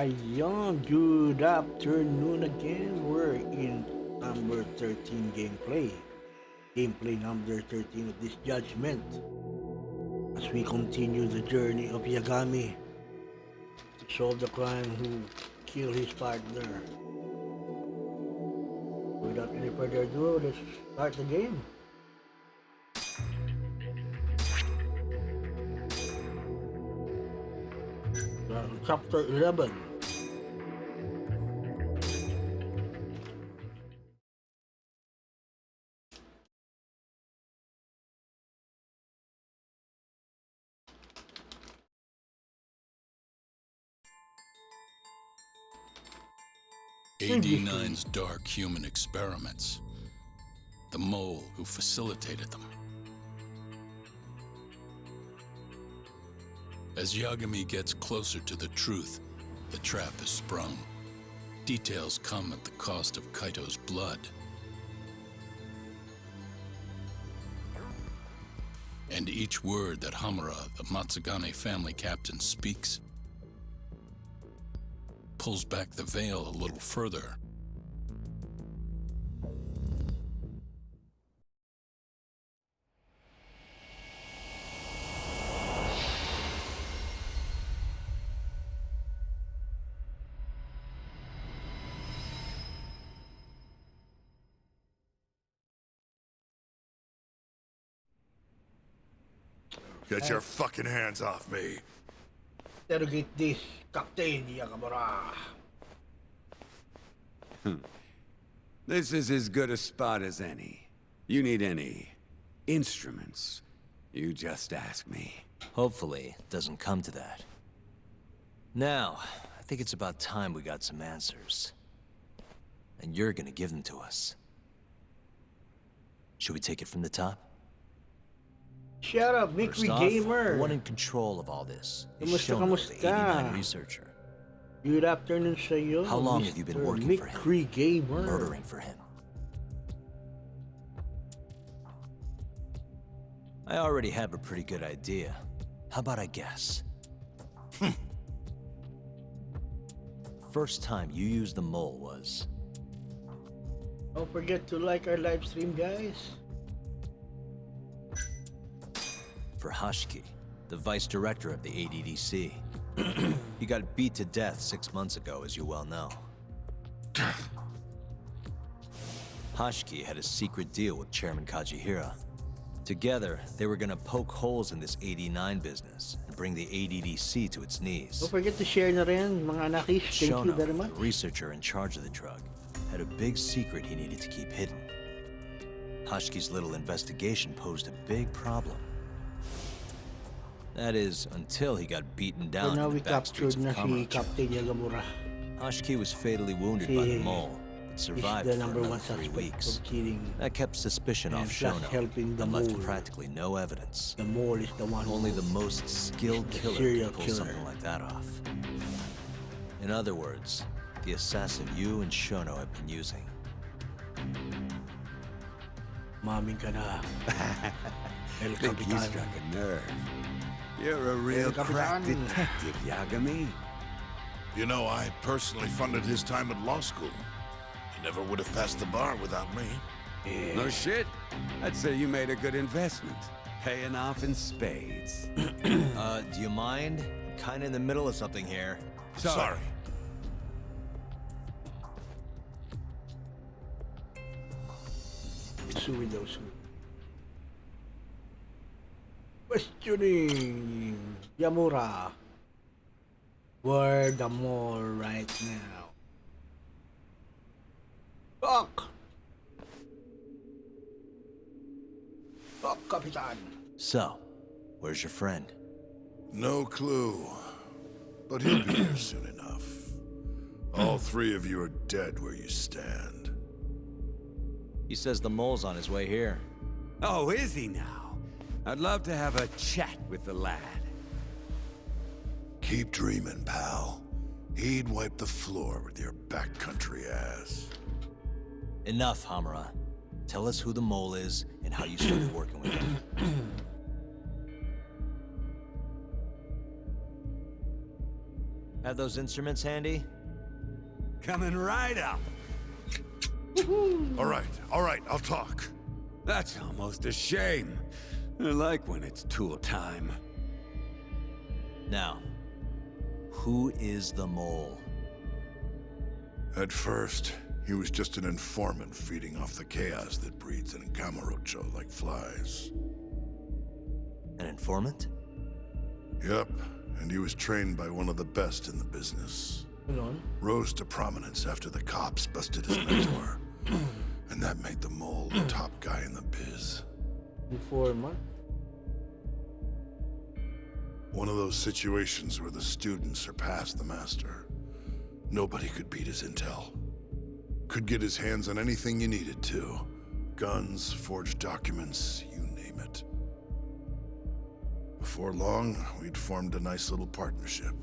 Ayun, good afternoon again. We're in number 13 gameplay. Gameplay number 13 of this judgment. As we continue the journey of Yagami to solve the crime who killed his partner. Without any further ado, let's start the game. Chapter 11. AD9's dark human experiments. The mole who facilitated them. As Yagami gets closer to the truth, the trap is sprung. Details come at the cost of Kaito's blood. And each word that Hamura, the Matsugane family captain, speaks pulls back the veil a little further. Get your fucking hands off me. Interrogate this Captain Yakamura. This is as good a spot as any. You need any instruments, you just ask me. Hopefully, it doesn't come to that. Now, I think it's about time we got some answers. And you're gonna give them to us. Should we take it from the top? Shut up, Mikri Gamer. The one in control of all this is Kamusta, Shono, the kamusta? 89 researcher. Good afternoon sa'yo, How long have you been working for him? Mikri Gamer. Murdering for him. I already have a pretty good idea. How about I guess? First time you used the mole was... Don't forget to like our live stream, guys. For Hashiki, the vice director of the ADDC. He got beat to death 6 months ago, as you well know. Hashiki had a secret deal with Chairman Kajihira. Together, they were gonna poke holes in this 89 business and bring the ADDC to its knees. Don't forget to share na rin, mga anakis. Thank you Shono, very much. the researcher in charge of the drug, had a big secret he needed to keep hidden. Hashiki's little investigation posed a big problem. That is, until he got beaten So down now in we the back streets captured of na si Kamurocho. Captain Yagamura. Hashiki was fatally wounded by the mole, but He's survived the for number another one 3 suspect weeks. of killing. That kept suspicion And off plus Shono helping the and left mole. practically no evidence. The mole is the one Only who the most skilled the killer serial could pull killer. something like that off. In other words, the assassin you and Shono have been using. Maming ka na. El Think you Capitan. struck a nerve. You're a real Capitan. crack detective, Yagami. You know, I personally funded his time at law school. He never would have passed the bar without me. No shit. I'd say you made a good investment. Paying off in spades. Do you mind? I'm kinda in the middle of something here. Sorry. Suidaw. Questioning Yamura. Where the mole right now? Fuck! Fuck, Capitan. So, where's your friend? No clue. But he'll be here soon enough. All 3 of you are dead where you stand. He says the mole's on his way here. Oh, is he now? I'd love to have a chat with the lad. Keep dreaming, pal. He'd wipe the floor with your backcountry ass. Enough, Hamura. Tell us who the mole is and how you started working with him. Have those instruments handy? Coming right up. All right, I'll talk. That's almost a shame. I like when it's tool time. Now, who is the mole? At first, he was just an informant feeding off the chaos that breeds in Camarocho like flies. An informant? Yep, and he was trained by one of the best in the business. Ganon. Rose to prominence after the cops busted his mentor. And that made the mole the top guy in the biz. Informant. One of those situations where the student surpassed the master. Nobody could beat his intel. Could get his hands on anything you needed to. Guns, forged documents, you name it. Before long, we'd formed a nice little partnership.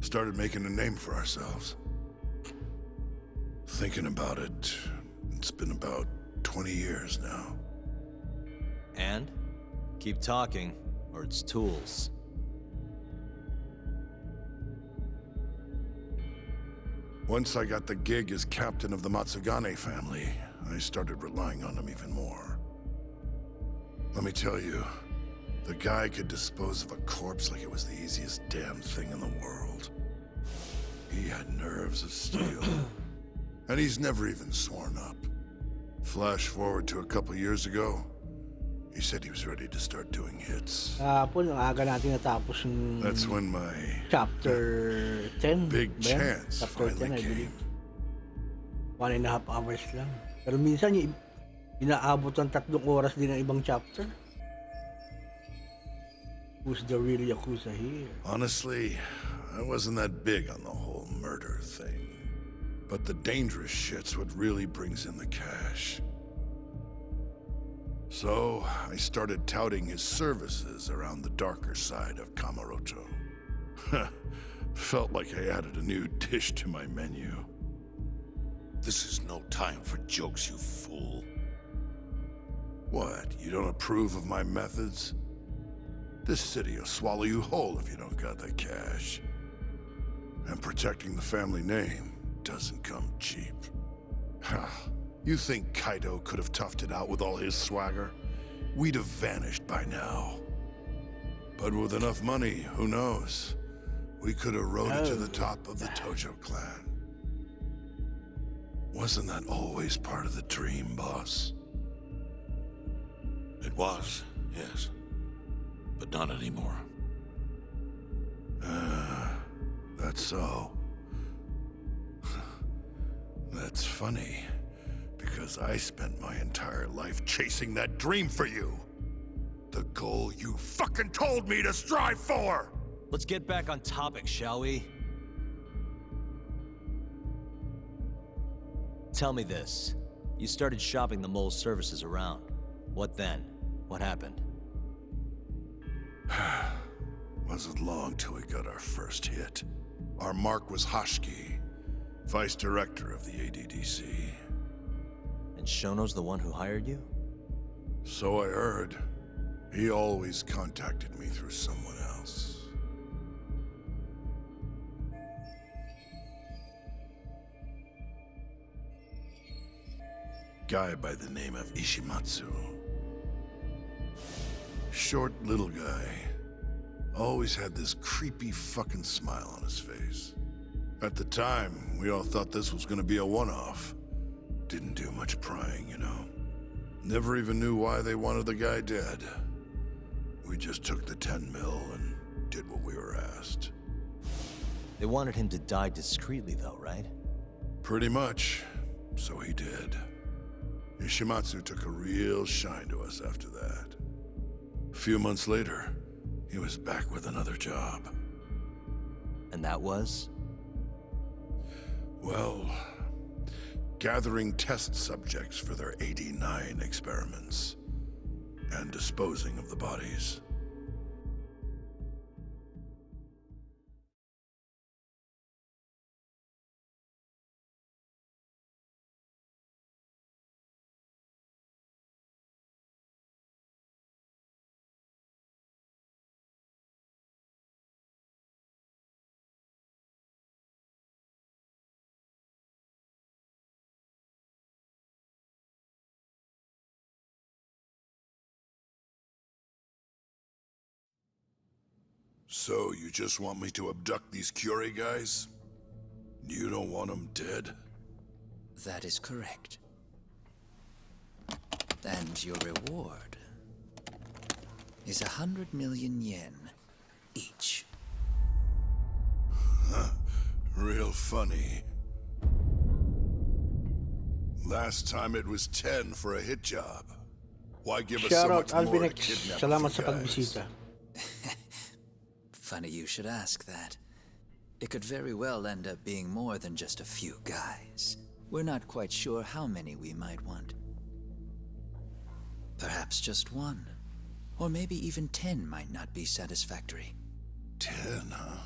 Started making a name for ourselves. Thinking about it, it's been about 20 years now. And? Keep talking, or it's tools. Once I got the gig as captain of the Matsugane family, I started relying on him even more. Let me tell you, the guy could dispose of a corpse like it was the easiest damn thing in the world. He had nerves of steel. And he's never even sworn up. Flash forward to a couple years ago, he said he was ready to start doing hits. Kahapon, ang aga natin natapos yung That's when my chapter 10. big ba yan? chance Chapter 10, finally I believe. came. 1.5 hours lang. Pero minsan, inaabot ng 3 oras din ang ibang chapter. Who's the real Yakuza here? Honestly, I wasn't that big on the whole murder thing. But the dangerous shit's what really brings in the cash. So, I started touting his services around the darker side of Camarocho. Felt like I added a new dish to my menu. This is no time for jokes, you fool. What, you don't approve of my methods? This city will swallow you whole if you don't got the cash. And protecting the family name doesn't come cheap. You think Kaido could have toughed it out with all his swagger? We'd have vanished by now. But with enough money, who knows? We could have rode to the top of the Tojo clan. Wasn't that always part of the dream, boss? It was, yes. But not anymore. That's so. That's funny, because I spent my entire life chasing that dream for you. The goal you fucking told me to strive for! Let's get back on topic, shall we? Tell me this. You started shopping the mole's services around. What then? What happened? Wasn't long till we got our first hit. Our mark was Hashki, vice director of the ADDC. And Shono's the one who hired you? So I heard. He always contacted me through someone else. Guy by the name of Ishimatsu. Short little guy. Always had this creepy fucking smile on his face. At the time, we all thought this was gonna be a one-off. Didn't do much prying, you know. Never even knew why they wanted the guy dead. We just took the 10 mil and did what we were asked. They wanted him to die discreetly though, right? Pretty much. So he did. Ishimatsu took a real shine to us after that. A few months later, he was back with another job. And that was? Well, gathering test subjects for their 89 experiments. And disposing of the bodies. So, you just want me to abduct these Curie guys? You don't want them dead? That is correct. And your reward is 100 million yen each. Real funny. Last time it was 10 for a hit job. Why give us so Shout out much more to Albinex. kidnap Salamat a sa few guys? pagbisita. Funny you should ask that. It could very well end up being more than just a few guys. We're not quite sure how many we might want. Perhaps just one. Or maybe even 10 might not be satisfactory. 10, huh?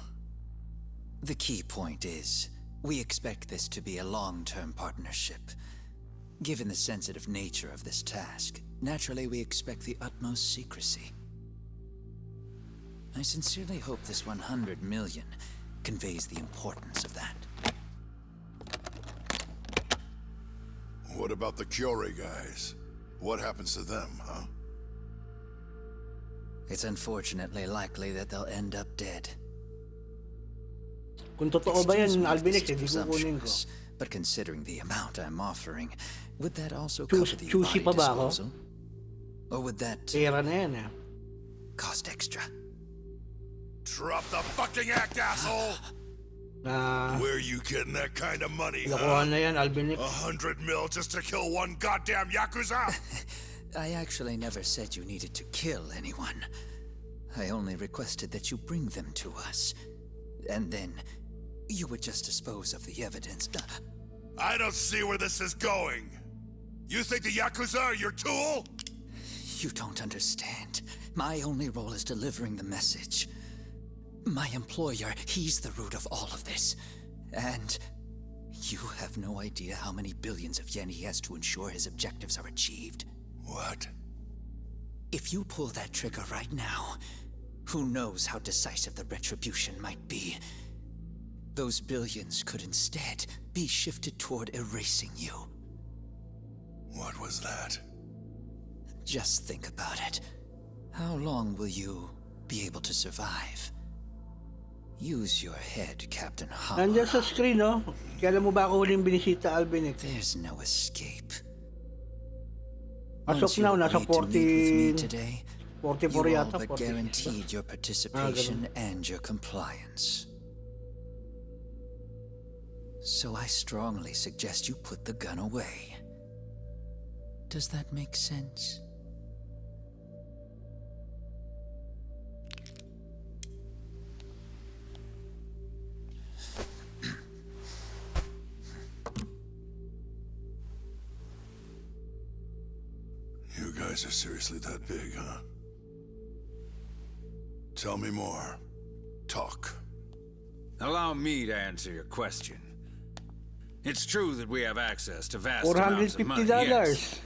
The key point is, we expect this to be a long-term partnership. Given the sensitive nature of this task, naturally we expect the utmost secrecy. I sincerely hope this 100 million conveys the importance of that. What about the Curie guys? What happens to them, huh? It's unfortunately likely that they'll end up dead. Kung totoo ba yan, Excuse me if Albinex, this is hindi ko kunin ko. presumptuous, but considering the amount I'm offering, would that also Choose- cover the choosy body pa ba ako? disposal? Or would that Pera na yan, cost extra? Drop the fucking act, asshole! Where you getting that kind of money, Nakuha huh? na yan, Albinex. 100 mil just to kill one goddamn Yakuza? I actually never said you needed to kill anyone. I only requested that you bring them to us. And then you would just dispose of the evidence. I don't see where this is going. You think the Yakuza are your tool? You don't understand. My only role is delivering the message. My employer, he's the root of all of this. And you have no idea how many billions of yen he has to ensure his objectives are achieved. What? If you pull that trigger right now, who knows how decisive the retribution might be. Those billions could instead be shifted toward erasing you. What was that? Just think about it. How long will you be able to survive? Use your head, Captain Nandiyan sa Hammer. screen, no? Kailan mo ba ako huling binisita, Albinex? There's no escape. As of Once you now, nasa agreed to meet with me 40... today, 44 you all yata, but 46. guaranteed your participation and your compliance. So I strongly suggest you put the gun away. Does that make sense? You guys are seriously that big, huh? Tell me more. Talk. Allow me to answer your question. It's true that we have access to vast amounts of money, $450. yes,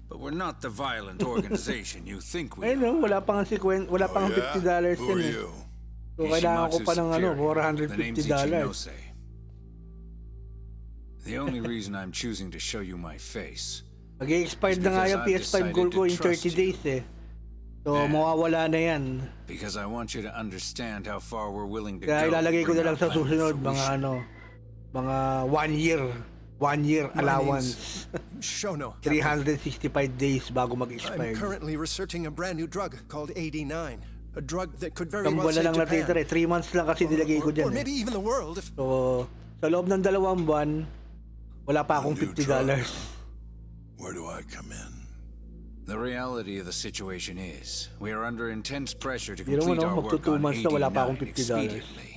but we're not the violent organization you think we Ayun, no? are. Wala pang wala pang Oh, yeah? $50 Who are yan, eh. you? So, kailangan ko Ishimatsu pa ng Superior. The name's $450. Ichinose. The only reason I'm choosing to show you my face Mag-i-expired na nga yung Because I've PS5 gold ko in decided to 30 days, eh. So, Yeah. mawawala na yan. because I want you to understand how far we're willing to Kaya go. to ilalagay ko bring na lang our sa plan to susunod, mga fruition. mga 1 year allowance. Shono. 365 days bago I'm mag-expire. currently researching a brand new drug called AD9. A drug that could very Isang well buwan na save lang natitira, Japan. 3 months lang kasi nilagay ko Or dyan, maybe eh. even the world if... So, sa loob ng 2 buwan, wala pa akong A new $50. Where do I come in? The reality of the situation is, we are under intense pressure to Hindi naman complete ako, our work magto 2 on months na wala pa akong AD9 $50. expediently.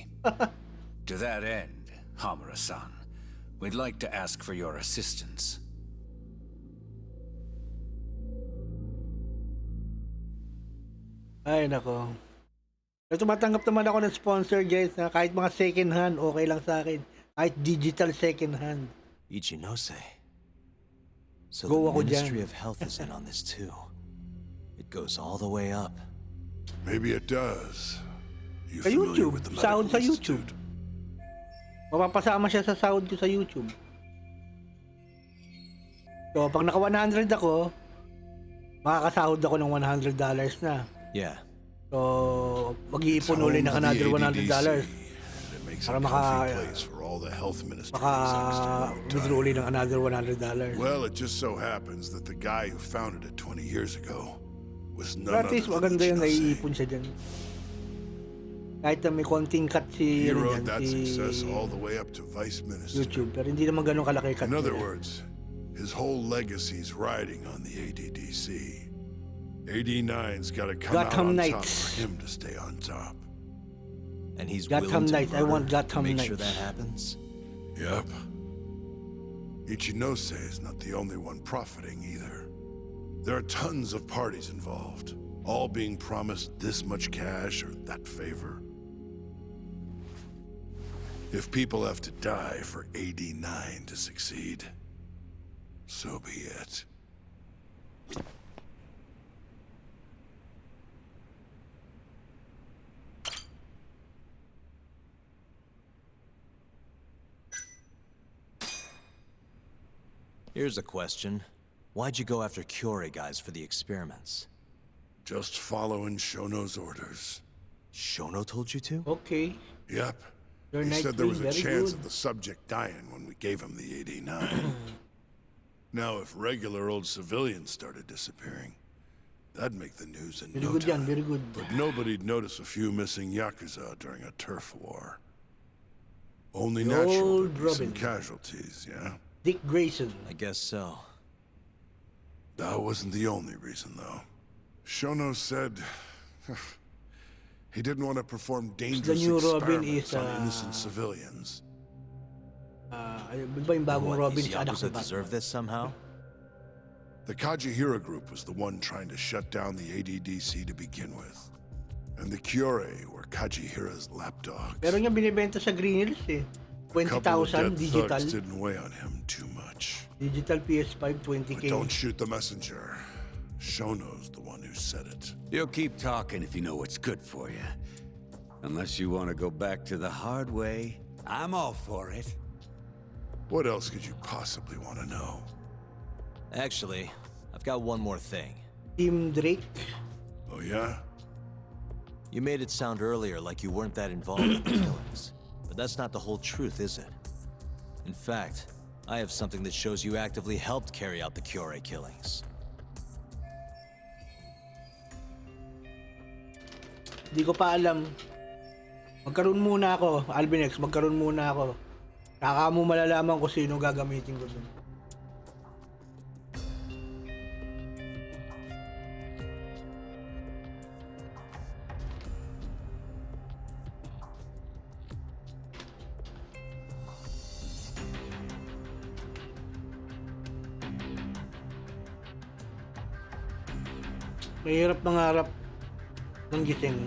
To that end, Hamura-san, we'd like to ask for your assistance. Ay, nako. Pero tumatanggap naman ako ng sponsor, guys, na kahit mga second hand, okay lang sa akin. Kahit digital second hand. Ichinose. So Go the ako Ministry dyan. of Health is in on this too. It goes all the way up. Maybe it does. You Sa familiar YouTube. with the Sahod sa medical YouTube. institute? Mapapasama siya sa sahod ko sa YouTube. So, pag naka 100 ako, makakasahod ako ng $100 na. Yeah. So, It's mag-iipon home uli to ng the another ADDC, $100 and it makes para a comfy place for all the health ministries thanks to no withdraw uli ng time. another $100. Well, it just so happens that the guy who founded it 20 years ago was Pero none at other least than maganda yung Ichinose. naiipon siya dyan. Kahit na may konting cut He si, rode that si success all the way up to vice minister. YouTube, pero hindi naman ganun kalaki cut In other niya. words, his whole legacy's riding on the ADDC. 89's gotta come Gotham out on Knights. top for him to stay on top. And he's Gotham willing to Knights. I want murder to Gotham make sure Knights. that happens? Yep. Ichinose is not the only one profiting either. There are tons of parties involved, all being promised this much cash or that favor. If people have to die for 89 to succeed, so be it. Here's a question. Why'd you go after Kyorei guys for the experiments? Just following Shono's orders. Shono told you to? Okay. Yep. Your He Night said there was a Queen, very chance good. of the subject dying when we gave him the 89. Now, if regular old civilians started disappearing, that'd make the news in Very no good yan, time. very good. But nobody'd notice a few missing Yakuza during a turf war. Only The natural old there'd be some Robin. casualties, yeah? Dick Grayson. I guess so. That wasn't the only reason, though. Shono said he didn't want to perform dangerous new Robin experiments is, on innocent civilians. Ano ba yung bagong What, Robin these sa anak Yakuza ni Batman? deserve this somehow? The Kajihira group was the one trying to shut down the ADDC to begin with. And the Kyorei were Kajihira's lapdogs. Pero yung binibenta sa Green Hills eh. A couple of 20,000 dead digital. thugs didn't weigh on him too much. Digital PS5, But 20K. don't shoot the messenger. Shono's the one who said it. You'll keep talking if you know what's good for you. Unless you want to go back to the hard way, I'm all for it. What else could you possibly want to know? Actually, I've got one more thing. Team Drake. Oh yeah? You made it sound earlier like you weren't that involved in the killings. But that's not the whole truth, is it? In fact, I have something that shows you actively helped carry out the Kyorei killings. Hindi ko pa alam. Magkaroon muna ako, Albinex, magkaroon muna ako. Saka mo malalaman kung sino gagamitin ko dun. Mahirap mangarap ng gising.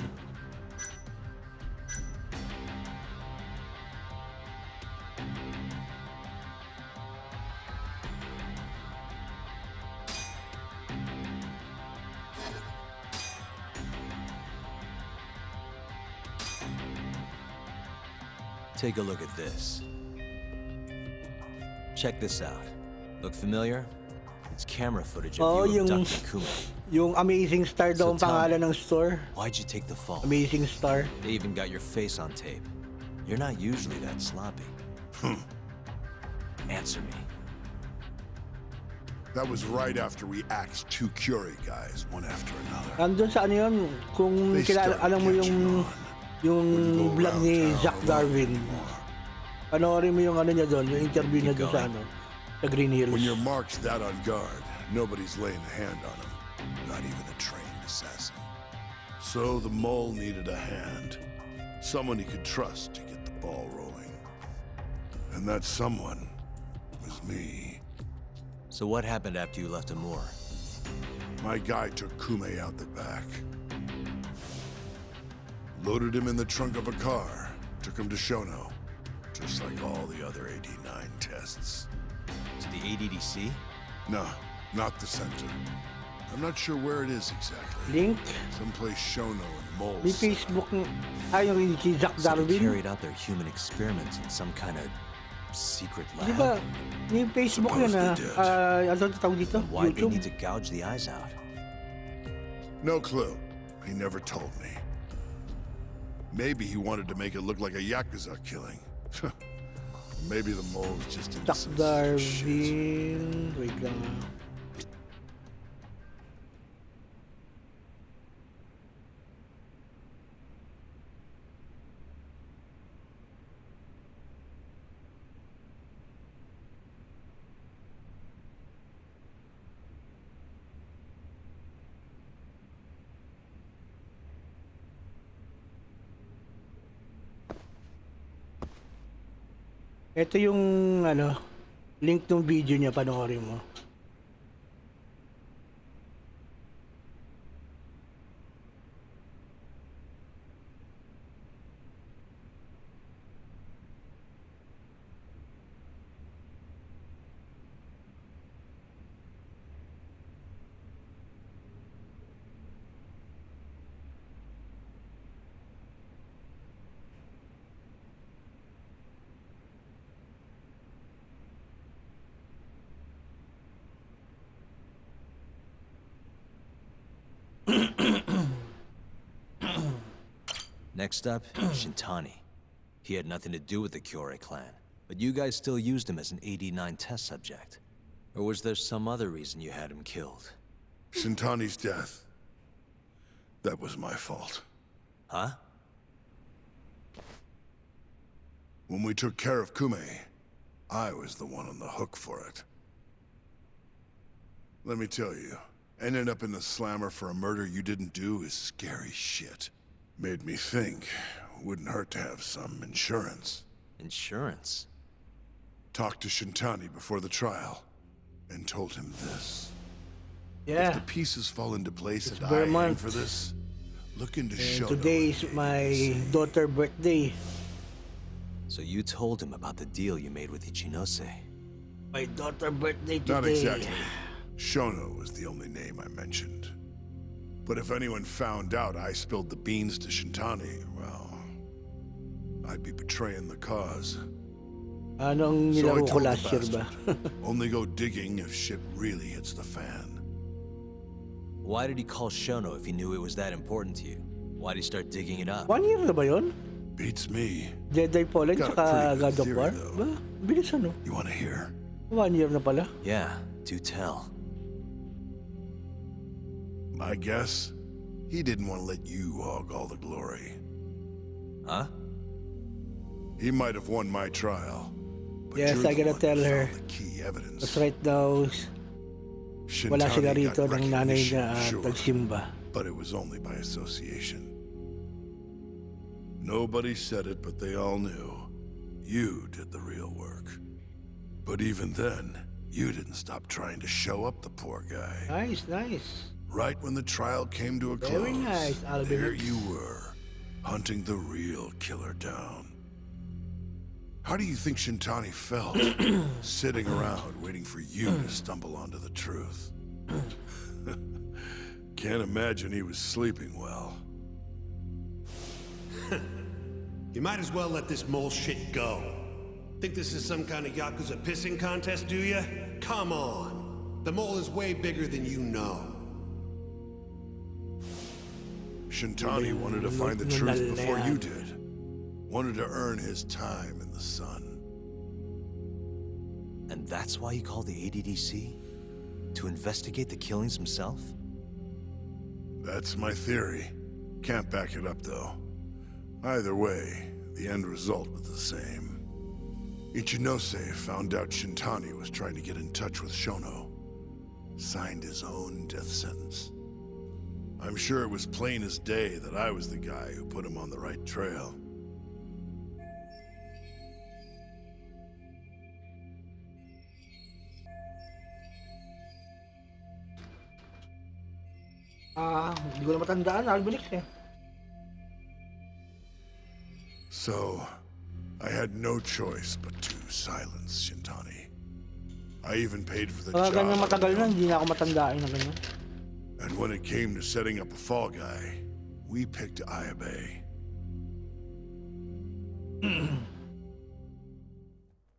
Take a look at this. Check this out. Look familiar? It's camera footage Oh, of you yung- abducting Kuma. Yung Amazing Star daw ang So tell me. pangalan ng store. Why'd you take the fall? Amazing Star. They even got your face on tape. You're not usually that sloppy. Answer me. That was right after we axed two Curie guys, one after another. Nandun sa ano yun, kung They kilala, started alam mo catching yung on. yung Wouldn't go vlog around ni town Jack alone Darwin. anymore. Panoorin mo yung ano niya doon, yung interview niya doon sa going. ano, sa Green Hills. When your mark's that on guard, nobody's laying a hand on him. Not even a trained assassin. So the mole needed a hand. Someone he could trust to get the ball rolling. And that someone was me. So what happened after you left Amur? My guy took Kume out the back. Loaded him in the trunk of a car. Took him to Shono. Just like all the other 89 tests. To the ADDC? No, not the center. I'm not sure where it is exactly. Link, Someplace Shono and Mole may set up. Facebook, yung si Jack So they Darwin. carried out their human experiments in some kind of secret Di ba, lab? may Facebook yan Suppose ah. they did. Ano tawag dito? Why'd they YouTube. need to gouge the eyes out? No clue. He never told me. Maybe he wanted to make it look like a Yakuza killing. Maybe the mole's just into Chuck some sick shit. Darwin. Wait lang. Ito yung ano, link ng video niya, panoorin mo. Next up, Shintani. He had nothing to do with the Kyorei clan, but you guys still used him as an 89 test subject. Or was there some other reason you had him killed? Shintani's death. That was my fault. Huh? When we took care of Kume, I was the one on the hook for it. Let me tell you, ending up in the slammer for a murder you didn't do is scary shit. Made me think, wouldn't hurt to have some insurance. Insurance? Talked to Shintani before the trial, and told him this. Yeah. If the pieces fall into place It's and I aim Vermont. for this, look into And Shoto. today is my daughter's birthday. So you told him about the deal you made with Ichinose. My daughter's birthday today. Not exactly. Shono was the only name I mentioned. But if anyone found out I spilled the beans to Shintani, well, I'd be betraying the cause. Ano ang So I nilaro ko told the last year ba? bastard, only go digging if shit really hits the fan. Why did he call Shono if he knew it was that important to you? Why did he start digging it up? 1 year na ba yun? Beats me. Jedi Fallen Got a tsaka pretty good God of theory, War? though. Ba? Bilis ano? You wanna hear? 1 year na pala. Yeah, do tell. My guess? He didn't want to let you hog all the glory. Huh? He might have won my trial. But Yes, you're I the gotta one tell who her. found the key evidence. That's right daw. Wala Shintani sila got rito ng nanay recognition, niya at sure, nagsimba. but it was only by association. Nobody said it, but they all knew. You did the real work. But even then, you didn't stop trying to show up the poor guy. Nice, nice. Right when the trial came to a close, Very nice, Alvin. there you were, hunting the real killer down. How do you think Shintani felt, sitting around waiting for you to stumble onto the truth? Can't imagine he was sleeping well. You might as well let this mole shit go. Think this is some kind of Yakuza pissing contest, do ya? Come on. The mole is way bigger than you know. Shintani wanted to find the truth before you did. Wanted to earn his time in the sun. And that's why he called the ADDC? To investigate the killings himself? That's my theory. Can't back it up, though. Either way, the end result was the same. Ichinose found out Shintani was trying to get in touch with Shono. Signed his own death sentence. I'm sure it was plain as day that I was the guy who put him on the right trail. Hindi ko na matandaan, Albinix eh. So, I had no choice but to silence Shintani. I even paid for the Mga job. ganyan matagal na, hindi na ako matandaan na ganyan. And when it came to setting up a fall guy, we picked Ayabe.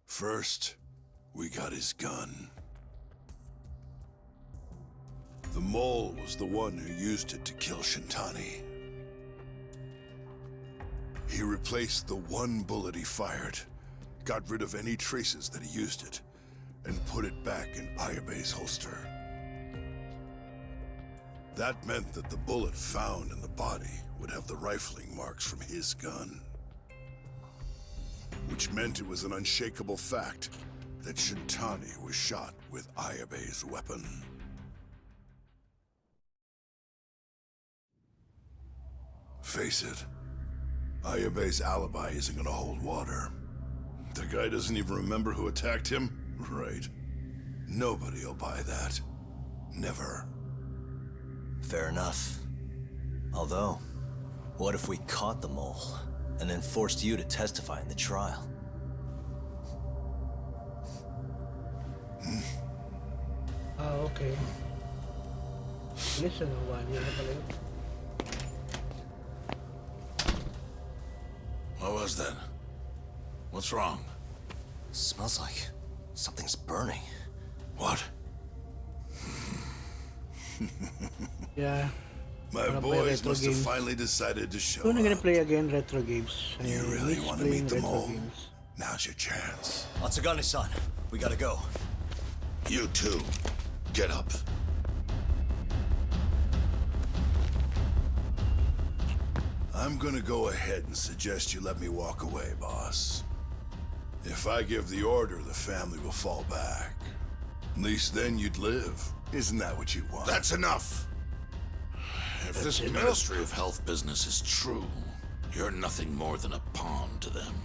First, we got his gun. The mole was the one who used it to kill Shintani. He replaced the one bullet he fired, got rid of any traces that he used it, and put it back in Ayabe's holster. That meant that the bullet found in the body would have the rifling marks from his gun. Which meant it was an unshakable fact that Shintani was shot with Ayabe's weapon. Face it, Ayabe's alibi isn't gonna hold water. The guy doesn't even remember who attacked him? Right. Nobody'll buy that. Never. Fair enough. Although, what if we caught the mole, and then forced you to testify in the trial? Okay. Listen, one year na pala yun. What was that? What's wrong? Smells like something's burning. What? Yeah. My Wanna play boys retro must have games? finally decided to show Soon I'm gonna up. play again retro games. You really Miss want to playing meet them retro all? games. Now's your chance. Matsugane-san, we gotta go. You too. Get up. I'm gonna go ahead and suggest you let me walk away, boss. If I give the order, the family will fall back. At least then you'd live. Isn't that what you want? That's enough. If That's this enough. Ministry of Health business is true, you're nothing more than a pawn to them.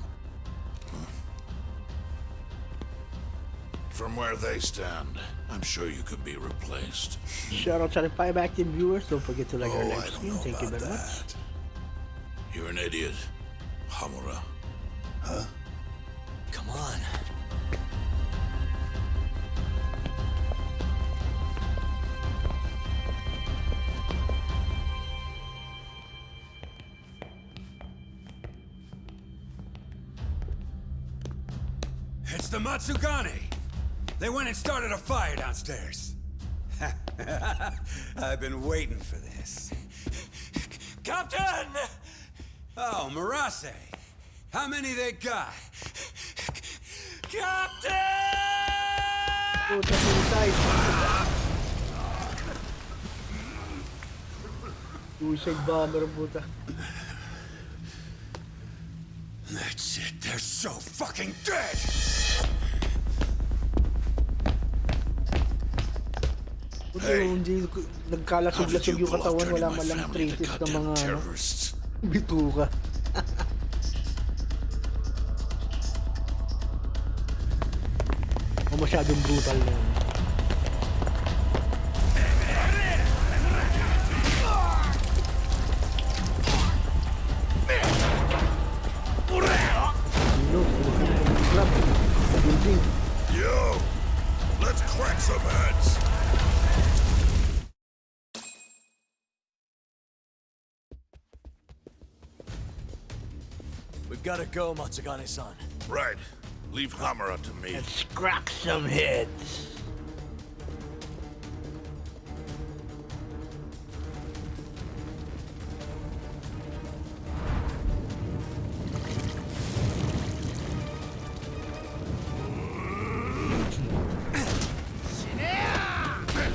From where they stand, I'm sure you can be replaced. Shout out to the 5 active viewers. Don't forget to like our Oh, live I don't stream. know Thank you about very much. that. You're an idiot, Hamura. Huh? Come on. It's the Matsugane! They went and started a fire downstairs. I've been waiting for this. Captain! Oh, Marase. How many they got? Captain! Puta, suicide. Suicide bomber, puta. That's it. They're so fucking dead! Puta, hindi nagkalasog-lasog yung katawan. Wala man lang traces ng mga terrorists. bituka. O masyadong brutal na yun. Yo! Let's crack some heads! We've gotta go, Matsugane-san. Right. Leave Hamura to me. Let's crack some heads.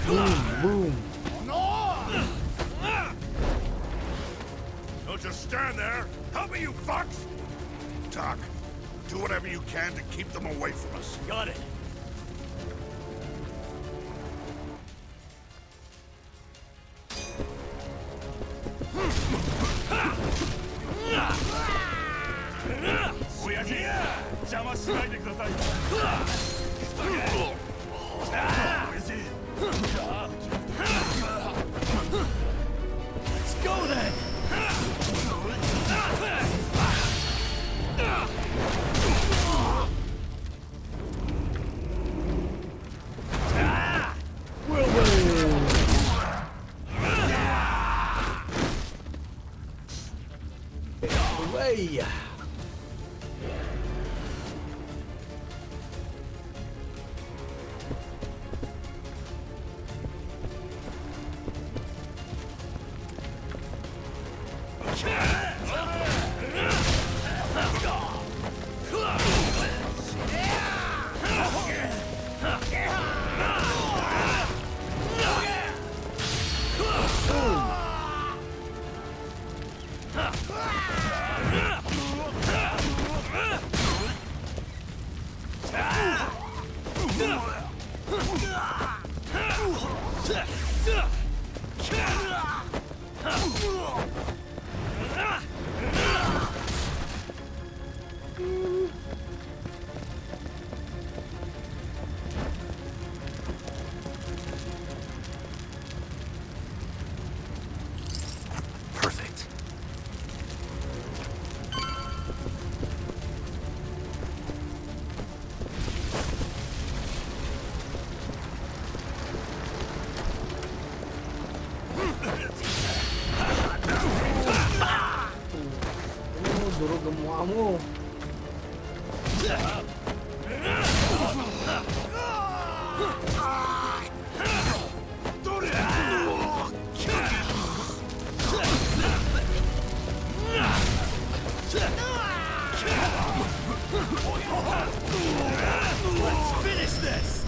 Boom, boom. Don't just stand there. Help me, you fucks! Doc, do whatever you can to keep them away from us. Got it. Let's go then! Away. Hawakan mo. Let's finish this!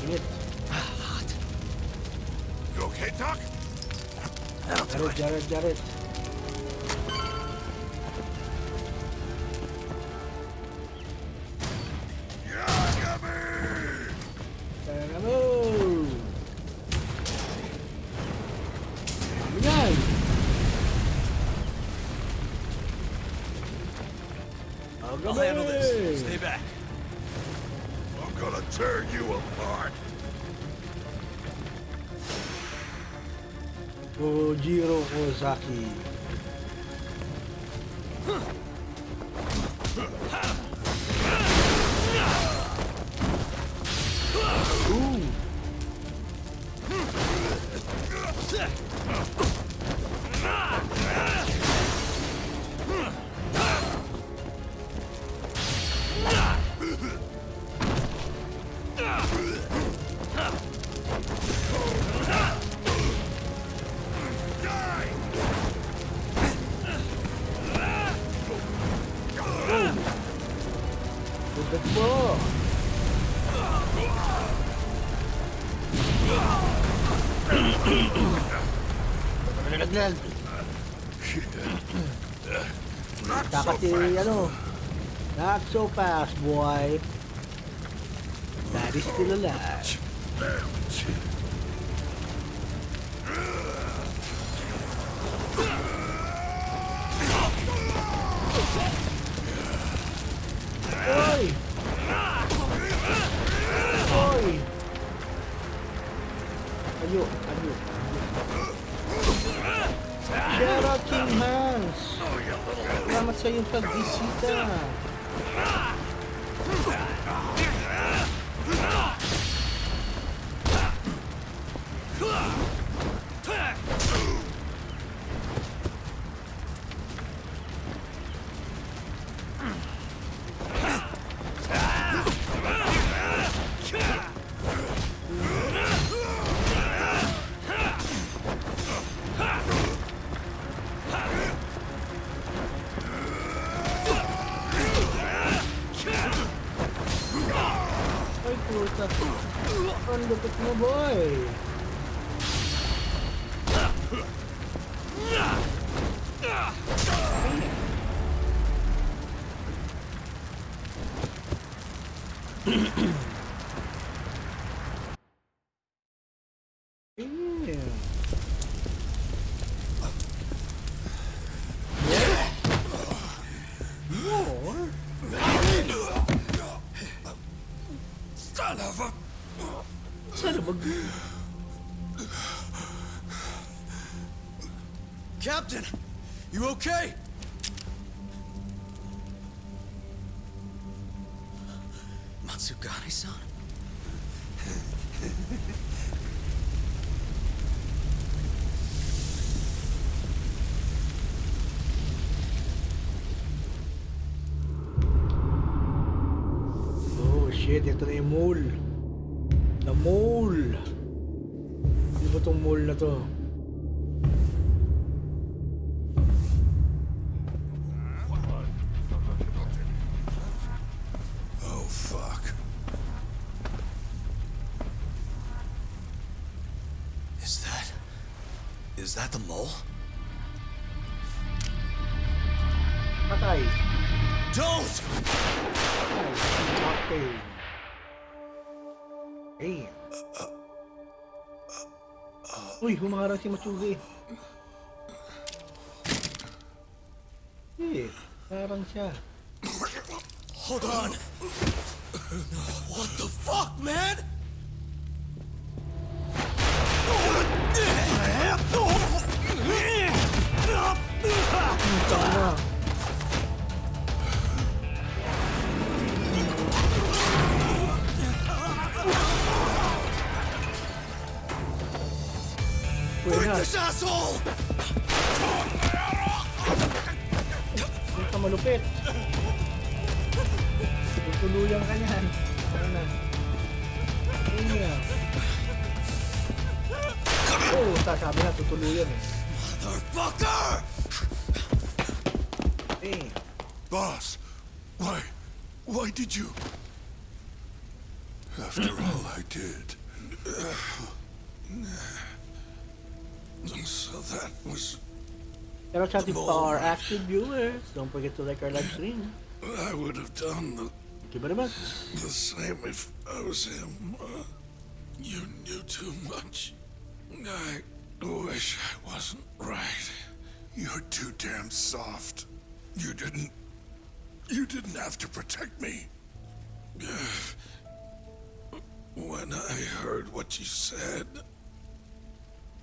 Init. You okay, Doc? Jared. Tara mo! Yan! I'll handle this. Stay back. I'm gonna tear you apart. Kojiro Ozaki. Ooh. Good mo. Nalaglag. Not so Dapat fast. not so fast, boy. Daddy's still alive. Oy! Oy! Ayo. Shout out King Hans! Salamat sa iyong pagbisita. Ay, puta. Ang lupit mo, boy. Damn. More? Son of a gun. Captain, you okay? Matsugane-san? Oh shit, ito na yung mole. The mole. Ano ba tong mole na to? Oh, fuck. Is that the mole? Patay. Don't! Patay. Damn. Uy, humarang si Matsugi. Eh, parang siya. Hold on. What the fuck, man? Break this asshole! Hindi ka malupit. Tutuluyan ka niyan. Ano na? Ayun na. Oh, sabi na tutuluyan eh. Motherfucker! Eh, Boss, why did you? After all I did. So that was... pero sa ating for our active viewers, don't forget to like our live stream. I would have done Thank you very much. the same if I was him. You knew too much. I wish I wasn't right. You're too damn soft. You didn't have to protect me. When I heard what you said,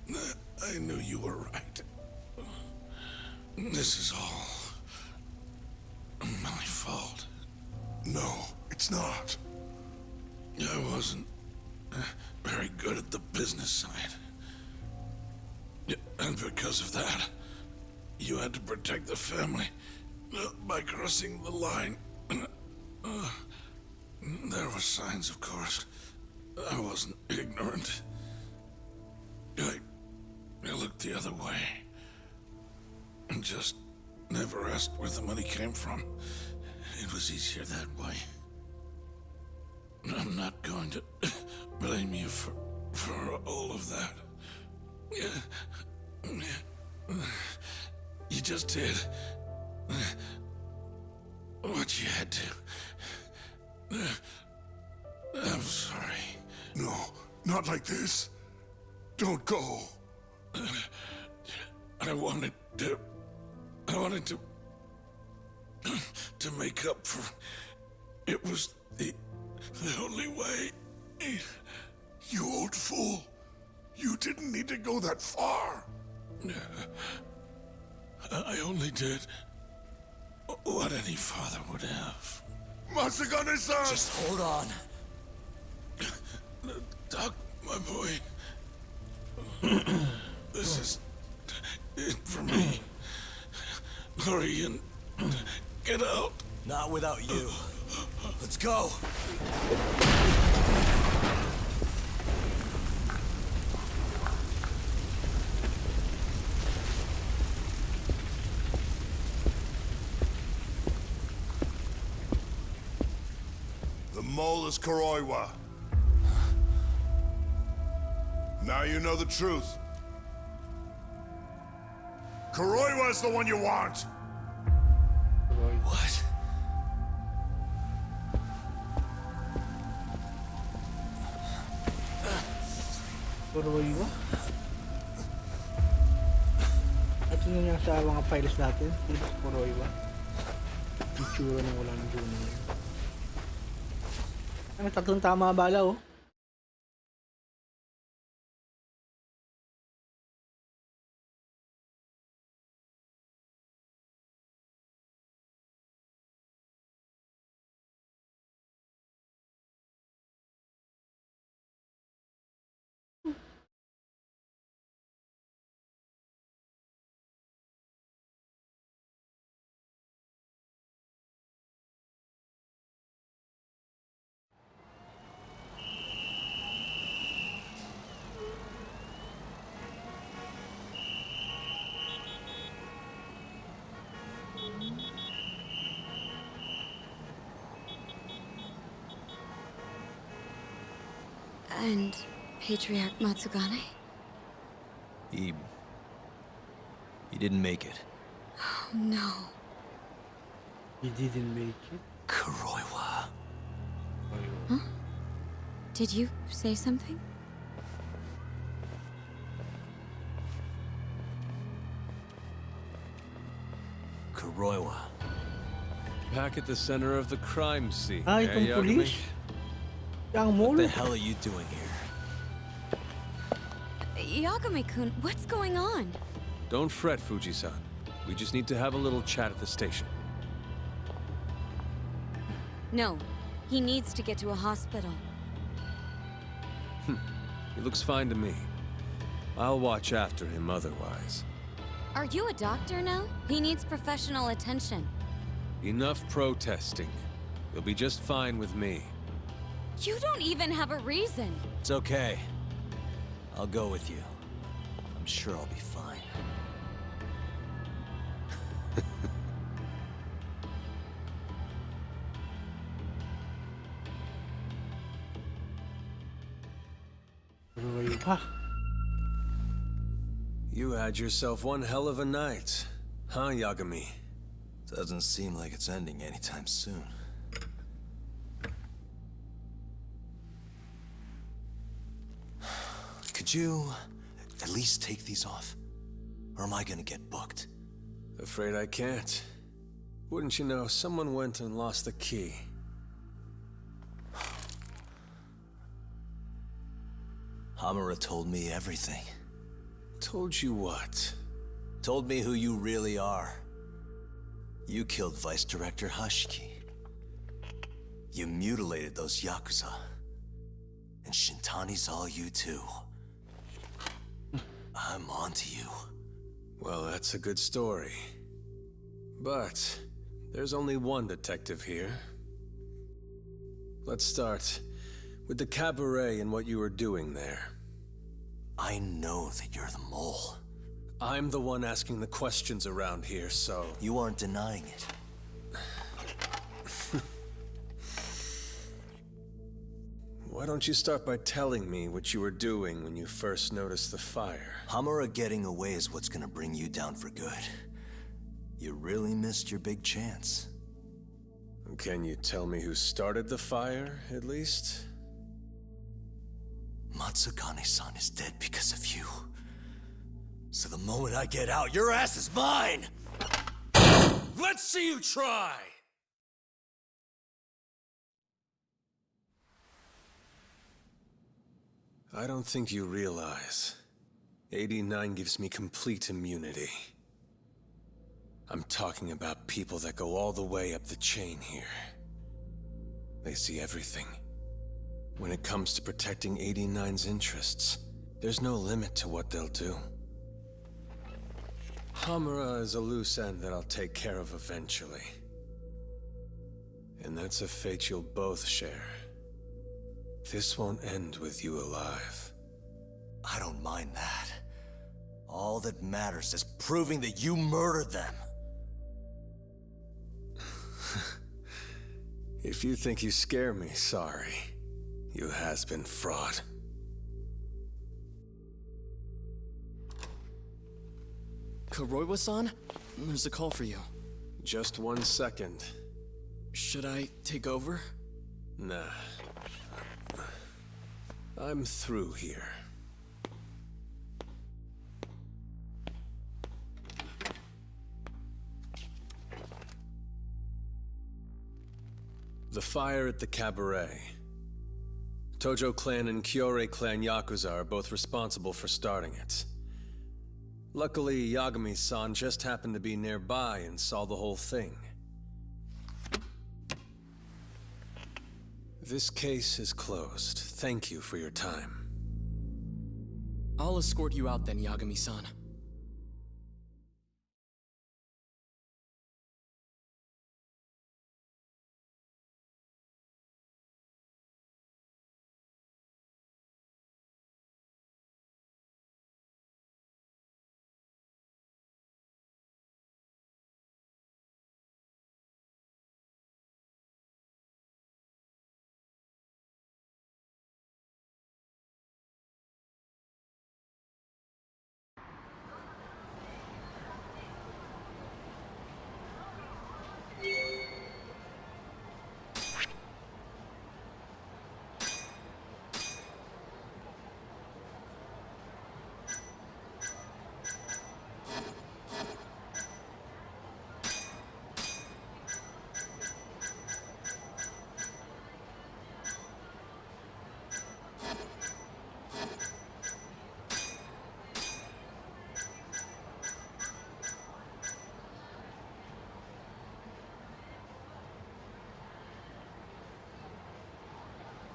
I knew you were right. This is all my fault. No, it's not. I wasn't very good at the business side. And because of that, you had to protect the family by crossing the line. There were signs, of course. I wasn't ignorant. I looked the other way and just never asked where the money came from. It was easier that way. I'm not going to blame you for all of that. You just did what you had to. I'm sorry. No, not like this. Don't go. I wanted to make up for... It was the only way. You old fool. You didn't need to go that far. I only did what any father would have. Masagane-san! Just hold on. Doc, my boy. This is it for me. Hurry and get out. Not without you. Let's go. The mole is Kuroiwa. Now you know the truth. Kuroiwa is the one you want. What? Kuroiwa. At yun yung sa mga files natin. Kuroiwa. Itsura ng walang junior. Ano, tatlong tama bala oh. And Patriarch Matsugane? He didn't make it. Oh, no. He didn't make it. Kuroiwa. Huh? Did you say something? Kuroiwa. pack at the center of the crime scene. Ah, itong Yagami? pulis. Yang What the mall. hell are you doing here? Yagami-kun, what's going on? Don't fret, Fuji-san. We just need to have a little chat at the station. No, he needs to get to a hospital. He looks fine to me. I'll watch after him otherwise. Are you a doctor now? He needs professional attention. Enough protesting. You'll be just fine with me. You don't even have a reason. It's okay. I'll go with you. I'm sure I'll be fine. Tuloy pa. You had yourself one hell of a night, huh, Yagami? Doesn't seem like it's ending anytime soon. Could you at least take these off? Or am I gonna get booked? Afraid I can't. Wouldn't you know, someone went and lost the key. Hamura told me everything. Told you what? Told me who you really are. You killed Vice Director Hashiki. You mutilated those Yakuza. And Shintani's all you too. I'm onto you. Well, that's a good story. But there's only one detective here. Let's start with the cabaret and what you were doing there. I know that you're the mole. I'm the one asking the questions around here, so... You aren't denying it. Why don't you start by telling me what you were doing when you first noticed the fire? Hamura getting away is what's gonna bring you down for good. You really missed your big chance. Can you tell me who started the fire, at least? Matsugane-san is dead because of you. So the moment I get out, your ass is mine! Let's see you try! I don't think you realize. 89 gives me complete immunity. I'm talking about people that go all the way up the chain here. They see everything. When it comes to protecting 89's interests, there's no limit to what they'll do. Hamura is a loose end that I'll take care of eventually. And that's a fate you'll both share. This won't end with you alive. I don't mind that. All that matters is proving that you murdered them. If you think you scare me, sorry. You has-been fraud. Kuroiwa-san? There's a call for you. Just 1 second. Should I take over? Nah. I'm through here. The fire at the cabaret. Tojo clan and Kyorei clan Yakuza are both responsible for starting it. Luckily, Yagami-san just happened to be nearby and saw the whole thing. This case is closed. Thank you for your time. I'll escort you out then, Yagami-san.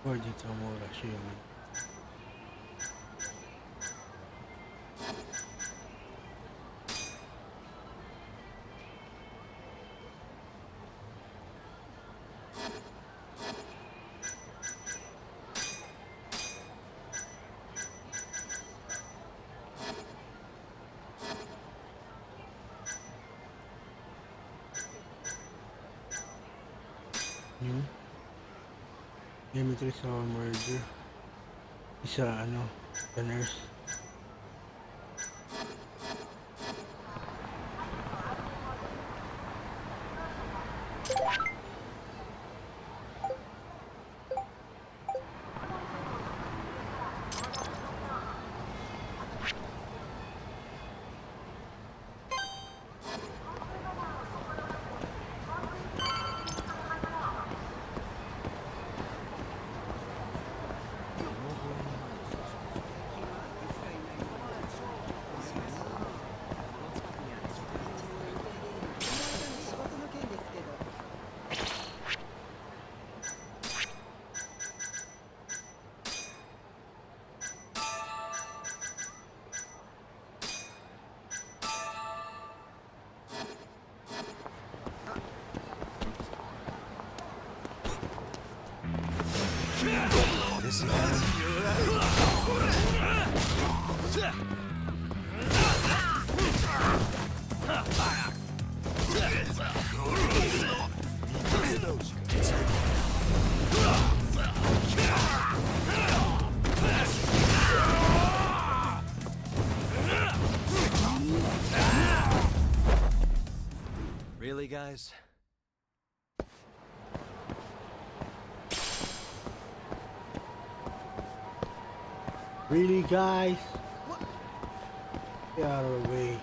Or dito mo siya yun. Dimitri sa murder. Isa the nurse. This is Really, guys? Really, guys? Get out of the way.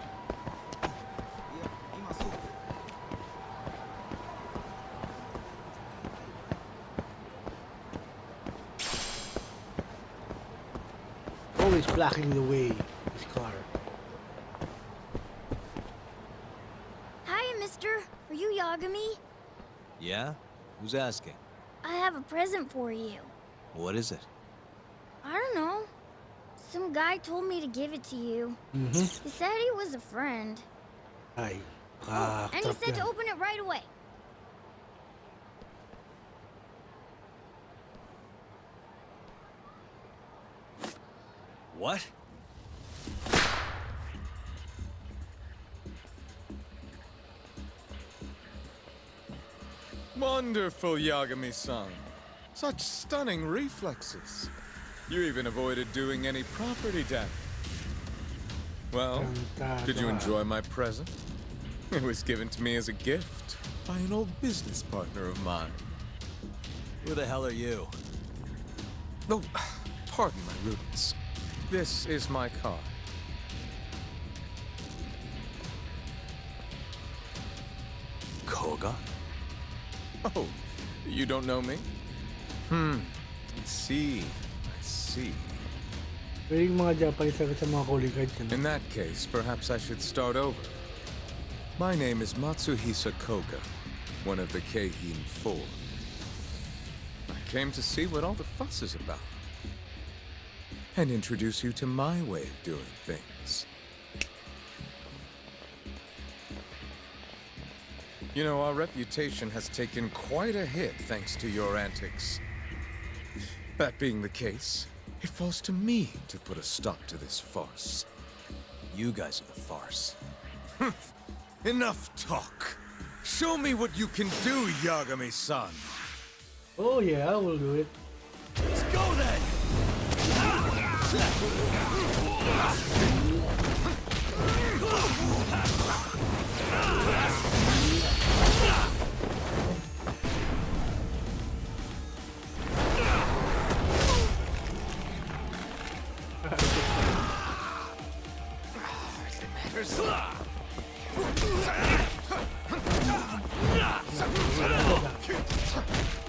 Always blocking the way, this car. Hi, mister. Are you Yagami? Yeah? Who's asking? I have a present for you. What is it? I don't know. Some guy told me to give it to you. He said he was a friend. Ay, And he said to open it right away. What? Wonderful, Yagami-san. Such stunning reflexes. You even avoided doing any property damage. Well, did you enjoy my present? It was given to me as a gift by an old business partner of mine. Who the hell are you? Oh, pardon my rudeness. This is my car. Koga? Oh, you don't know me? I see. Pwedeng mga Japanese agad sa mga calling cards. In that case, perhaps I should start over. My name is Matsuhisa Koga, one of the Keihin Four. I came to see what all the fuss is about, and introduce you to my way of doing things. You know, our reputation has taken quite a hit thanks to your antics. That being the case, it falls to me to put a stop to this farce. You guys are the farce. Enough talk. Show me what you can do, Yagami-san. Oh yeah, I will do it. Let's go then!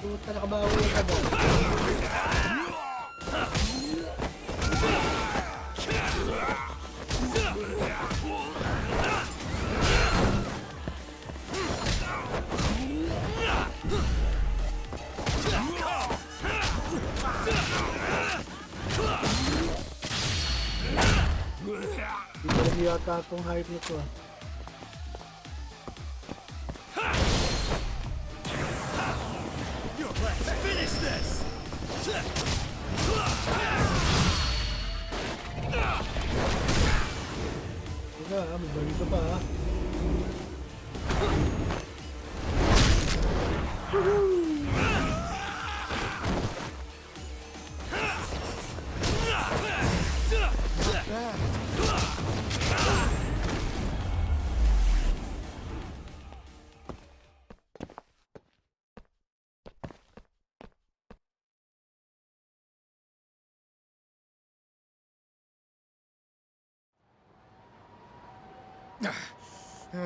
Puta, nakabawi ka ba? yata itong hype nito ah. Finish this! Teka ha, may balik ka pa ha.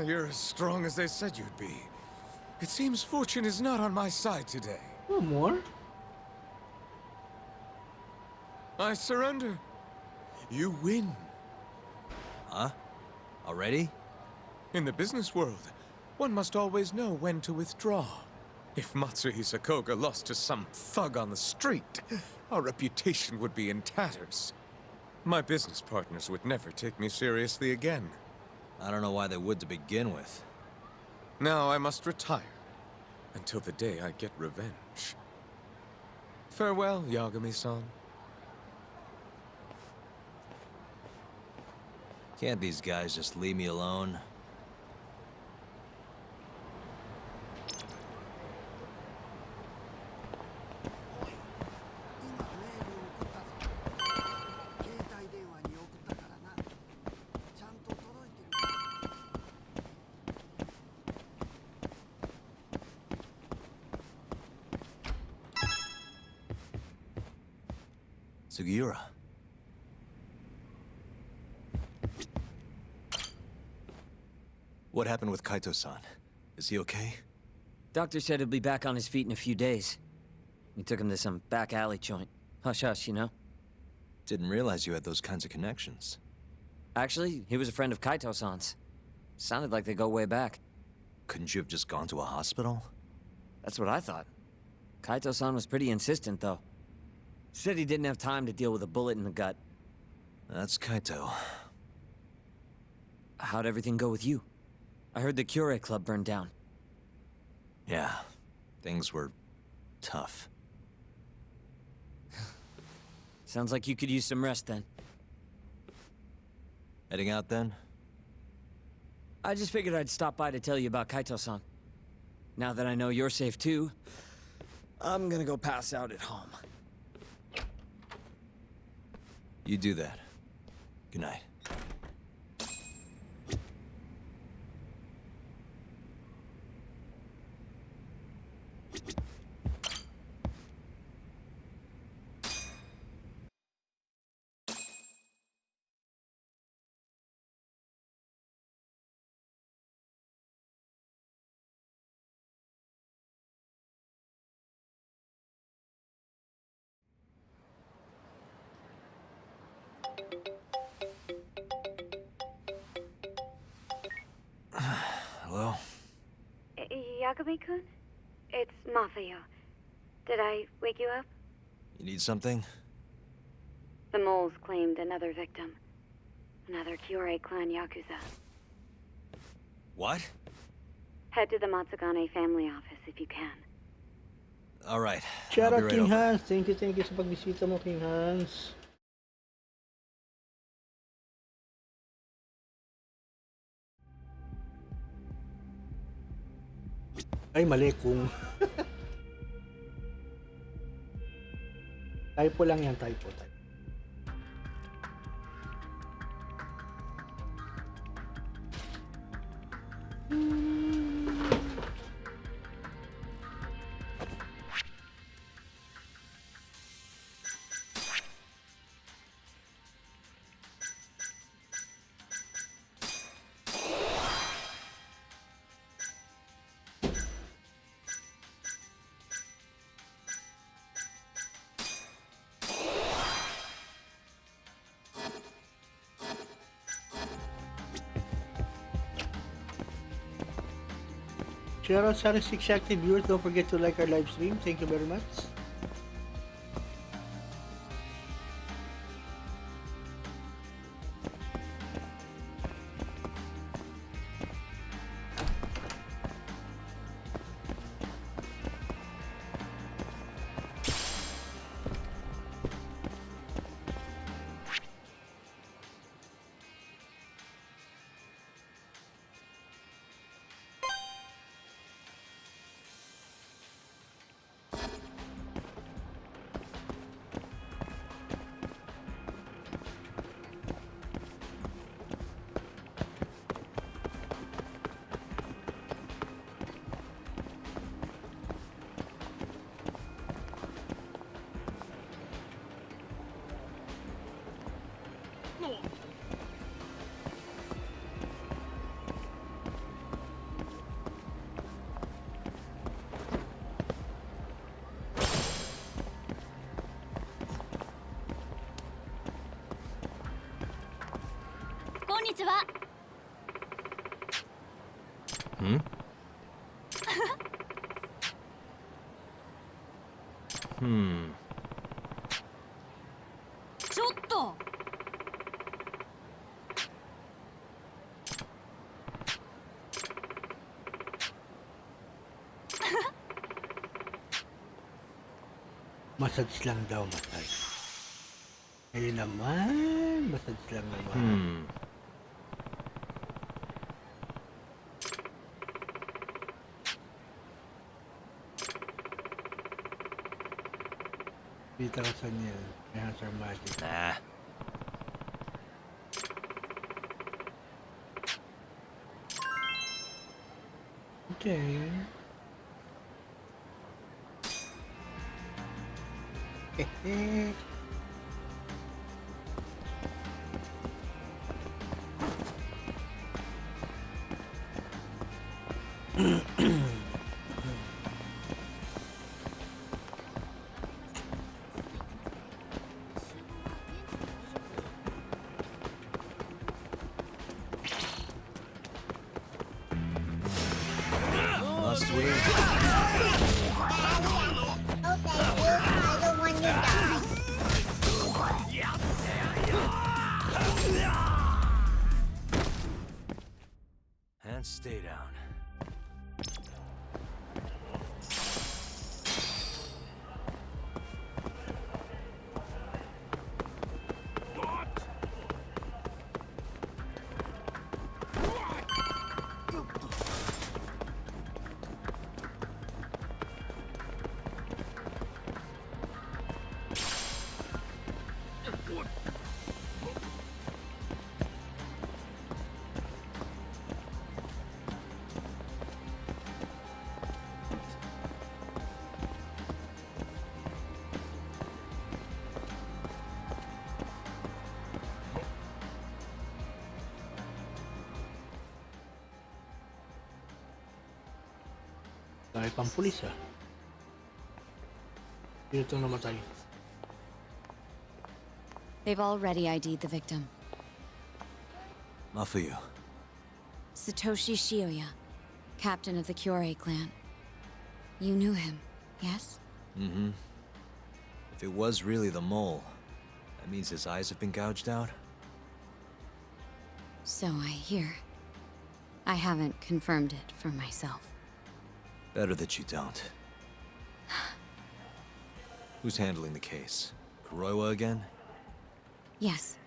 You're as strong as they said you'd be. It seems fortune is not on my side today. Oh, more? I surrender. You win. Huh? Already? In the business world, one must always know when to withdraw. If Matsui Sakoga lost to some thug on the street, our reputation would be in tatters. My business partners would never take me seriously again. I don't know why they would to begin with. Now I must retire, until the day I get revenge. Farewell, Yagami-san. Can't these guys just leave me alone? Sugiura. What happened with Kaito-san? Is he okay? Doctor said he'll be back on his feet in a few days. We took him to some back alley joint. Hush-hush, you know? Didn't realize you had those kinds of connections. Actually, he was a friend of Kaito-san's. Sounded like they go way back. Couldn't you have just gone to a hospital? That's what I thought. Kaito-san was pretty insistent, though. Said he didn't have time to deal with a bullet in the gut. That's Kaito. How'd everything go with you? I heard the Cure Club burned down. Yeah, things were tough. Sounds like you could use some rest then. Heading out then? I just figured I'd stop by to tell you about Kaito-san. Now that I know you're safe too, I'm gonna go pass out at home. You do that. Good night. Hello? Yagami-kun? It's Mafio. Did I wake you up? You need something? The moles claimed another victim. Another Kyorei clan Yakuza. What? Head to the Matsugane family office if you can. All right. Shout I'll out be right King over. Hans. Thank you sa pagbisita mo, King Hans. Ay, mali kung... typo lang yan, typo. Shout out sa 6 active viewers. Don't forget to like our live stream. Thank you very much. ちは。Hmm? Hmm. ちょっと。Massage lang daw, massage. Ayun naman, massage lang naman. Hmm. Dito ka sa niya. Enhance our magic. Nah. Okay. Must we? I don't want you to die. And stay down. Dahil pang pulis ah. Sino itong namatay? They've already ID'd the victim. Mafuyu. Satoshi Shioya, captain of the Kyorei clan. You knew him, yes? Mm-hmm. If it was really the mole, that means his eyes have been gouged out? So I hear. I haven't confirmed it for myself. Better that you don't. Who's handling the case? Kuroiwa again? Yes.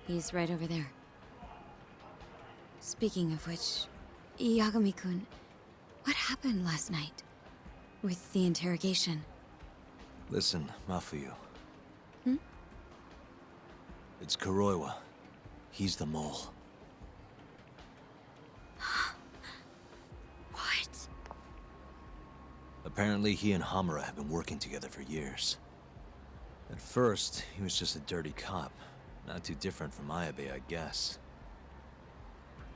He's right over there. Speaking of which, Yagami-kun, what happened last night? With the interrogation? Listen, Mafuyu. Hmm? It's Kuroiwa. He's the mole. What? Apparently he and Hamura have been working together for years. At first, he was just a dirty cop. Not too different from Ayabe, I guess.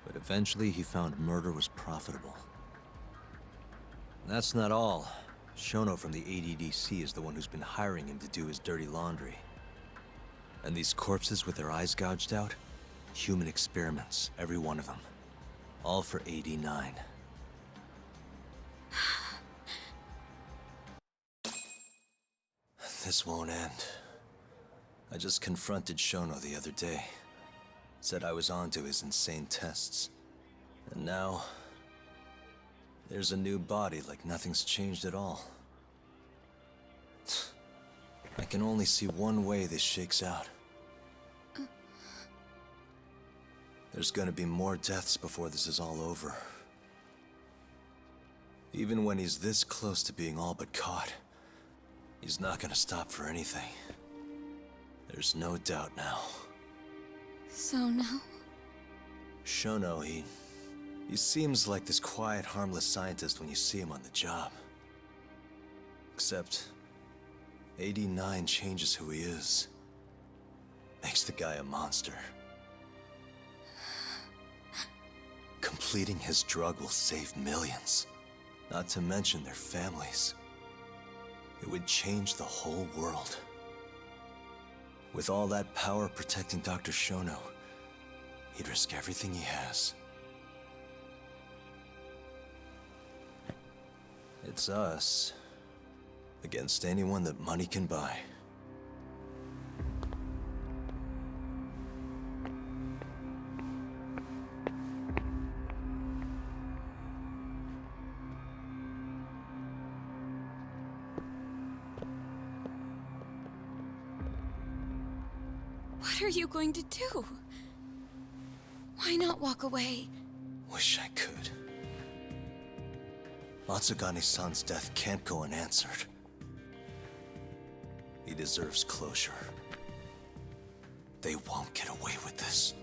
But eventually he found murder was profitable. That's not all. Shono from the ADDC is the one who's been hiring him to do his dirty laundry. And these corpses with their eyes gouged out? Human experiments, every one of them. All for 89. This won't end. I just confronted Shono the other day. Said I was onto his insane tests. And now... there's a new body like nothing's changed at all. I can only see one way this shakes out. There's gonna be more deaths before this is all over. Even when he's this close to being all but caught, he's not gonna stop for anything. There's no doubt now. So now? Shono, he seems like this quiet, harmless scientist when you see him on the job. Except, 89 changes who he is. Makes the guy a monster. Completing his drug will save millions. Not to mention their families. It would change the whole world. With all that power protecting Dr. Shono, He'd risk everything he has. It's us against anyone that money can buy. What are you going to do? Why not walk away? Wish I could. Matsugane-san's death can't go unanswered. He deserves closure. They won't get away with this.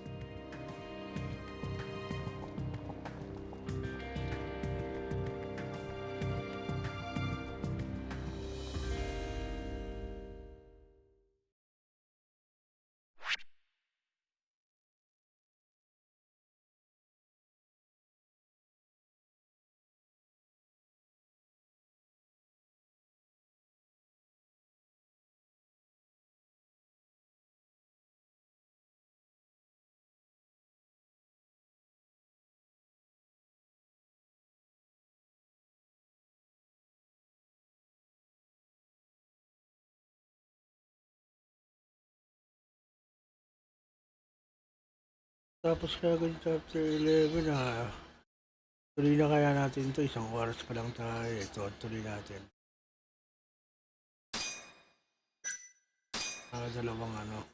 Tapos kagad chapter 11 na. Tuloy na kaya natin to, isang oras pa lang tayo. Ito, tuloy natin. Dalawang ano.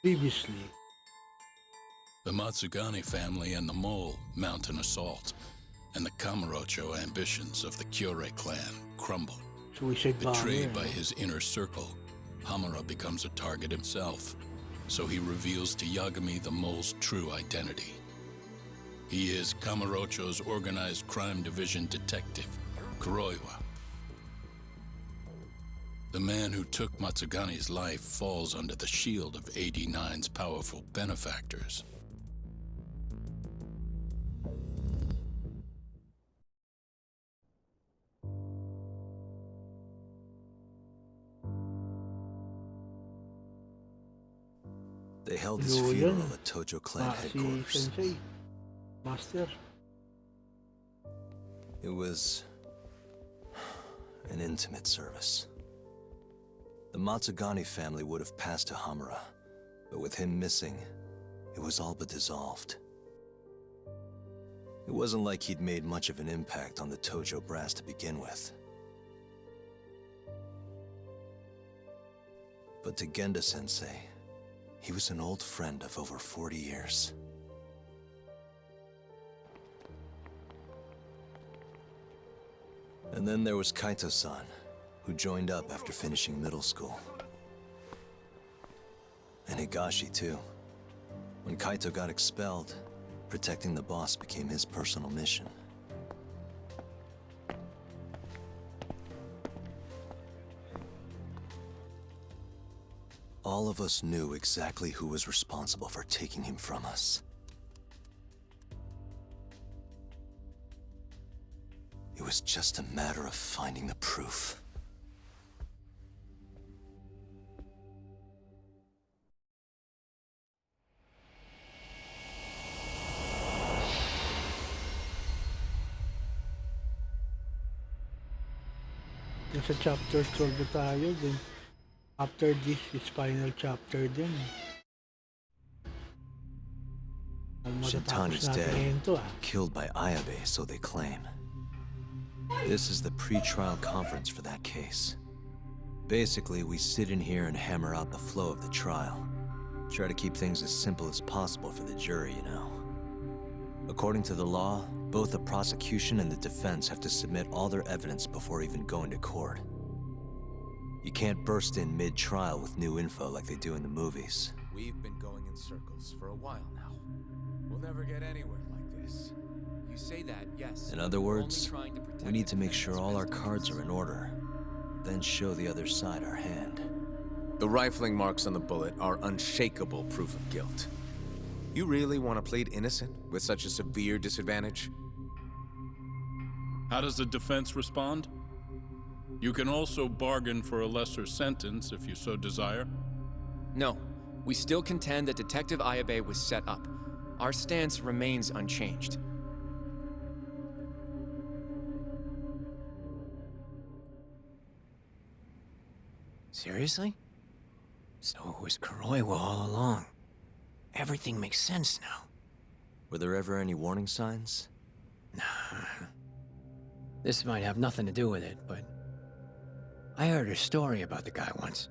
Previously. The Matsugane family and the Mole mount an assault, and the Kamurocho ambitions of the Kyorei clan crumble. Betrayed by his inner circle, Hamura becomes a target himself, so he reveals to Yagami the Mole's true identity. He is Kamurocho's organized crime division detective, Kuroiwa. The man who took Matsugane's life falls under the shield of 89's powerful benefactors. They held his funeral at Tojo clan headquarters. Master. It was an intimate service. The Matsugane family would have passed to Hamura, but with him missing, it was all but dissolved. It wasn't like he'd made much of an impact on the Tojo brass to begin with. But to Genda-sensei, he was an old friend of over 40 years. And then there was Kaito-san, who joined up after finishing middle school. And Higashi, too. When Kaito got expelled, protecting the boss became his personal mission. All of us knew exactly who was responsible for taking him from us. It was just a matter of finding the proof. Nasa chapter 12 na tayo din. After this is final chapter din. Shintani's dead, killed by Ayabe, so they claim. This is the pre-trial conference for that case. Basically, we sit in here and hammer out the flow of the trial. Try to keep things as simple as possible for the jury, you know. According to the law, both the prosecution and the defense have to submit all their evidence before even going to court. You can't burst in mid-trial with new info like they do in the movies. We've been going in circles for a while now. We'll never get anywhere like this. You say that, yes. In other words, we need to make sure all our cards are in order, then show the other side our hand. The rifling marks on the bullet are unshakable proof of guilt. You really want to plead innocent with such a severe disadvantage? How does the defense respond? You can also bargain for a lesser sentence if you so desire. No, we still contend that Detective Ayabe was set up. Our stance remains unchanged. Seriously? So it was Kuroiwa all along. Everything makes sense now. Were there ever any warning signs? Nah. This might have nothing to do with it, but I heard a story about the guy once.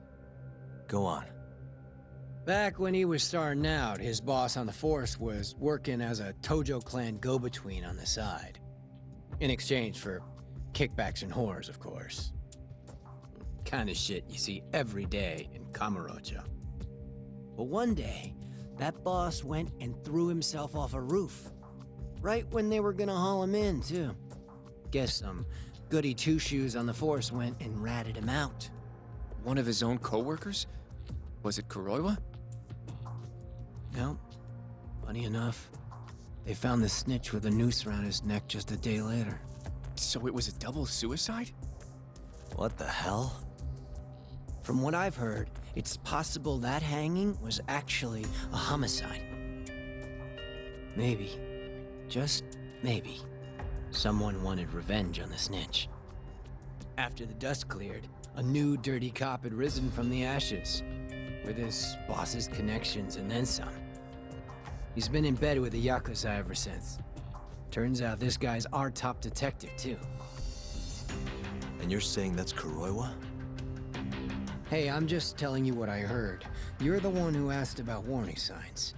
Go on. Back when he was starting out, his boss on the force was working as a Tojo clan go-between on the side. In exchange for kickbacks and whores, of course. Kind of shit you see every day in Kamurocho. But one day, that boss went and threw himself off a roof. Right when they were gonna haul him in, too. Guess some goody two-shoes on the force went and ratted him out. One of his own co-workers? Was it Kuroiwa? No. Funny enough, they found the snitch with a noose around his neck just a day later. So it was a double suicide? What the hell? From what I've heard, it's possible that hanging was actually a homicide. Maybe, just maybe, someone wanted revenge on the snitch. After the dust cleared, a new dirty cop had risen from the ashes, with his boss's connections and then some. He's been in bed with the Yakuza ever since. Turns out this guy's our top detective, too. And you're saying that's Kuroiwa? Hey, I'm just telling you what I heard. You're the one who asked about warning signs.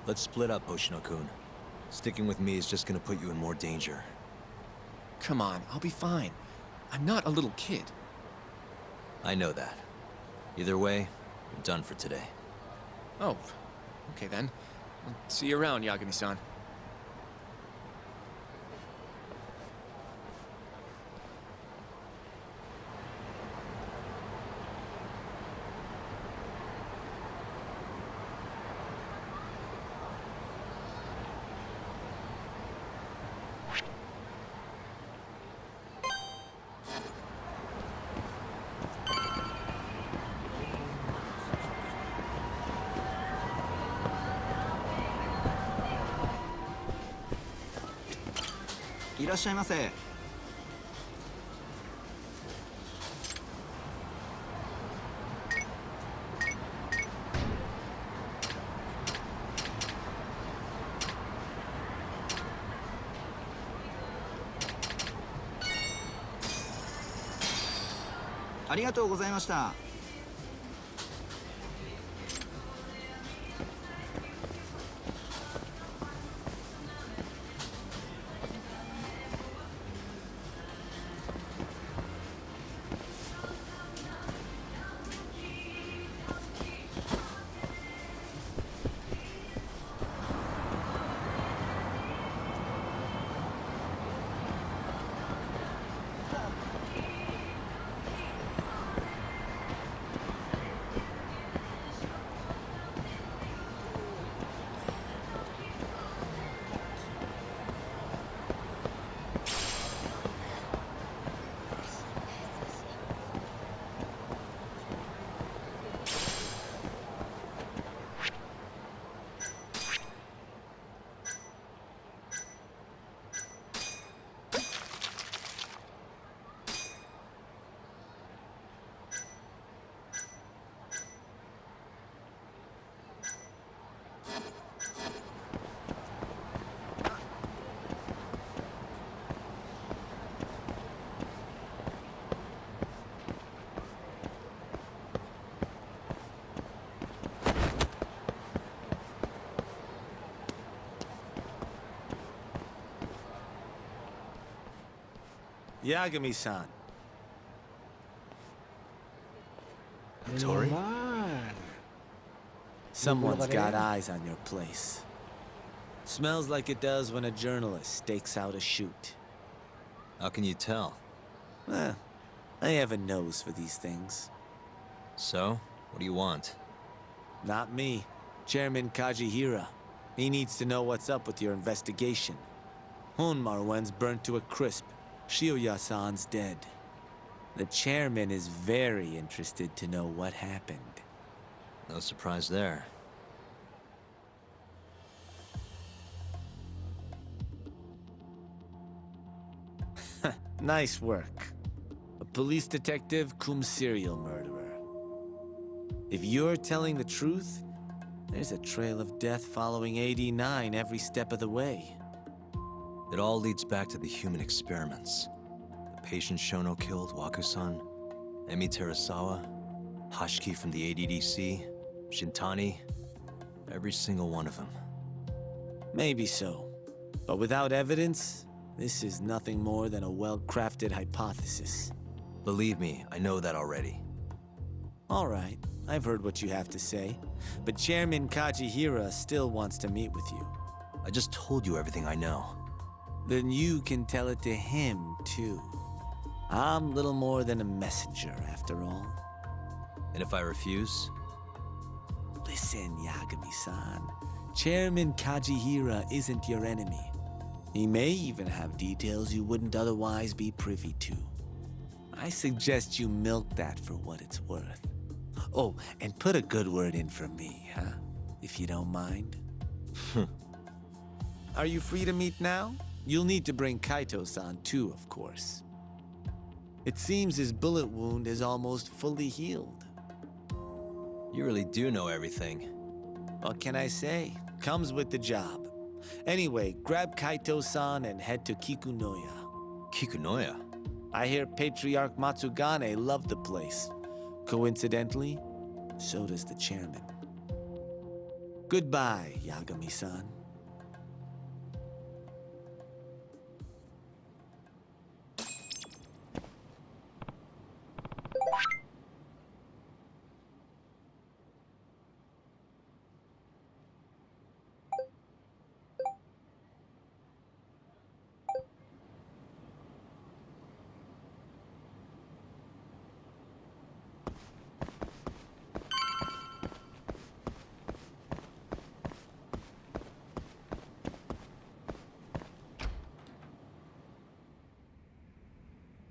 Let's split up, Hoshino-kun. Sticking with me is just gonna put you in more danger. Come on, I'll be fine. I'm not a little kid. I know that. Either way, I'm done for today. Oh, okay then. I'll see you around, Yagami-san. Yagami-san. Hattori? Someone's got eyes on your place. Smells like it does when a journalist stakes out a shoot. How can you tell? Well, I have a nose for these things. So, what do you want? Not me. Chairman Kajihira. He needs to know what's up with your investigation. Honmarwen's burnt to a crisp. Shioya-san's dead. The chairman is very interested to know what happened. No surprise there. Nice work. A police detective cum serial murderer. If you're telling the truth, there's a trail of death following AD9 every step of the way. It all leads back to the human experiments. The patient Shono killed, Waku-san, Emi Terasawa, Hashiki from the ADDC, Shintani, every single one of them. Maybe so. But without evidence, this is nothing more than a well-crafted hypothesis. Believe me, I know that already. All right, I've heard what you have to say. But Chairman Kajihira still wants to meet with you. I just told you everything I know. Then you can tell it to him, too. I'm little more than a messenger, after all. And if I refuse? Listen, Yagami-san. Chairman Kajihira isn't your enemy. He may even have details you wouldn't otherwise be privy to. I suggest you milk that for what it's worth. Oh, and put a good word in for me, huh? If you don't mind. Are you free to meet now? You'll need to bring Kaito-san too, of course. It seems his bullet wound is almost fully healed. You really do know everything. What can I say? Comes with the job. Anyway, grab Kaito-san and head to Kikunoya. Kikunoya? I hear Patriarch Matsugane loved the place. Coincidentally, so does the chairman. Goodbye, Yagami-san.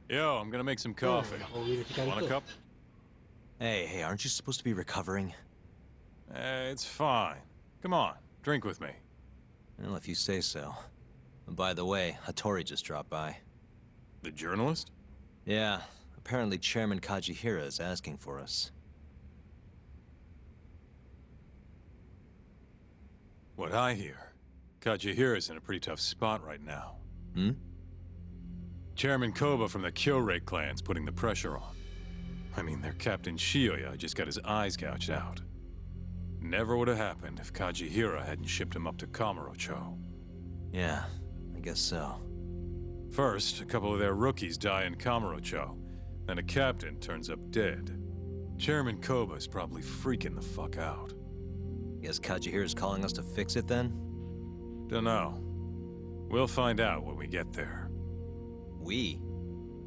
Yo, I'm gonna make some coffee. Want a cup? Hey, aren't you supposed to be recovering? It's fine. Come on, drink with me. Well, if you say so. And by the way, Hattori just dropped by. The journalist? Yeah, apparently Chairman Kajihira is asking for us. What I hear, Kajihira's in a pretty tough spot right now. Hmm? Chairman Koba from the Kyorei clan's putting the pressure on. I mean, their Captain Shioya just got his eyes gouged out. Never would have happened if Kajihira hadn't shipped him up to Kamurocho. Yeah, I guess so. First, a couple of their rookies die in Kamurocho, then a captain turns up dead. Chairman Koba's probably freaking the fuck out. Guess Kajihira's calling us to fix it then? Dunno. We'll find out when we get there. We?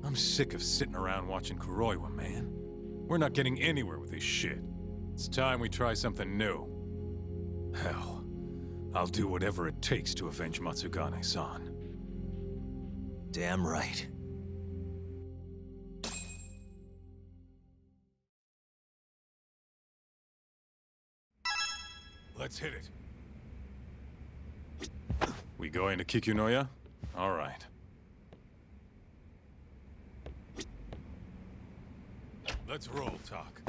I'm sick of sitting around watching Kuroiwa, man. We're not getting anywhere with this shit. It's time we try something new. Hell, I'll do whatever it takes to avenge Matsugane-san. Damn right. Let's hit it. We going to Kikunoya? All right. Let's roll, Talk.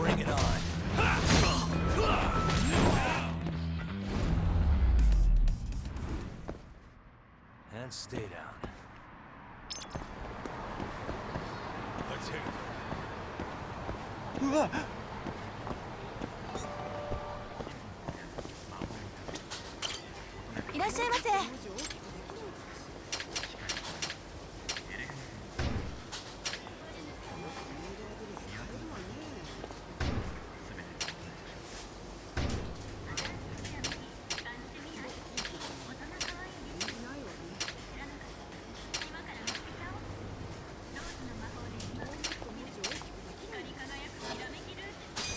Bring it on. And stay down. Let's hit it. いらっしゃいませ。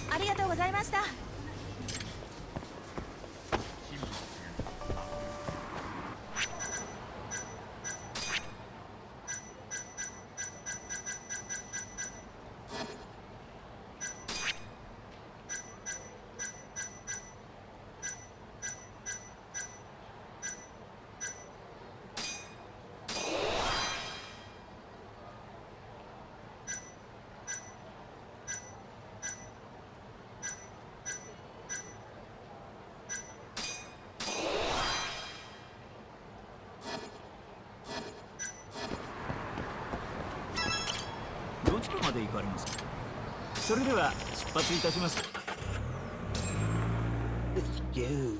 ありがとうございました。どちらまで行かれますか。それでは出発いたします。Let's go.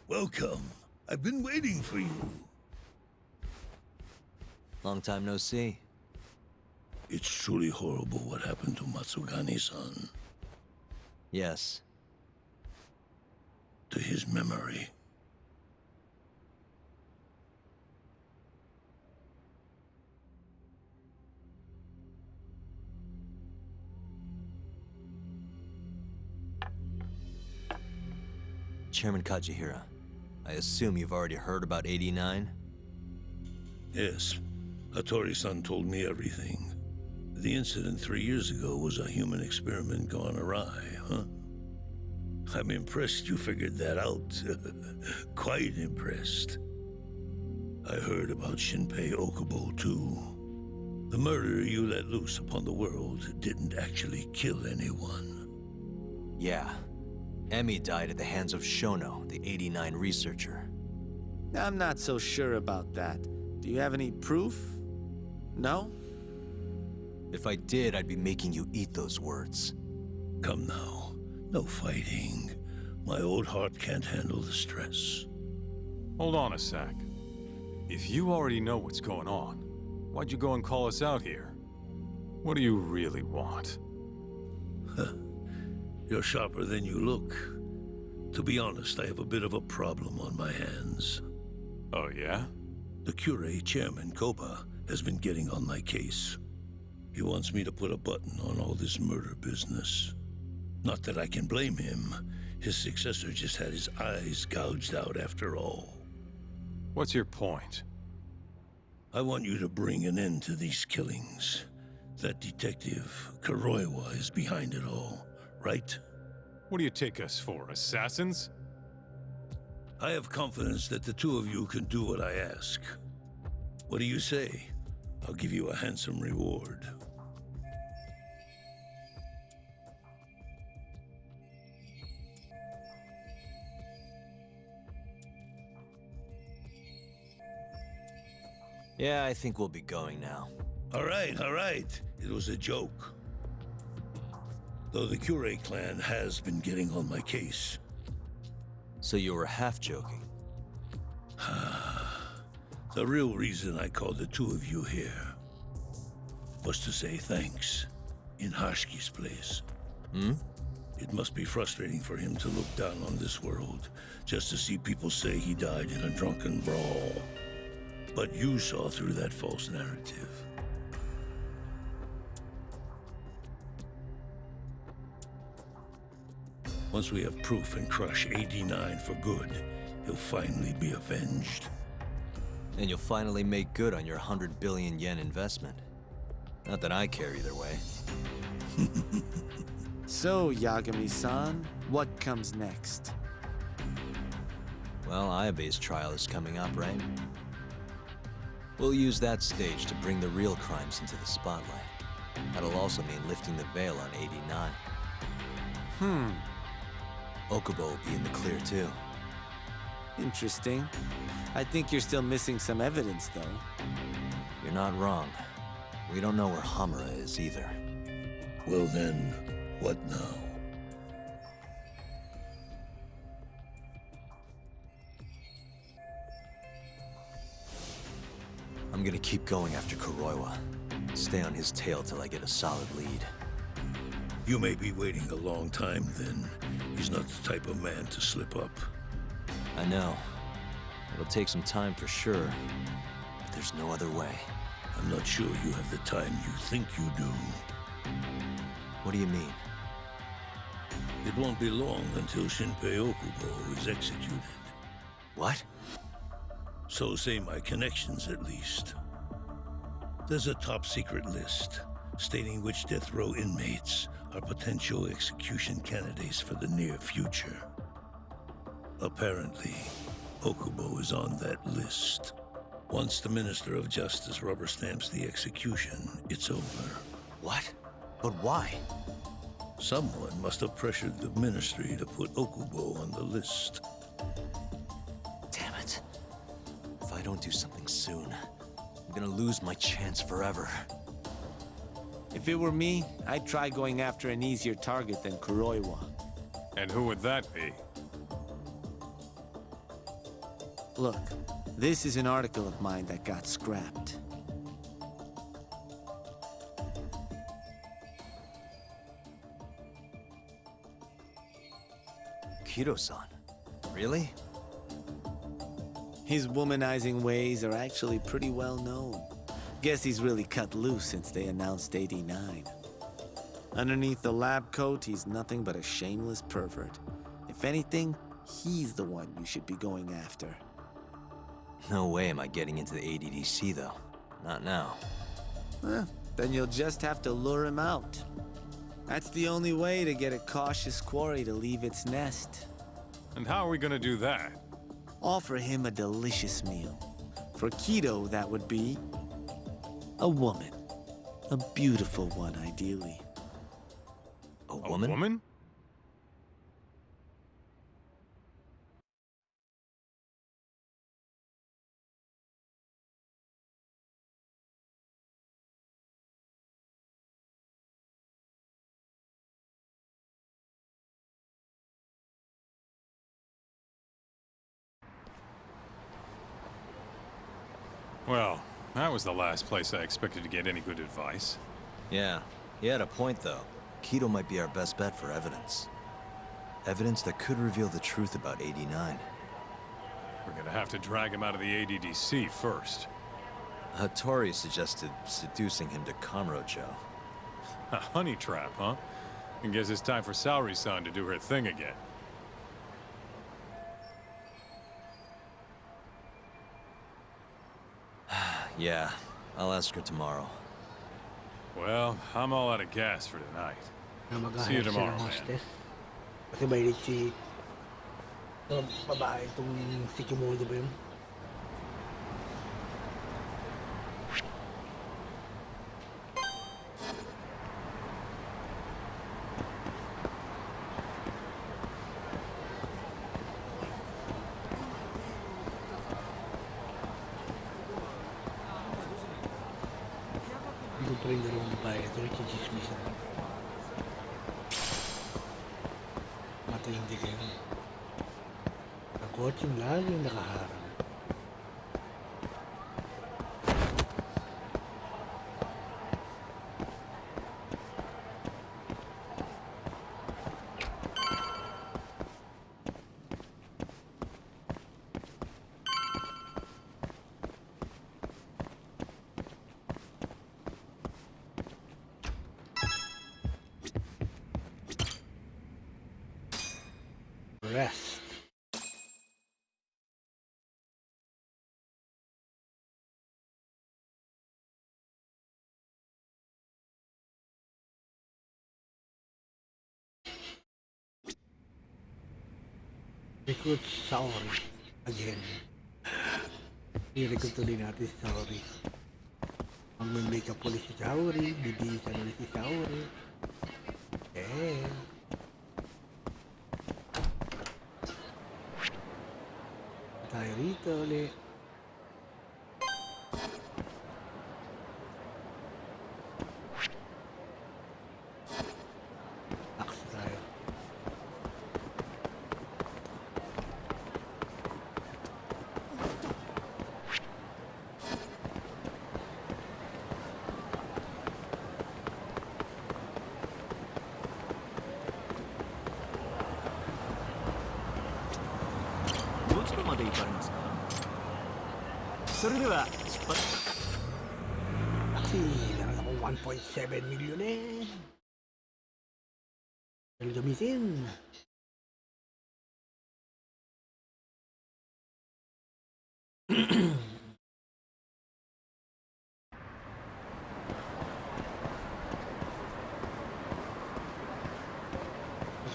Welcome. I've been waiting for you. Long time no see. It's truly horrible what happened to Matsugane-san. Yes. To his memory. Chairman Kajihira, I assume you've already heard about 89? Yes. Hattori-san told me everything. The incident 3 years ago was a human experiment gone awry, huh? I'm impressed you figured that out. Quite impressed. I heard about Shinpei Okubo, too. The murder you let loose upon the world didn't actually kill anyone. Yeah. Emi died at the hands of Shono, the 89 researcher. I'm not so sure about that. Do you have any proof? No? If I did, I'd be making you eat those words. Come now. No fighting. My old heart can't handle the stress. Hold on a sec. If you already know what's going on, why'd you go and call us out here? What do you really want? You're sharper than you look. To be honest, I have a bit of a problem on my hands. Oh, yeah? The Cure chairman, Koba, has been getting on my case. He wants me to put a button on all this murder business. Not that I can blame him. His successor just had his eyes gouged out after all. What's your point? I want you to bring an end to these killings. That detective, Kuroiwa, is behind it all, right? What do you take us for, assassins? I have confidence that the two of you can do what I ask. What do you say? I'll give you a handsome reward. Yeah, I think we'll be going now. All right. It was a joke. Though the Cure clan has been getting on my case. So you were half joking? The real reason I called the two of you here was to say thanks in Hashki's place. Hmm? It must be frustrating for him to look down on this world, just to see people say he died in a drunken brawl. But you saw through that false narrative. Once we have proof and crush 89 for good, he'll finally be avenged. And you'll finally make good on your 100 billion yen investment. Not that I care either way. So, Yagami-san, what comes next? Well, Ayabe's trial is coming up, right? We'll use that stage to bring the real crimes into the spotlight. That'll also mean lifting the veil on 89. Okubo will be in the clear, too. Interesting. I think you're still missing some evidence, though. You're not wrong. We don't know where Hamura is, either. Well then, what now? I'm gonna keep going after Kuroiwa. Stay on his tail till I get a solid lead. You may be waiting a long time then. He's not the type of man to slip up. I know. It'll take some time for sure, but there's no other way. I'm not sure you have the time you think you do. What do you mean? It won't be long until Shinpei Okubo is executed. What? So say my connections, at least. There's a top-secret list stating which death row inmates are potential execution candidates for the near future. Apparently, Okubo is on that list. Once the Minister of Justice rubber stamps the execution, it's over. What? But why? Someone must have pressured the Ministry to put Okubo on the list. Damn it. If I don't do something soon, I'm gonna lose my chance forever. If it were me, I'd try going after an easier target than Kuroiwa. And who would that be? Look, this is an article of mine that got scrapped. Kido-san? Really? His womanizing ways are actually pretty well known. Guess he's really cut loose since they announced 89. Underneath the lab coat, he's nothing but a shameless pervert. If anything, he's the one you should be going after. No way am I getting into the ADDC, though. Not now. Then you'll just have to lure him out. That's the only way to get a cautious quarry to leave its nest. And how are we gonna do that? Offer him a delicious meal. For Kido, that would be a woman. A beautiful one, ideally. A woman? A woman? Well, that was the last place I expected to get any good advice. Yeah, he had a point, though. Kido might be our best bet for evidence. Evidence that could reveal the truth about 89. We're gonna have to drag him out of the ADDC first. Hattori suggested seducing him to Kamurocho. A honey trap, huh? I guess it's time for Saori-san to do her thing again. Yeah, I'll ask her tomorrow. Well, I'm all out of gas for tonight. See you tomorrow, man. Kasi mahilig si babae itong si Kimodo ba yun? Hindi ko pa rin dalawang babae ito, ikichismisan. Matindi kayo. Ang kotseng laging nakaharang. Rest. Recruit Saori again. I-recruit ulit natin si Saori. Mag-makeup ulit si Saori. Bibihisan ulit si Saori. Okay. Tayo rito ulit. Tax tayo. Meron akong 1.7 million eh. Kailan gamitin?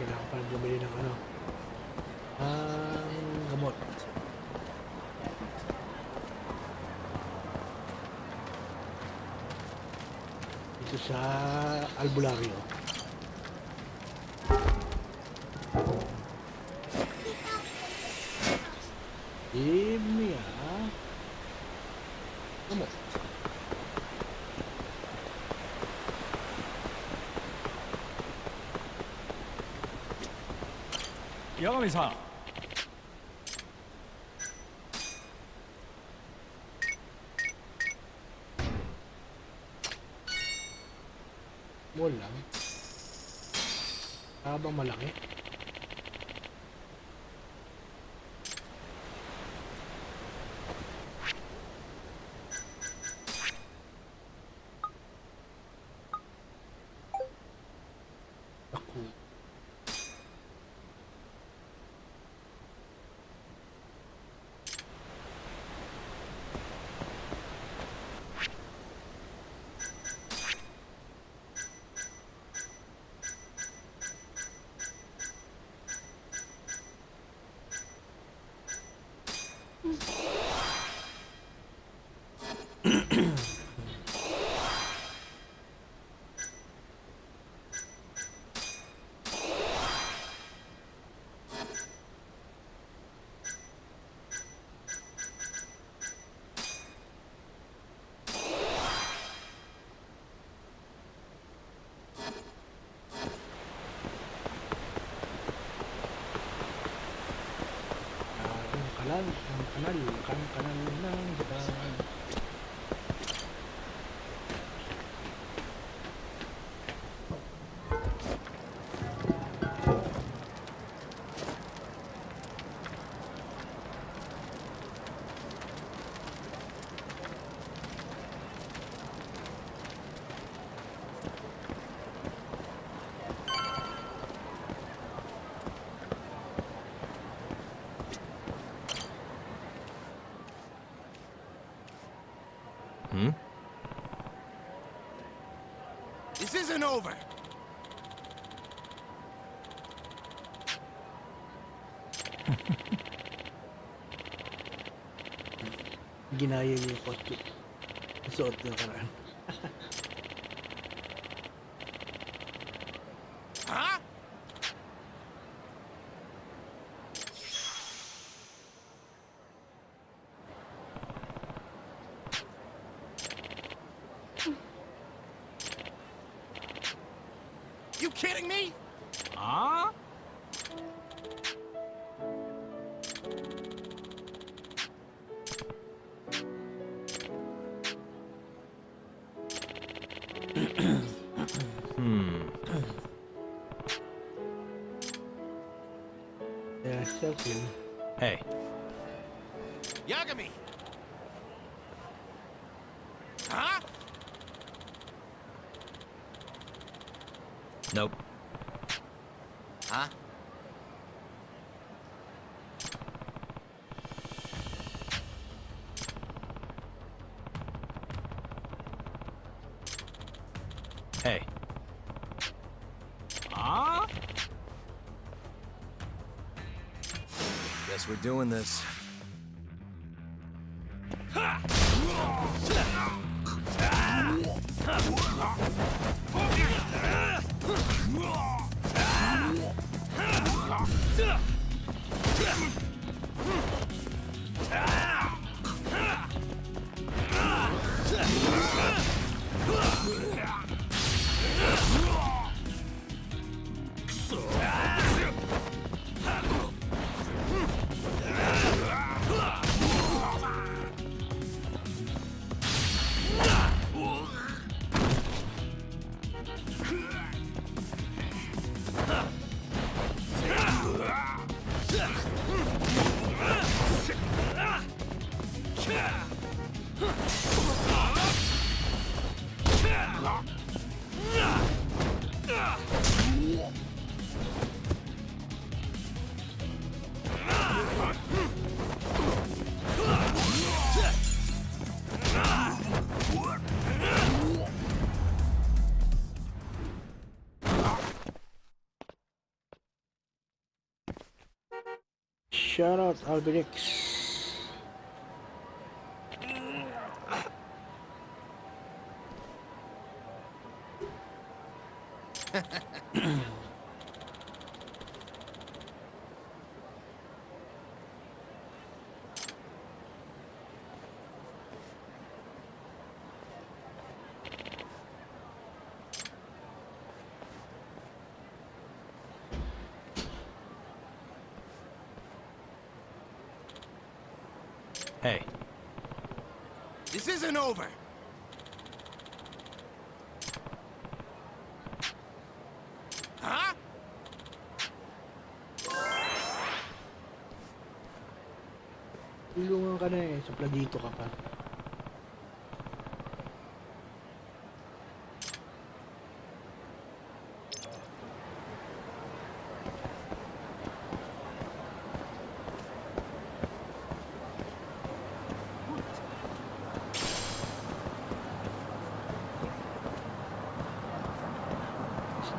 Kailangan pa bumili ng ano? Ang gamot. Ito sa albularyo. Give me a gamot. Yagami-san. Wala. Habang malaki. Ako. Kanal ng Japan. This isn't over. Ginaya niya yung kotse. Suot na karaan. Huh? You kidding me? Huh? Yeah, selfie. Hey. Yagami! Huh? Nope. Huh? Hey. Huh? Guess we're doing this. Shout out Albinix. Hey. This isn't over. Huh? Tulungan ka na eh, supladito ka pa.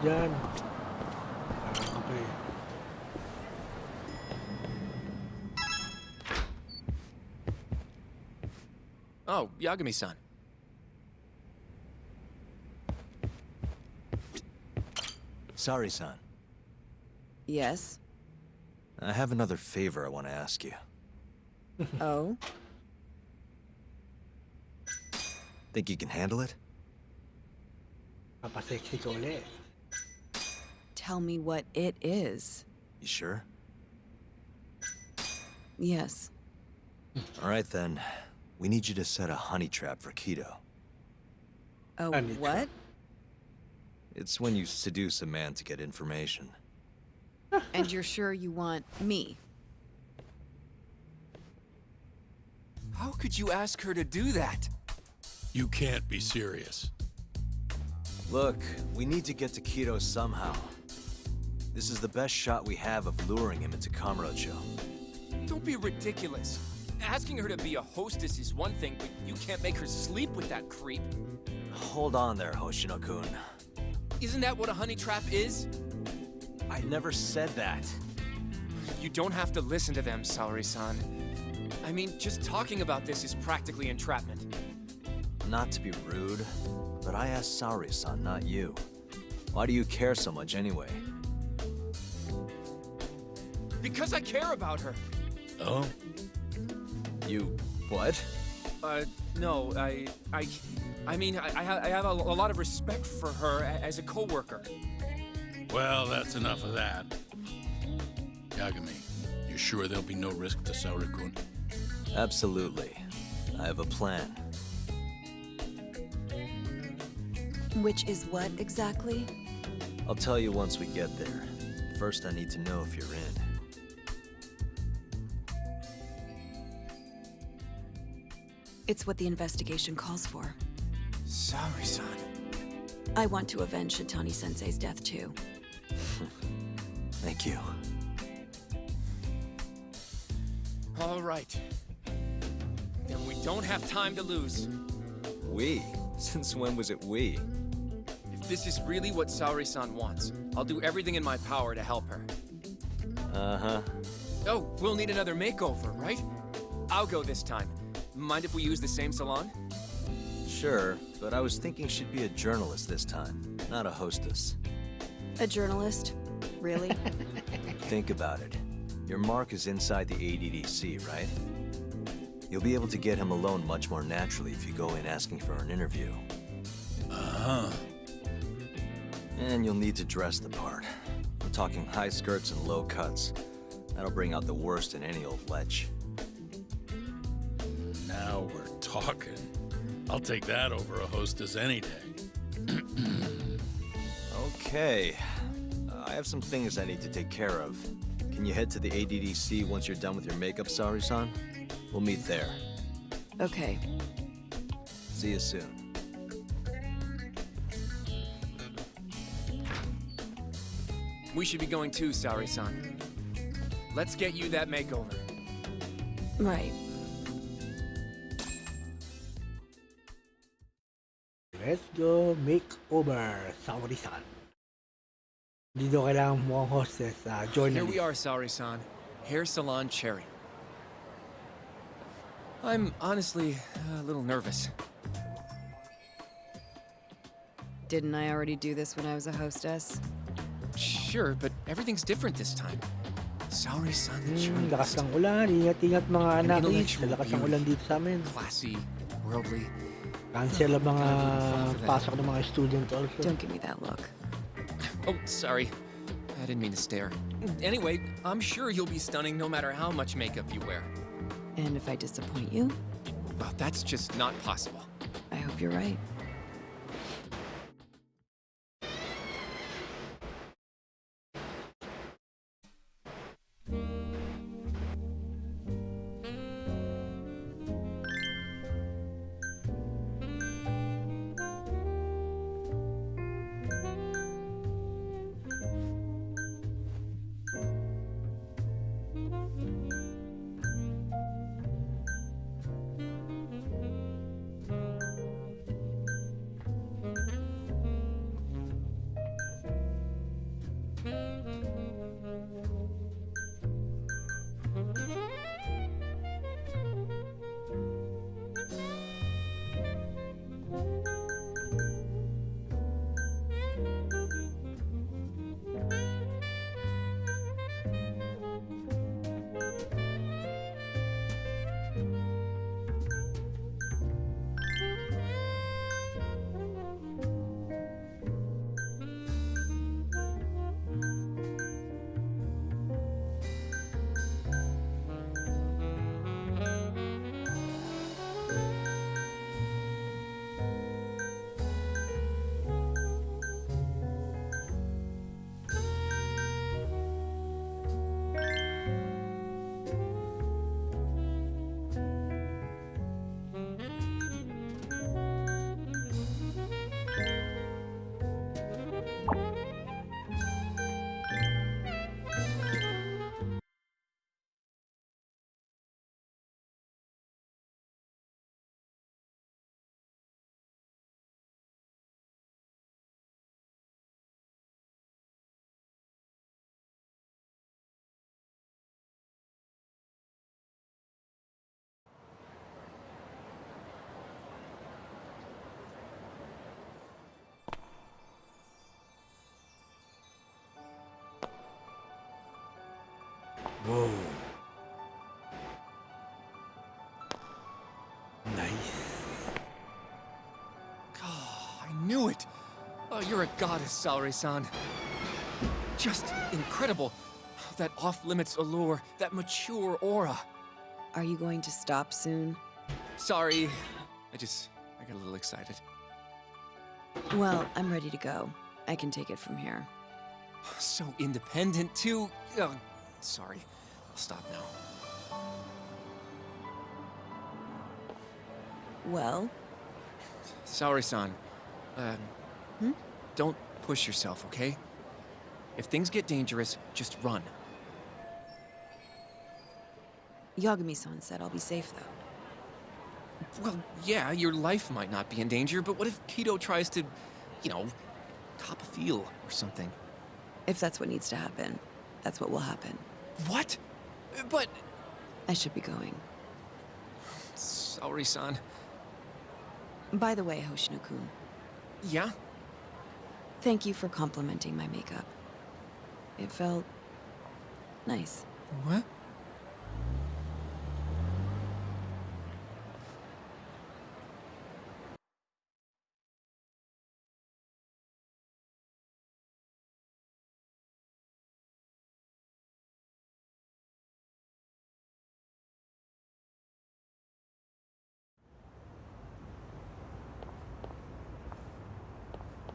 Diyan. Okay. Oh, Yagami-san. Sorry, son. Yes? I have another favor I want to ask you. Oh? Think you can handle it? Papasexy ka ulit. Tell me what it is. You sure? Yes. All right, then. We need you to set a honey trap for Kido. Oh, what? It's when you seduce a man to get information. And you're sure you want me? How could you ask her to do that? You can't be serious. Look, we need to get to Kido somehow. This is the best shot we have of luring him into Kamurocho. Don't be ridiculous. Asking her to be a hostess is one thing, but you can't make her sleep with that creep. Hold on there, Hoshino-kun. Isn't that what a honey trap is? I never said that. You don't have to listen to them, Saori-san. I mean, just talking about this is practically entrapment. Not to be rude, but I asked Saori-san, not you. Why do you care so much anyway? Because I care about her. Oh? You... what? No, I mean, I have a lot of respect for her as a co-worker. Well, that's enough of that. Yagami, you sure there'll be no risk to Saori-kun? Absolutely. I have a plan. Which is what exactly? I'll tell you once we get there. First, I need to know if you're in. It's what the investigation calls for. Saori-san. I want to avenge Shitani-sensei's death, too. Thank you. All right. Then we don't have time to lose. We? Since when was it we? If this is really what Saori-san wants, I'll do everything in my power to help her. Uh-huh. Oh, we'll need another makeover, right? I'll go this time. Mind if we use the same salon? Sure, but I was thinking she'd be a journalist this time, not a hostess. A journalist? Really? Think about it. Your mark is inside the ADDC, right? You'll be able to get him alone much more naturally if you go in asking for an interview. Uh-huh. And you'll need to dress the part. We're talking high skirts and low cuts. That'll bring out the worst in any old lech. Now we're talking. I'll take that over a hostess any day. Okay. I have some things I need to take care of. Can you head to the ADDC once you're done with your makeup, Saori-san? We'll meet there. Okay. See you soon. We should be going too, Saori-san. Let's get you that makeover. Right. Let's go makeover, Saori-san. Dito kailangan mo ang hostess, journalist. Here we are, Saori-san. Hair Salon Cherry. I'm honestly a little nervous. Didn't I already do this when I was a hostess? Sure, but everything's different this time. Saori-san the journalist. Lakas ng ulan, ingat-ingat mga An anak. intellectual Lakas ng ulan dito sa amin. Classy, worldly. Cancel ang mga pasok ng mga student also. Don't give me that look. Oh, sorry. I didn't mean to stare. Anyway, I'm sure you'll be stunning no matter how much makeup you wear. And if I disappoint you? Well, that's just not possible. I hope you're right. Whoa. Nice. Oh, I knew it. Oh, you're a goddess, Saori-san. Just incredible. That off-limits allure, that mature aura. Are you going to stop soon? Sorry. I got a little excited. Well, I'm ready to go. I can take it from here. So independent, too. Sorry. I'll stop now. Well? Saori-san, don't push yourself, okay? If things get dangerous, just run. Yagami-san said I'll be safe, though. Well, yeah, your life might not be in danger, but what if Kido tries to, cop a feel or something? If that's what needs to happen, that's what will happen. What? But... I should be going. Sorry-san. By the way, Hoshino-kun. Yeah? Thank you for complimenting my makeup. It felt... nice. What?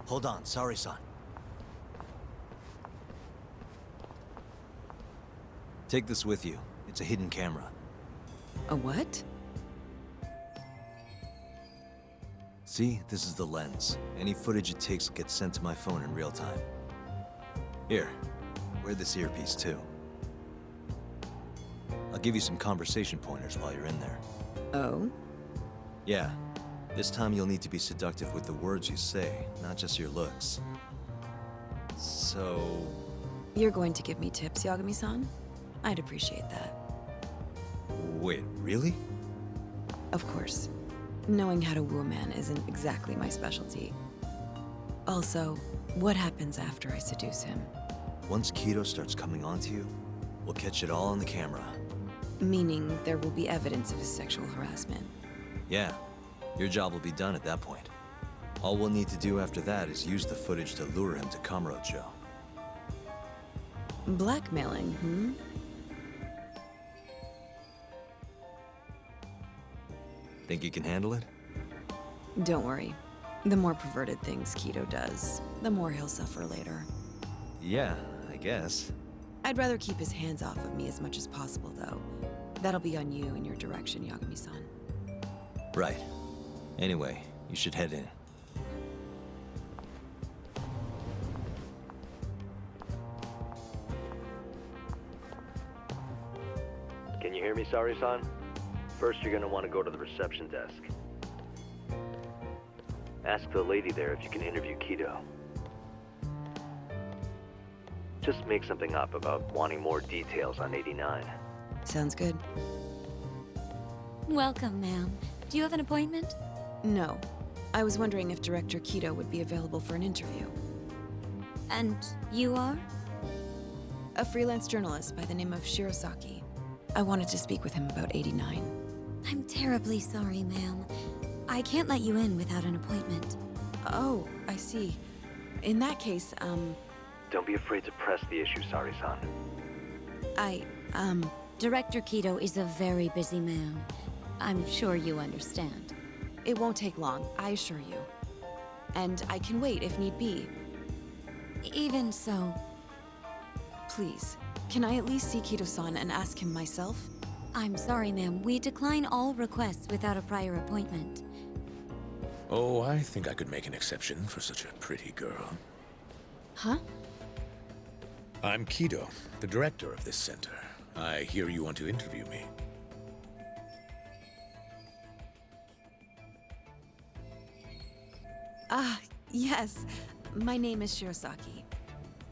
Hold on, sorry, son. Take this with you. It's a hidden camera. A what? See, this is the lens. Any footage it takes gets sent to my phone in real time. Here, wear this earpiece too. I'll give you some conversation pointers while you're in there. Oh? Yeah. This time you'll need to be seductive with the words you say, not just your looks. So... You're going to give me tips, Yagami-san? I'd appreciate that. Wait, really? Of course. Knowing how to woo a man isn't exactly my specialty. Also, what happens after I seduce him? Once Kido starts coming onto you, we'll catch it all on the camera. Meaning there will be evidence of his sexual harassment. Yeah. Your job will be done at that point. All we'll need to do after that is use the footage to lure him to Kamurocho. Blackmailing, hmm? Think you can handle it? Don't worry. The more perverted things Kido does, the more he'll suffer later. Yeah, I guess. I'd rather keep his hands off of me as much as possible, though. That'll be on you and your direction, Yagami-san. Right. Anyway, you should head in. Can you hear me, Sari-san? First, you're gonna want to go to the reception desk. Ask the lady there if you can interview Kido. Just make something up about wanting more details on 89. Sounds good. Welcome, ma'am. Do you have an appointment? No. I was wondering if Director Kido would be available for an interview. And you are? A freelance journalist by the name of Shirosaki. I wanted to speak with him about 89. I'm terribly sorry, ma'am. I can't let you in without an appointment. Oh, I see. In that case, Don't be afraid to press the issue, Sari-san. Director Kido is a very busy man. I'm sure you understand. It won't take long, I assure you. And I can wait if need be. Even so... Please, can I at least see Kido-san and ask him myself? I'm sorry, ma'am. We decline all requests without a prior appointment. Oh, I think I could make an exception for such a pretty girl. Huh? I'm Kido, the director of this center. I hear you want to interview me. Ah, yes. My name is Shirosaki.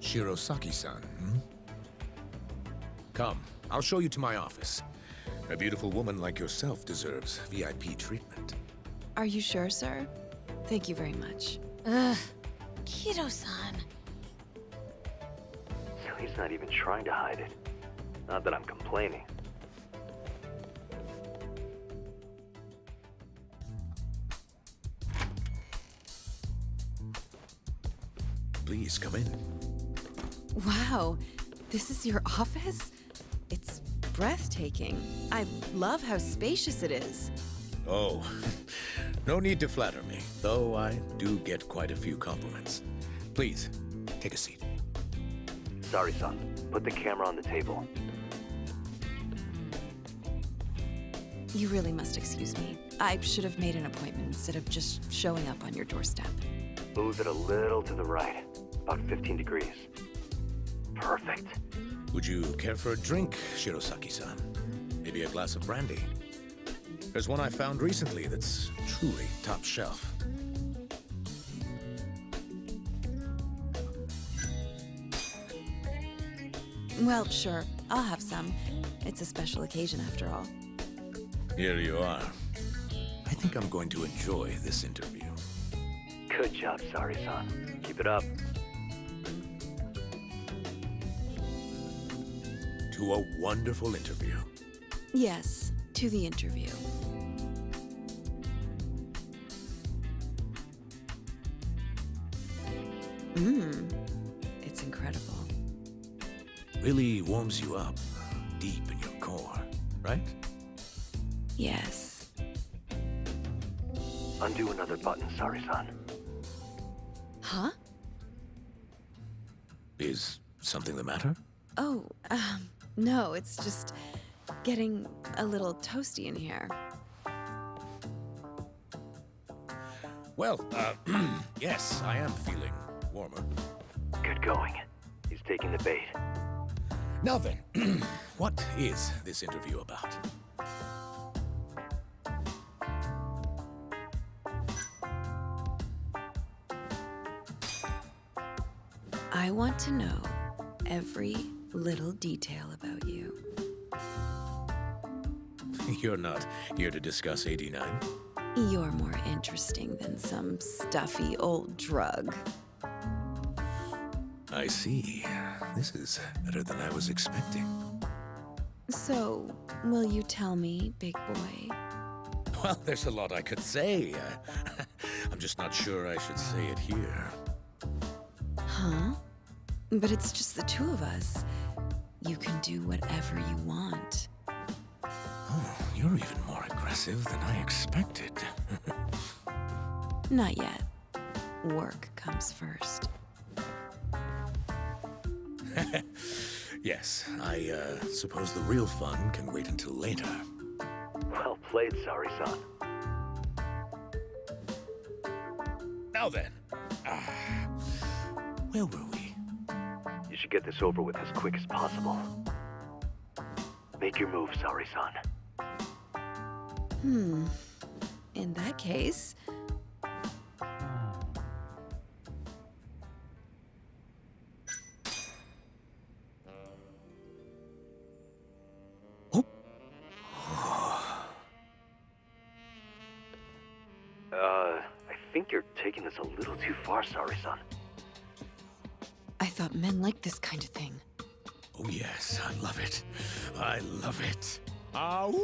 Shirosaki-san, hmm? Come, I'll show you to my office. A beautiful woman like yourself deserves VIP treatment. Are you sure, sir? Thank you very much. Ugh. Kido-san. He's not even trying to hide it. Not that I'm complaining. Please, come in. Wow, this is your office? It's breathtaking. I love how spacious it is. Oh, no need to flatter me, though I do get quite a few compliments. Please, take a seat. Sorry, son. Put the camera on the table. You really must excuse me. I should have made an appointment instead of just showing up on your doorstep. Move it a little to the right. About 15 degrees. Perfect. Would you care for a drink, Shirosaki-san? Maybe a glass of brandy? There's one I found recently that's truly top shelf. Well, sure. I'll have some. It's a special occasion after all. Here you are. I think I'm going to enjoy this interview. Good job, Sari-san. Keep it up. To a wonderful interview. Yes, to the interview. It's incredible. Really warms you up deep in your core, right? Yes. Undo another button, Sari-san. Huh? Is something the matter? Oh, no, it's just getting a little toasty in here. Well, yes, I am feeling warmer. Good going. He's taking the bait. Now then, what is this interview about? I want to know every little detail about you. You're not here to discuss 89? You're more interesting than some stuffy old drug. I see. This is better than I was expecting. So, will you tell me, big boy? Well, there's a lot I could say. I'm just not sure I should say it here. Huh? But it's just the two of us. You can do whatever you want. Oh, you're even more aggressive than I expected. Not yet. Work comes first. Yes, I suppose the real fun can wait until later. Well played, Sari-san. Now then, where were we? You should get this over with as quick as possible. Make your move, Sari-san. In that case... I think you're taking this a little too far, Sari-san. I thought men liked this kind of thing. Oh yes, I love it. I love it. Ugh.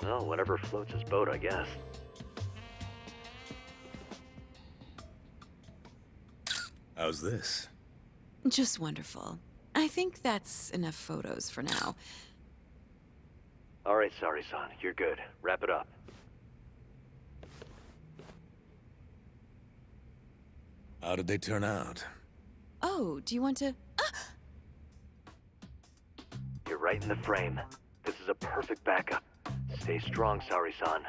Well, whatever floats his boat, I guess. How's this? Just wonderful. I think that's enough photos for now. All right, Sari-san, you're good. Wrap it up. How did they turn out? Oh, do you want to... You're right in the frame. This is a perfect backup. Stay strong, Sari-san.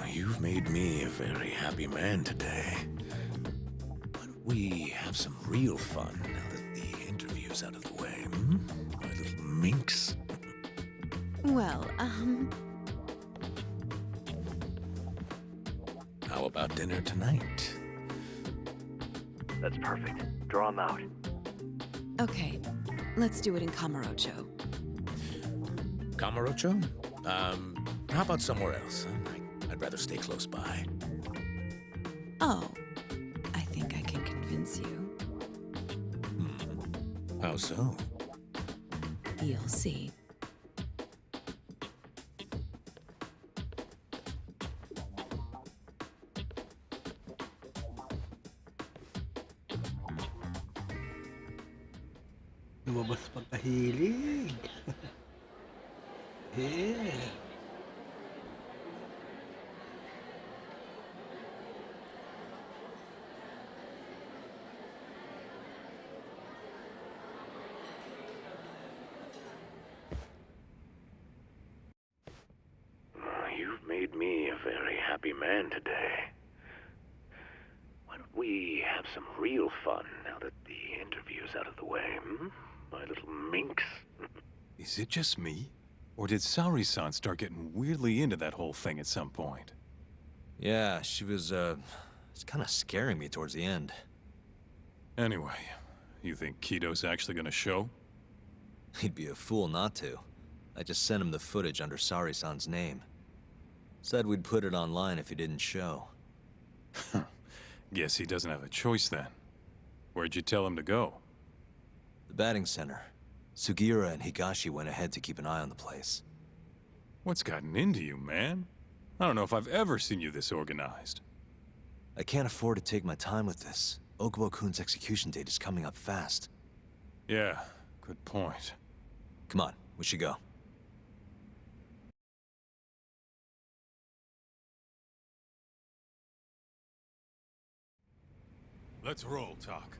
You've made me a very happy man today. Why don't we have some real fun now that the interview's out of the way, my little minx? Well, How about dinner tonight? That's perfect. Draw him out. Okay, let's do it in Kamurocho. Kamurocho? How about somewhere else? I'd rather stay close by. Oh, I think I can convince you. How so? You'll see. Lumabas pagkahilig. Yeah. You've made me a very happy man today. Why don't we have some real fun now that the interview's out of the way, My little minx? Is it just me? Or did Saori-san start getting weirdly into that whole thing at some point? Yeah, she was, it's kind of scaring me towards the end. Anyway, you think Kido's actually gonna show? He'd be a fool not to. I just sent him the footage under Saori-san's name. Said we'd put it online if he didn't show. Guess he doesn't have a choice then. Where'd you tell him to go? The batting center. Sugiura and Higashi went ahead to keep an eye on the place. What's gotten into you, man? I don't know if I've ever seen you this organized. I can't afford to take my time with this. Okubo-kun's execution date is coming up fast. Yeah, good point. Come on, we should go. Let's roll, Talk.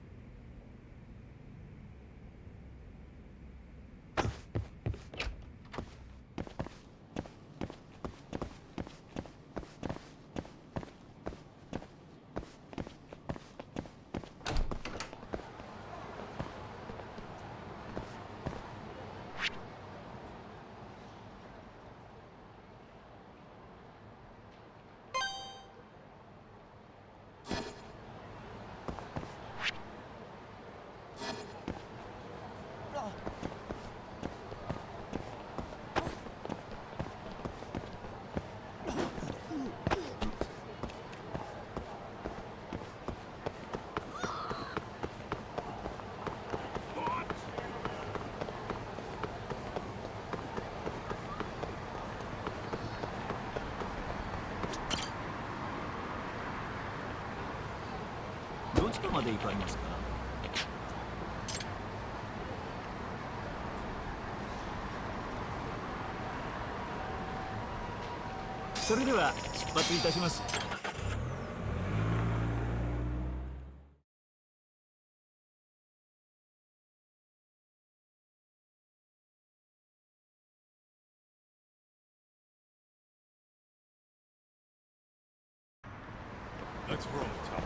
Let's roll, Talk.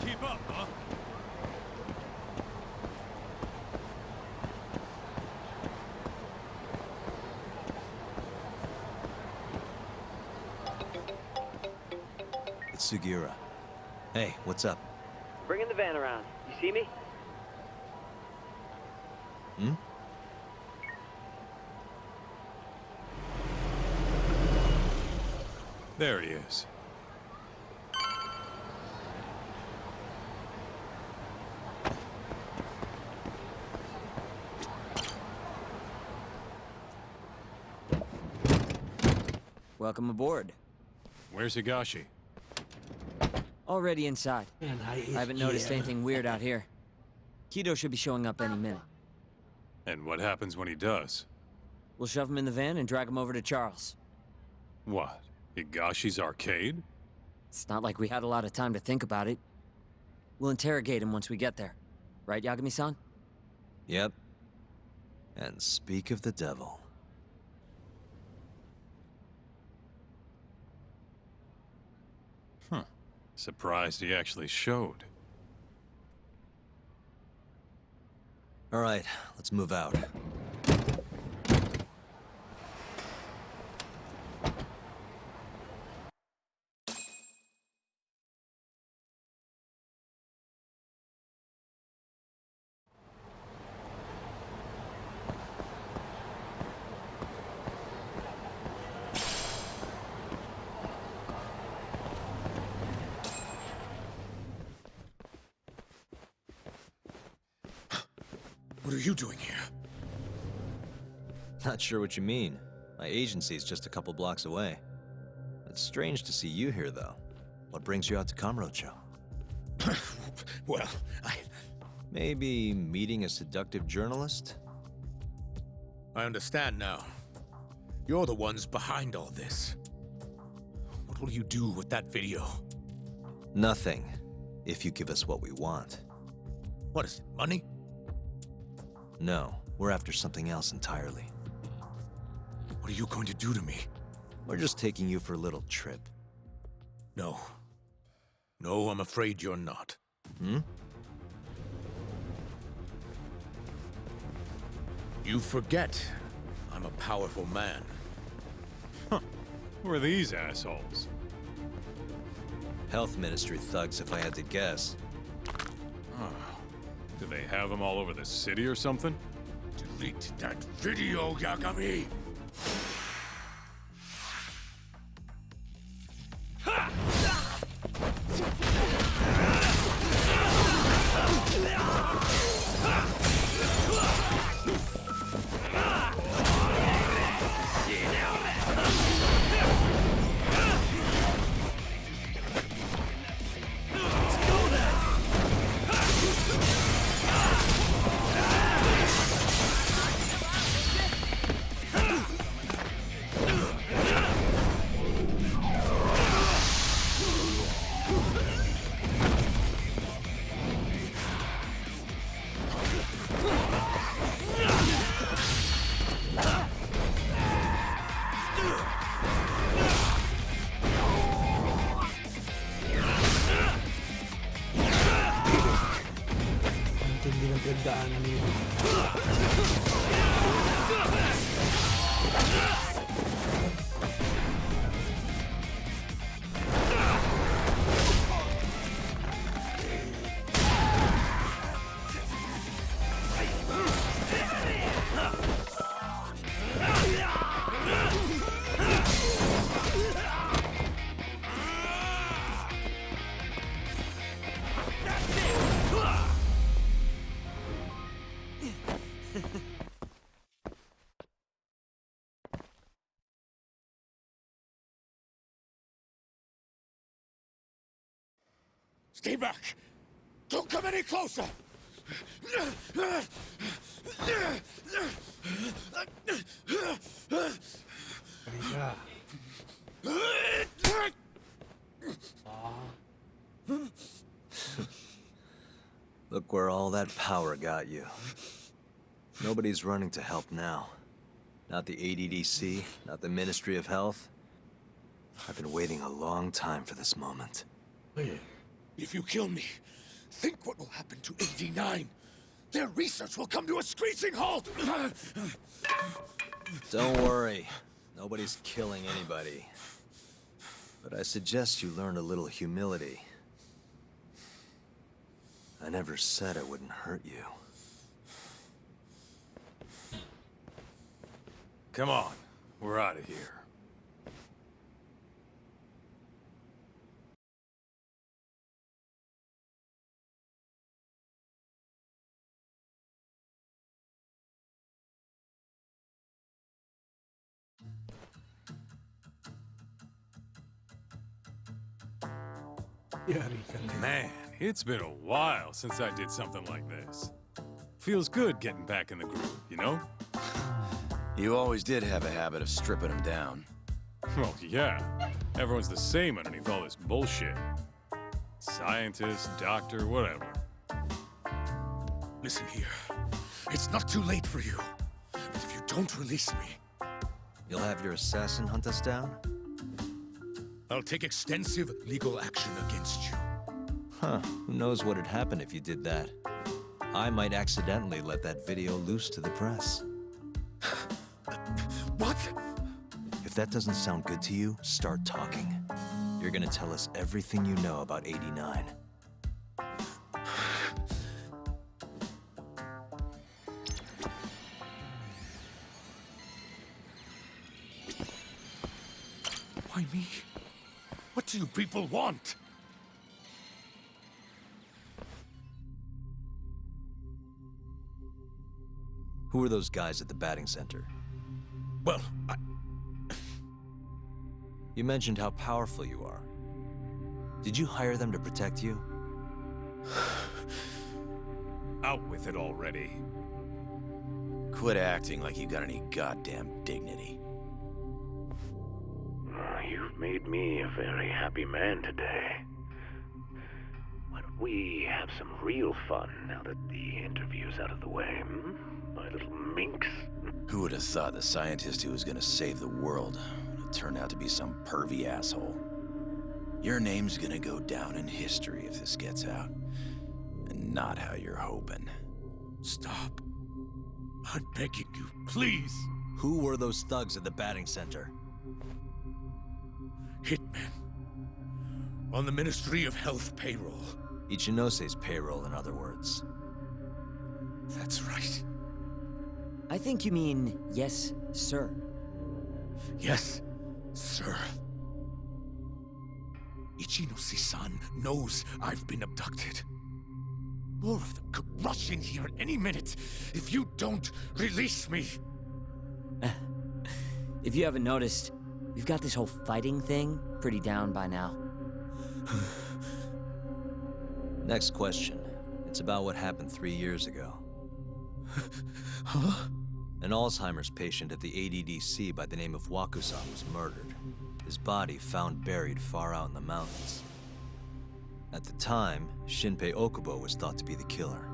Keep up, huh? It's Sugiura. Hey, what's up? Bringing the van around. You see me? Hmm? There he is. Welcome aboard. Where's Higashi? Already inside. I haven't noticed anything weird out here. Kido should be showing up any minute. And what happens when he does? We'll shove him in the van and drag him over to Charles. What? Higashi's arcade? It's not like we had a lot of time to think about it. We'll interrogate him once we get there. Right, Yagami-san? Yep. And speak of the devil. Huh. Surprised he actually showed. All right, let's move out. What are you doing here? Not sure what you mean. My agency's just a couple blocks away. It's strange to see you here, though. What brings you out to Kamurocho? Well, Maybe meeting a seductive journalist? I understand now. You're the ones behind all this. What will you do with that video? Nothing. If you give us what we want. What is it, money? No, we're after something else entirely. What are you going to do to me? We're just taking you for a little trip. No. No, I'm afraid you're not. Hmm? You forget. I'm a powerful man. Huh. Who are these assholes? Health Ministry thugs, if I had to guess. Oh. Do they have them all over the city or something? Delete that video, Yagami! pinagdaanan niyo. Stay back! Don't come any closer! Look where all that power got you. Nobody's running to help now. Not the ADDC, not the Ministry of Health. I've been waiting a long time for this moment. If you kill me, think what will happen to 89. Their research will come to a screeching halt! Don't worry. Nobody's killing anybody. But I suggest you learn a little humility. I never said I wouldn't hurt you. Come on, we're out of here. Man, it's been a while since I did something like this. Feels good getting back in the groove, you know? You always did have a habit of stripping them down. Well, yeah. Everyone's the same underneath all this bullshit. Scientist, doctor, whatever. Listen here. It's not too late for you. But if you don't release me... You'll have your assassin hunt us down? I'll take extensive legal action against you. Huh. Who knows what'd happen if you did that? I might accidentally let that video loose to the press. What? If that doesn't sound good to you, start talking. You're gonna tell us everything you know about 89. Why me? What do you people want? Who are those guys at the batting center? Well, You mentioned how powerful you are. Did you hire them to protect you? Out with it already. Quit acting like you got any goddamn dignity. You've made me a very happy man today. Why don't we have some real fun now that the interview's out of the way, my little minx? Who would have thought the scientist who was gonna save the world would turn out to be some pervy asshole? Your name's gonna go down in history if this gets out. And not how you're hoping. Stop. I'm begging you, please. Who were those thugs at the batting center? Hitmen. On the Ministry of Health payroll. Ichinose's payroll, in other words. That's right. I think you mean, yes, sir. Yes, sir. Ichinose-san knows I've been abducted. More of them could rush in here at any minute if you don't release me. If you haven't noticed, we've got this whole fighting thing pretty down by now. Next question. It's about what happened 3 years ago. Huh? An Alzheimer's patient at the ADDC by the name of Wakusan was murdered. His body found buried far out in the mountains. At the time, Shinpei Okubo was thought to be the killer.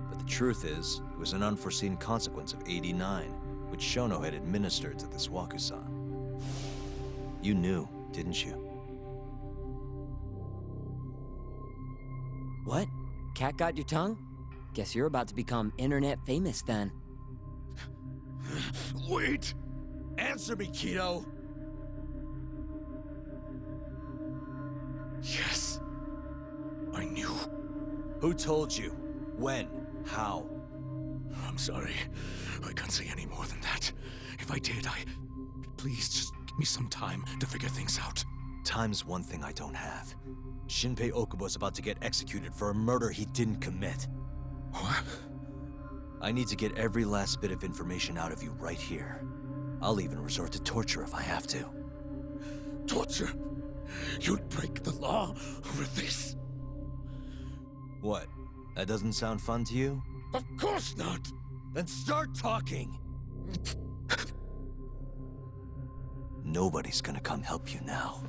But the truth is, it was an unforeseen consequence of 89, which Shono had administered to this Wakusan. You knew, didn't you? What? Cat got your tongue? Guess you're about to become internet famous then. Wait! Answer me, Kido! Yes. I knew. Who told you? When? How? I'm sorry. I can't say any more than that. If I did, please, just give me some time to figure things out. Time's one thing I don't have. Shinpei Okubo's about to get executed for a murder he didn't commit. What? I need to get every last bit of information out of you right here. I'll even resort to torture if I have to. Torture? You'd break the law over this? What? That doesn't sound fun to you? Of course not! Then start talking! Nobody's gonna come help you now.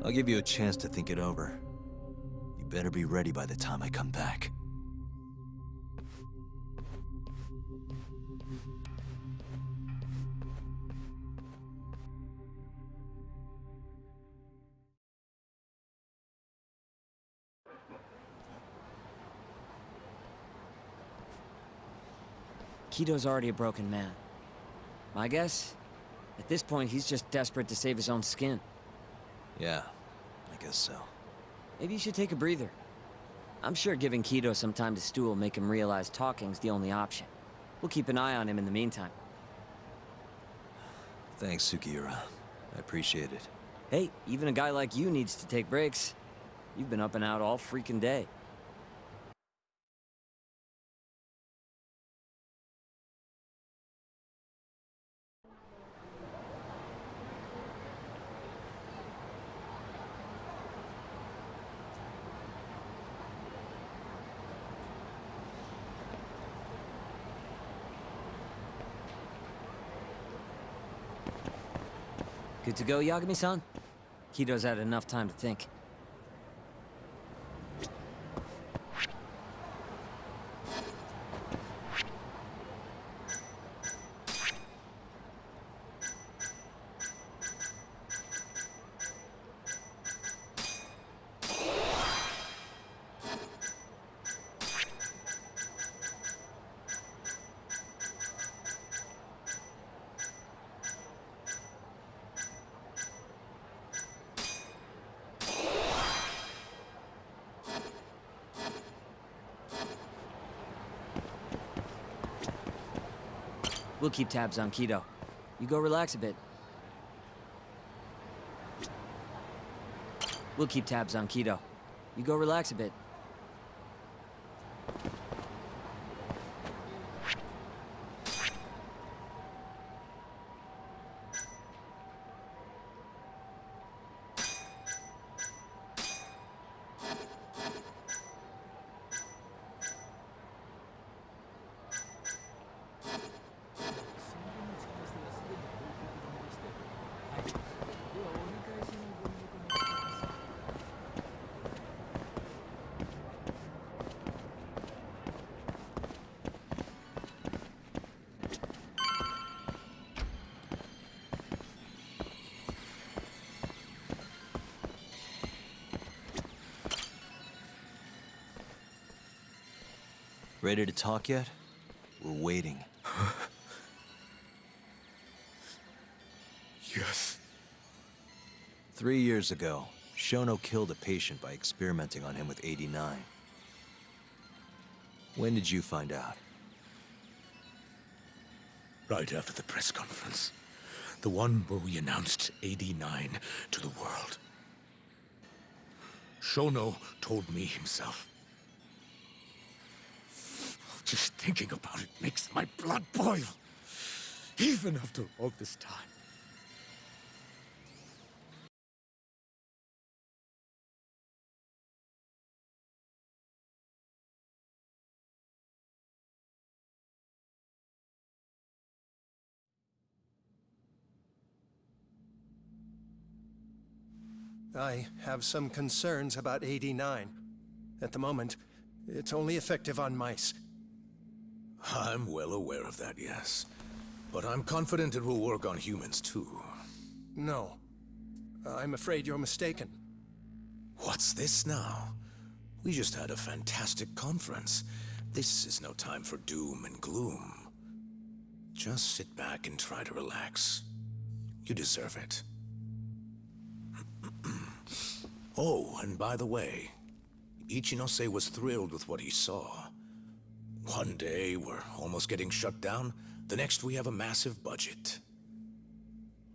I'll give you a chance to think it over. You better be ready by the time I come back. Kido's already a broken man. My guess? At this point, he's just desperate to save his own skin. Yeah, I guess so. Maybe you should take a breather. I'm sure giving Kido some time to stew will make him realize talking's the only option. We'll keep an eye on him in the meantime. Thanks, Sugiura. I appreciate it. Hey, even a guy like you needs to take breaks. You've been up and out all freaking day. Good to go, Yagami-san? Kido's had enough time to think. We'll keep tabs on Kido. You go relax a bit. We'll keep tabs on Kido. You go relax a bit. Ready to talk yet? We're waiting. Yes. 3 years ago, Shono killed a patient by experimenting on him with 89. When did you find out? Right after the press conference. The one where we announced 89 to the world. Shono told me himself. Just thinking about it makes my blood boil. Even after all this time. I have some concerns about 89. At the moment, it's only effective on mice. I'm well aware of that, yes. But I'm confident it will work on humans, too. No. I'm afraid you're mistaken. What's this now? We just had a fantastic conference. This is no time for doom and gloom. Just sit back and try to relax. You deserve it. Oh, and by the way, Ichinose was thrilled with what he saw. One day, we're almost getting shut down. The next, we have a massive budget.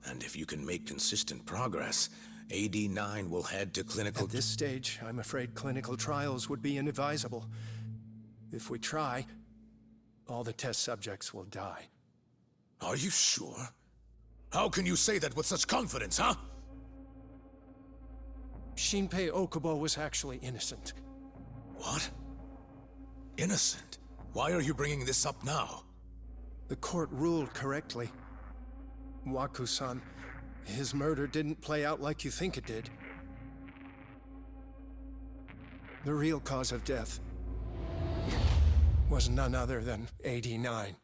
And if you can make consistent progress, AD9 will head to clinical... At this stage, I'm afraid clinical trials would be inadvisable. If we try, all the test subjects will die. Are you sure? How can you say that with such confidence, huh? Shinpei Okubo was actually innocent. What? Innocent? Why are you bringing this up now? The court ruled correctly. Waku-san, his murder didn't play out like you think it did. The real cause of death was none other than 89.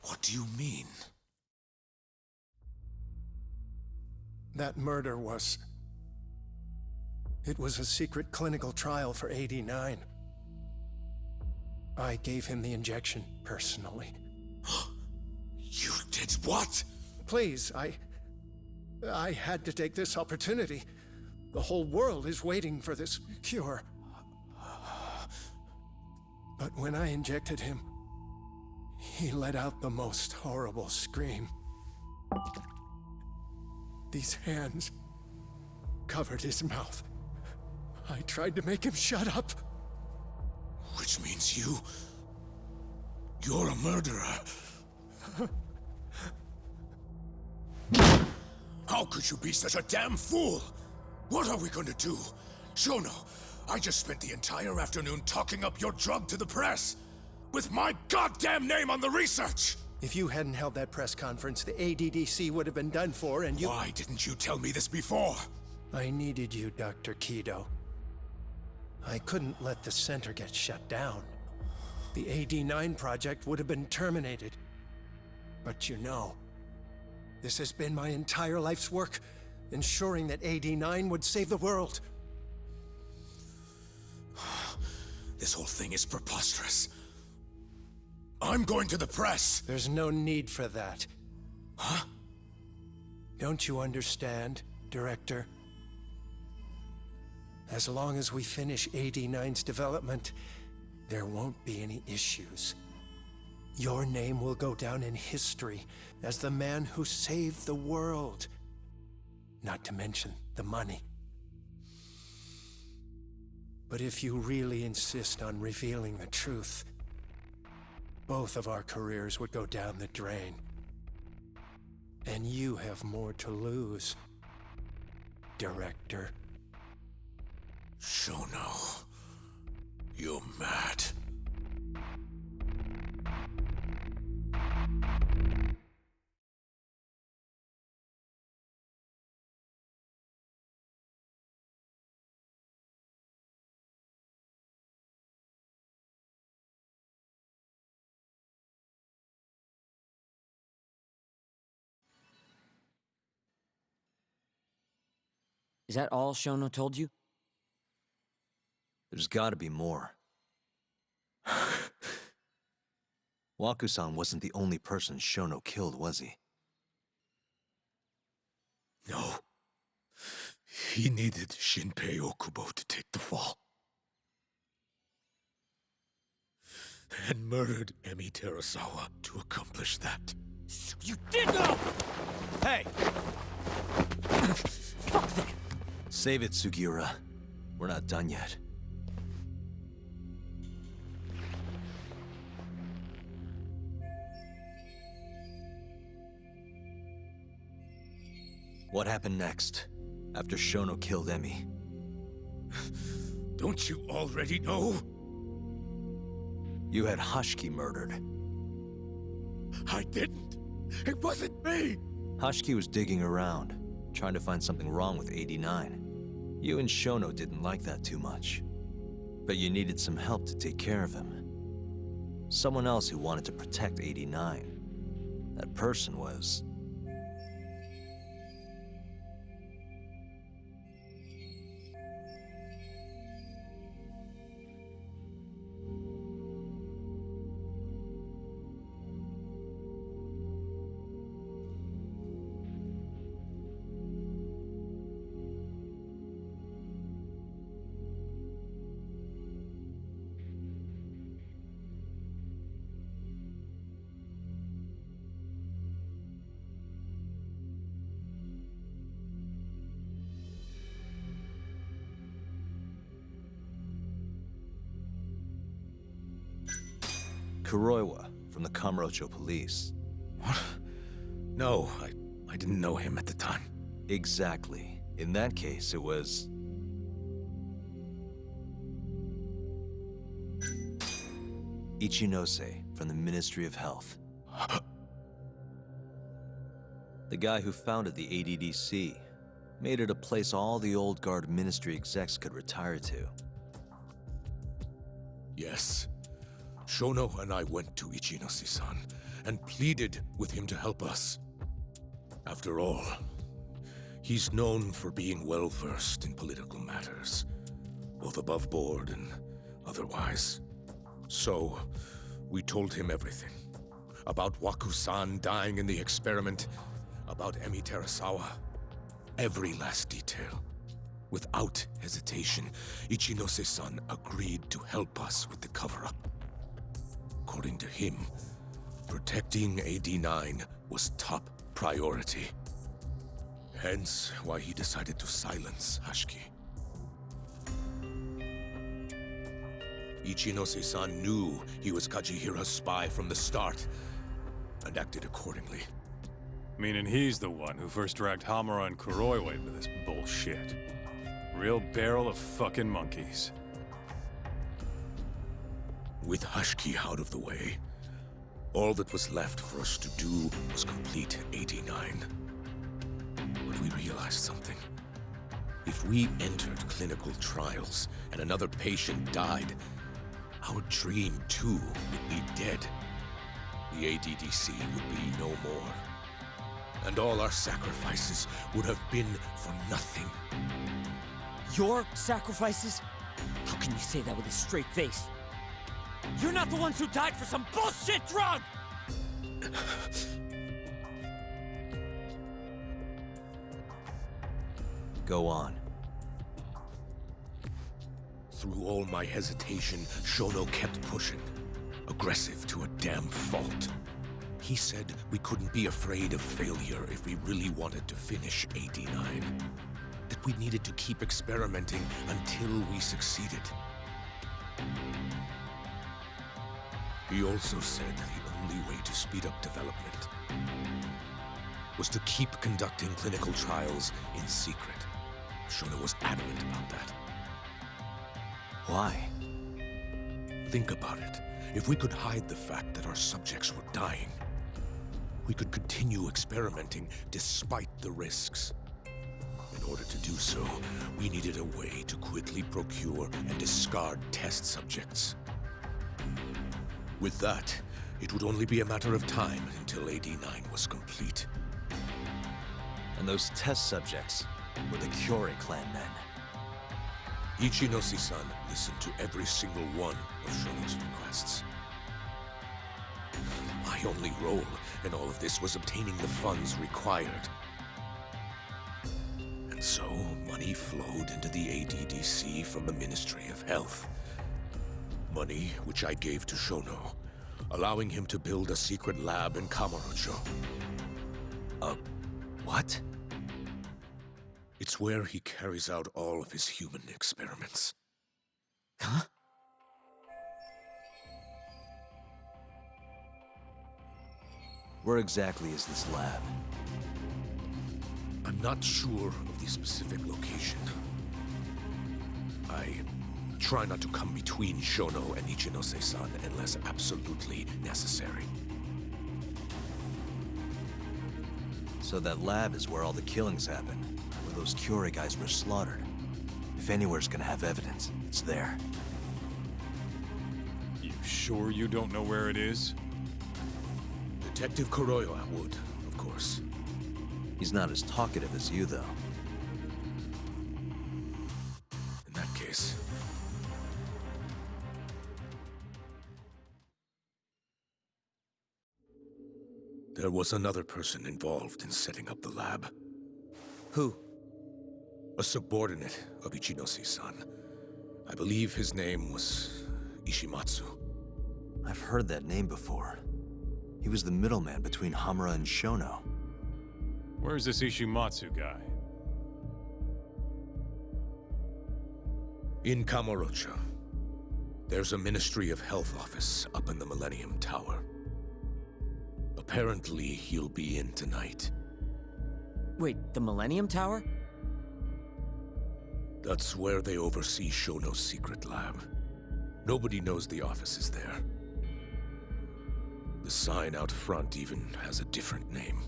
What do you mean? That murder was... It was a secret clinical trial for 89. I gave him the injection, personally. You did what? Please, I had to take this opportunity. The whole world is waiting for this cure. But when I injected him, he let out the most horrible scream. These hands covered his mouth. I tried to make him shut up. Which means you're a murderer. How could you be such a damn fool? What are we gonna do? Shono, I just spent the entire afternoon talking up your drug to the press. With my goddamn name on the research! If you hadn't held that press conference, the ADDC would have been done for, and you... Why didn't you tell me this before? I needed you, Dr. Kido. I couldn't let the center get shut down. The AD9 project would have been terminated. But you know, this has been my entire life's work, ensuring that AD9 would save the world. This whole thing is preposterous. I'm going to the press! There's no need for that. Huh? Don't you understand, Director? As long as we finish AD9's development, there won't be any issues. Your name will go down in history as the man who saved the world. Not to mention the money. But if you really insist on revealing the truth, both of our careers would go down the drain. And you have more to lose, Director. Shono, you're mad. Is that all Shono told you? There's gotta be more. Waku-san wasn't the only person Shono killed, was he? No. He needed Shinpei Okubo to take the fall. And murdered Emi Terasawa to accomplish that. You did know! Hey! Save it, Sugiura. We're not done yet. What happened next, after Shono killed Emi? Don't you already know? You had Hashiki murdered. I didn't. It wasn't me. Hashiki was digging around, trying to find something wrong with 89. You and Shono didn't like that too much. But you needed some help to take care of him. Someone else who wanted to protect 89. That person was... Kuroiwa, from the Kamurocho police. What? No, I didn't know him at the time. Exactly. In that case, it was... Ichinose, from the Ministry of Health. The guy who founded the ADDC, made it a place all the old guard ministry execs could retire to. Yes. Shono and I went to Ichinose-san and pleaded with him to help us. After all, he's known for being well-versed in political matters, both above board and otherwise. So, we told him everything. About Waku-san dying in the experiment, about Emi Terasawa. Every last detail. Without hesitation, Ichinose-san agreed to help us with the cover-up. According to him, protecting AD9 was top priority. Hence why he decided to silence Hashiki. Ichinose-san knew he was Kajihira's spy from the start, and acted accordingly. Meaning he's the one who first dragged Hamura and Kuroiwa into this bullshit. Real barrel of fucking monkeys. With Hashiki out of the way, all that was left for us to do was complete 89. But we realized something. If we entered clinical trials and another patient died, our dream too would be dead. The ADDC would be no more. And all our sacrifices would have been for nothing. Your sacrifices? How can you say that with a straight face? You're not the ones who died for some bullshit drug! Go on. Through all my hesitation, Shono kept pushing. Aggressive to a damn fault. He said we couldn't be afraid of failure if we really wanted to finish 89. That we needed to keep experimenting until we succeeded. He also said the only way to speed up development was to keep conducting clinical trials in secret. Shono was adamant about that. Why? Think about it. If we could hide the fact that our subjects were dying, we could continue experimenting despite the risks. In order to do so, we needed a way to quickly procure and discard test subjects. With that, it would only be a matter of time until AD9 was complete. And those test subjects were the Kyorei clan men. Ichinose-san listened to every single one of Shono's requests. My only role in all of this was obtaining the funds required. And so, money flowed into the ADDC from the Ministry of Health. Money which I gave to Shono, allowing him to build a secret lab in Kamurocho. What? It's where he carries out all of his human experiments. Huh? Where exactly is this lab? I'm not sure of the specific location. I try not to come between Shono and Ichinose-san unless absolutely necessary. So that lab is where all the killings happened, where those Kyorei guys were slaughtered. If anywhere's gonna have evidence, it's there. You sure you don't know where it is? Detective Kuroiwa would, of course. He's not as talkative as you, though. In that case... There was another person involved in setting up the lab. Who? A subordinate of Ichinose-san. I believe his name was Ishimatsu. I've heard that name before. He was the middleman between Hamura and Shono. Where's this Ishimatsu guy? In Kamurocho. There's a Ministry of Health office up in the Millennium Tower. Apparently, he'll be in tonight. Wait, the Millennium Tower? That's where they oversee Shono's secret lab. Nobody knows the office is there. The sign out front even has a different name.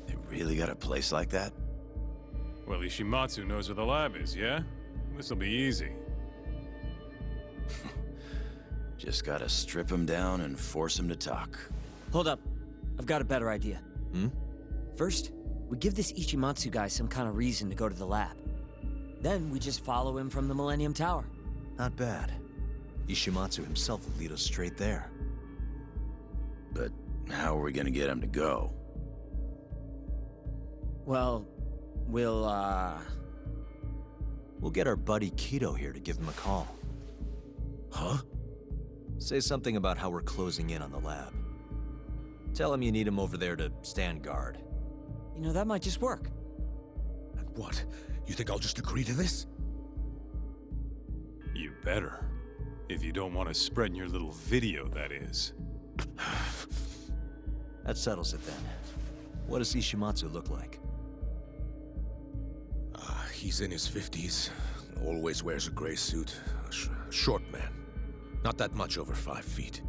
They really got a place like that? Well, Ishimatsu knows where the lab is, yeah? This'll be easy. Just gotta strip him down and force him to talk. Hold up. I've got a better idea. Hmm? First, we give this Ishimatsu guy some kind of reason to go to the lab. Then we just follow him from the Millennium Tower. Not bad. Ishimatsu himself will lead us straight there. But how are we gonna get him to go? Well, we'll get our buddy Kido here to give him a call. Huh? Say something about how we're closing in on the lab. Tell him you need him over there to stand guard. You know, that might just work. And what? You think I'll just agree to this? You better. If you don't want to spread in your little video, that is. That settles it then. What does Ishimatsu look like? He's in his 50s. Always wears a gray suit. Short man. Not that much over 5 feet.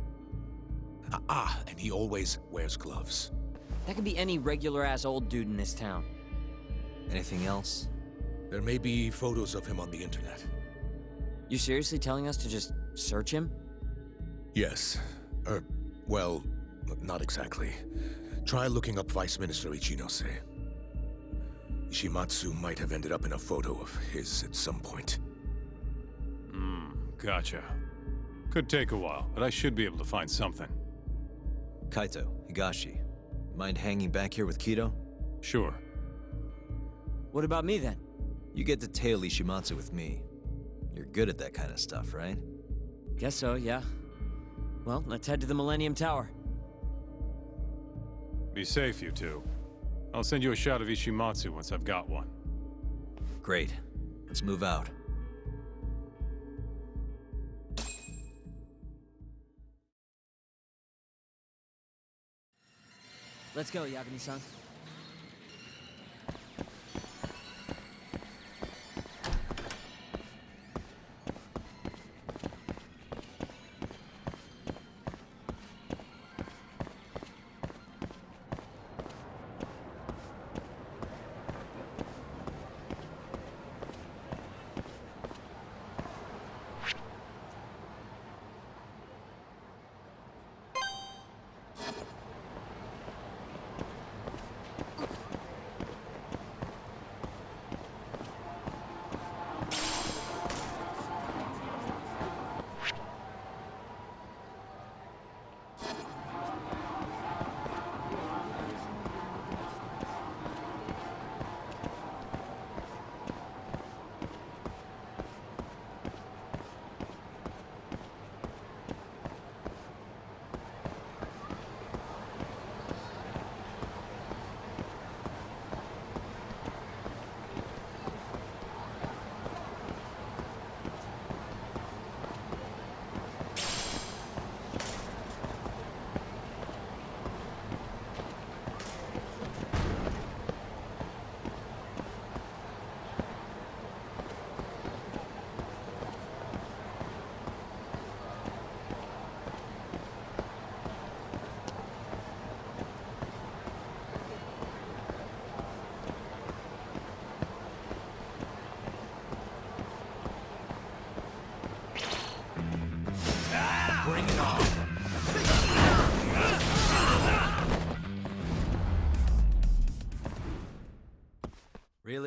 And he always wears gloves. That could be any regular-ass old dude in this town. Anything else? There may be photos of him on the internet. You seriously telling us to just search him? Yes. Well, not exactly. Try looking up Vice Minister Ichinose. Ishimatsu might have ended up in a photo of his at some point. Gotcha. Could take a while, but I should be able to find something. Kaito, Higashi, mind hanging back here with Kido? Sure. What about me then? You get to tail Ishimatsu with me. You're good at that kind of stuff, right? Guess so, yeah. Well, let's head to the Millennium Tower. Be safe, you two. I'll send you a shot of Ishimatsu once I've got one. Great. Let's move out. Let's go, Yagami-san.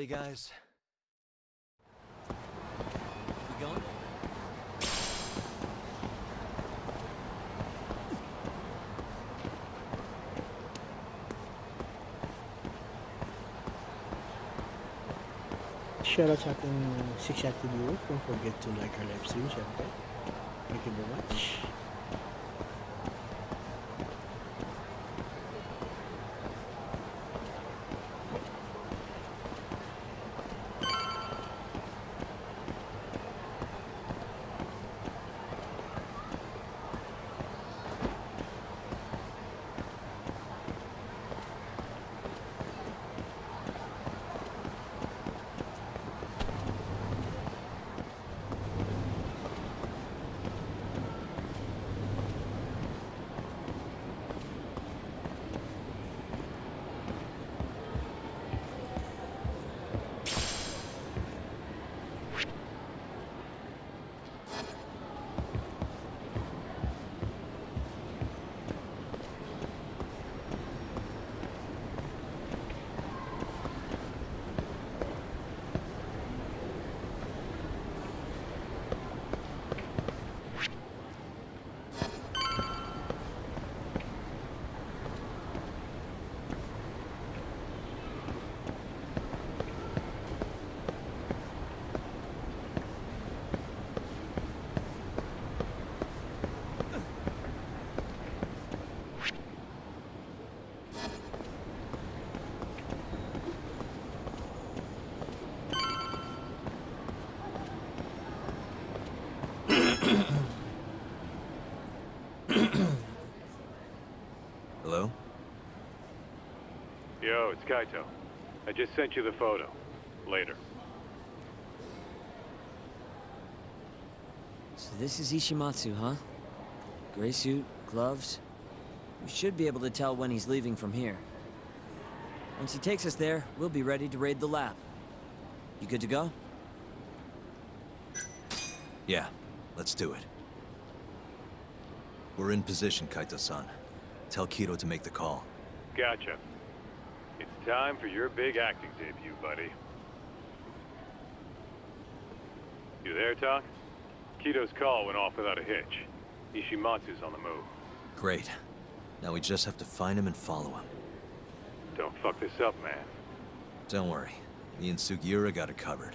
Ready, guys? We going? Shoutout sa ating 6 active viewers. Don't forget to like our live stream, syempre. Thank you very much. Hello? Yo, it's Kaito. I just sent you the photo. Later. So this is Ishimatsu, huh? Gray suit, gloves. We should be able to tell when he's leaving from here. Once he takes us there, we'll be ready to raid the lab. You good to go? Yeah, let's do it. We're in position, Kaito-san. Tell Kido to make the call. Gotcha. It's time for your big acting debut, buddy. You there, Tak? Kido's call went off without a hitch. Ishimatsu's on the move. Great. Now we just have to find him and follow him. Don't fuck this up, man. Don't worry. Me and Sugiura got it covered.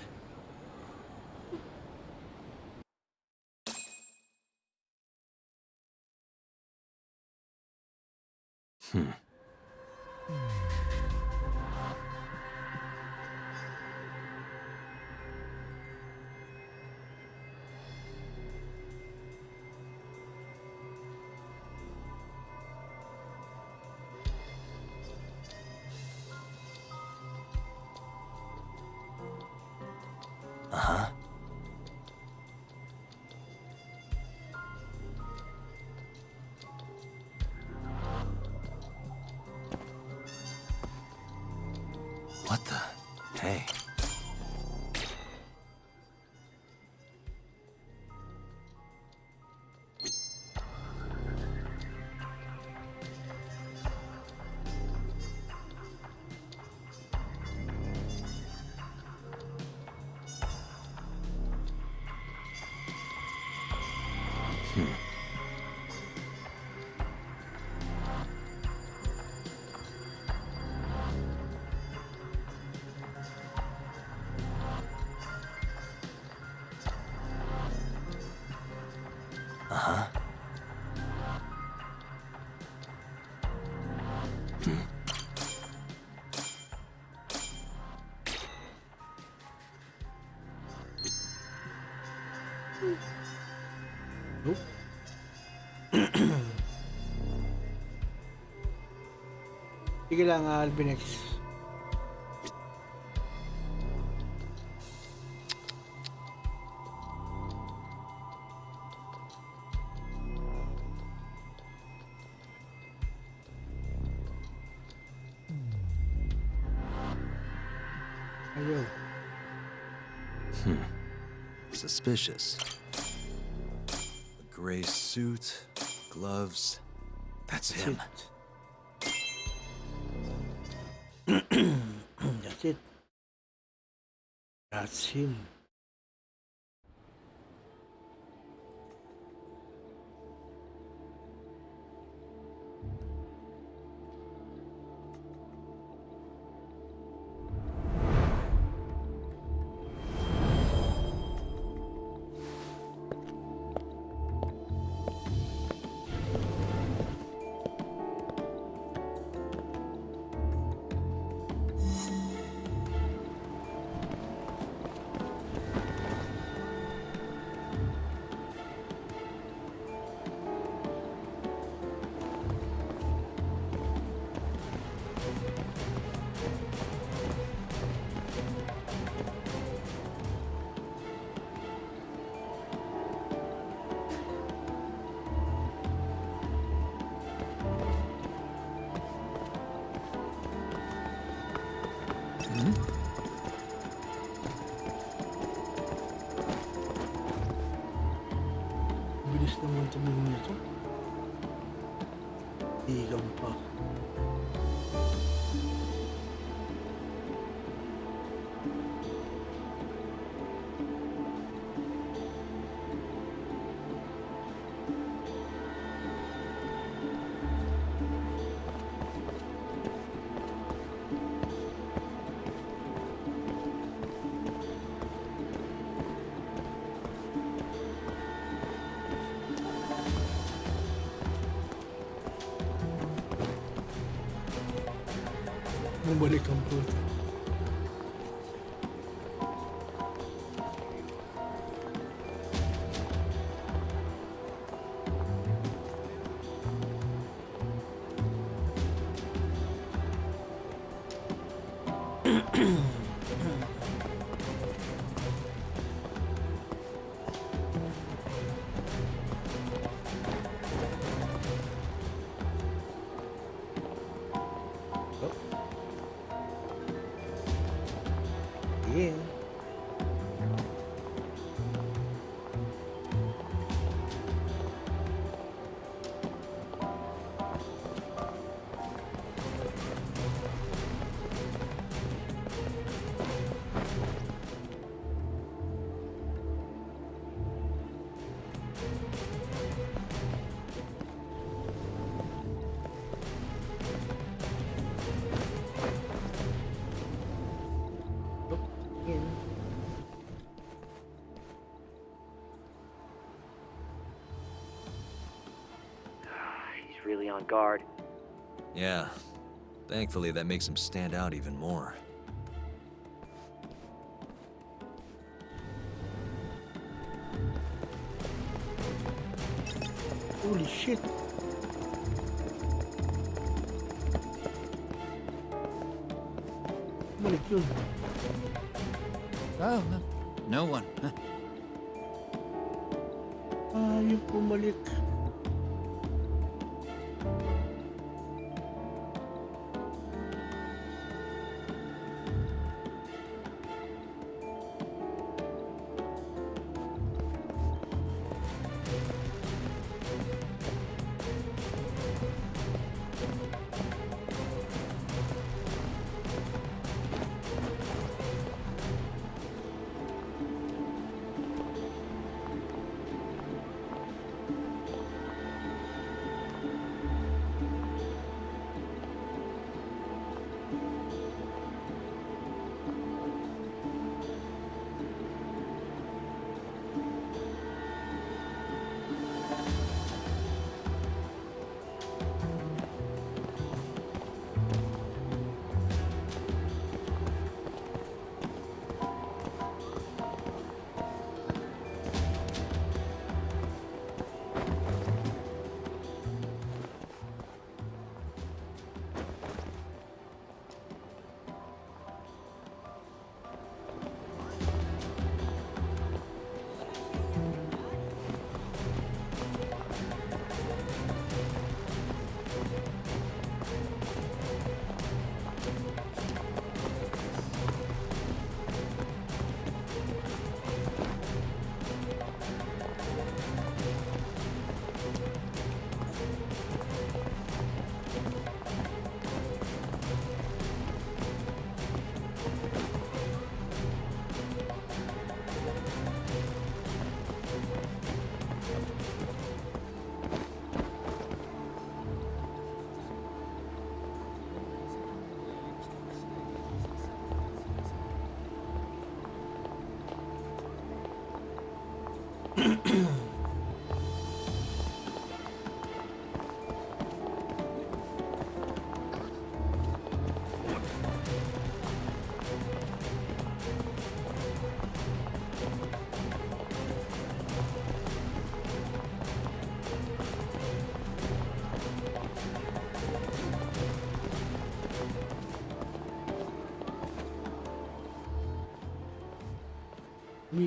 Uh-huh. What the? Hey. Uh-huh. Nope. Sige lang, Albinex. Ayun. Suspicious. A gray suit, gloves. That's him. That's it. That's him. Bilis naman tumingin nito. Igang pa. Bumalik ang puto. Yeah. He's really on guard. Yeah. Thankfully, that makes him stand out even more. Holy shit. Balik yun. Oh, no one. Yung pumalik.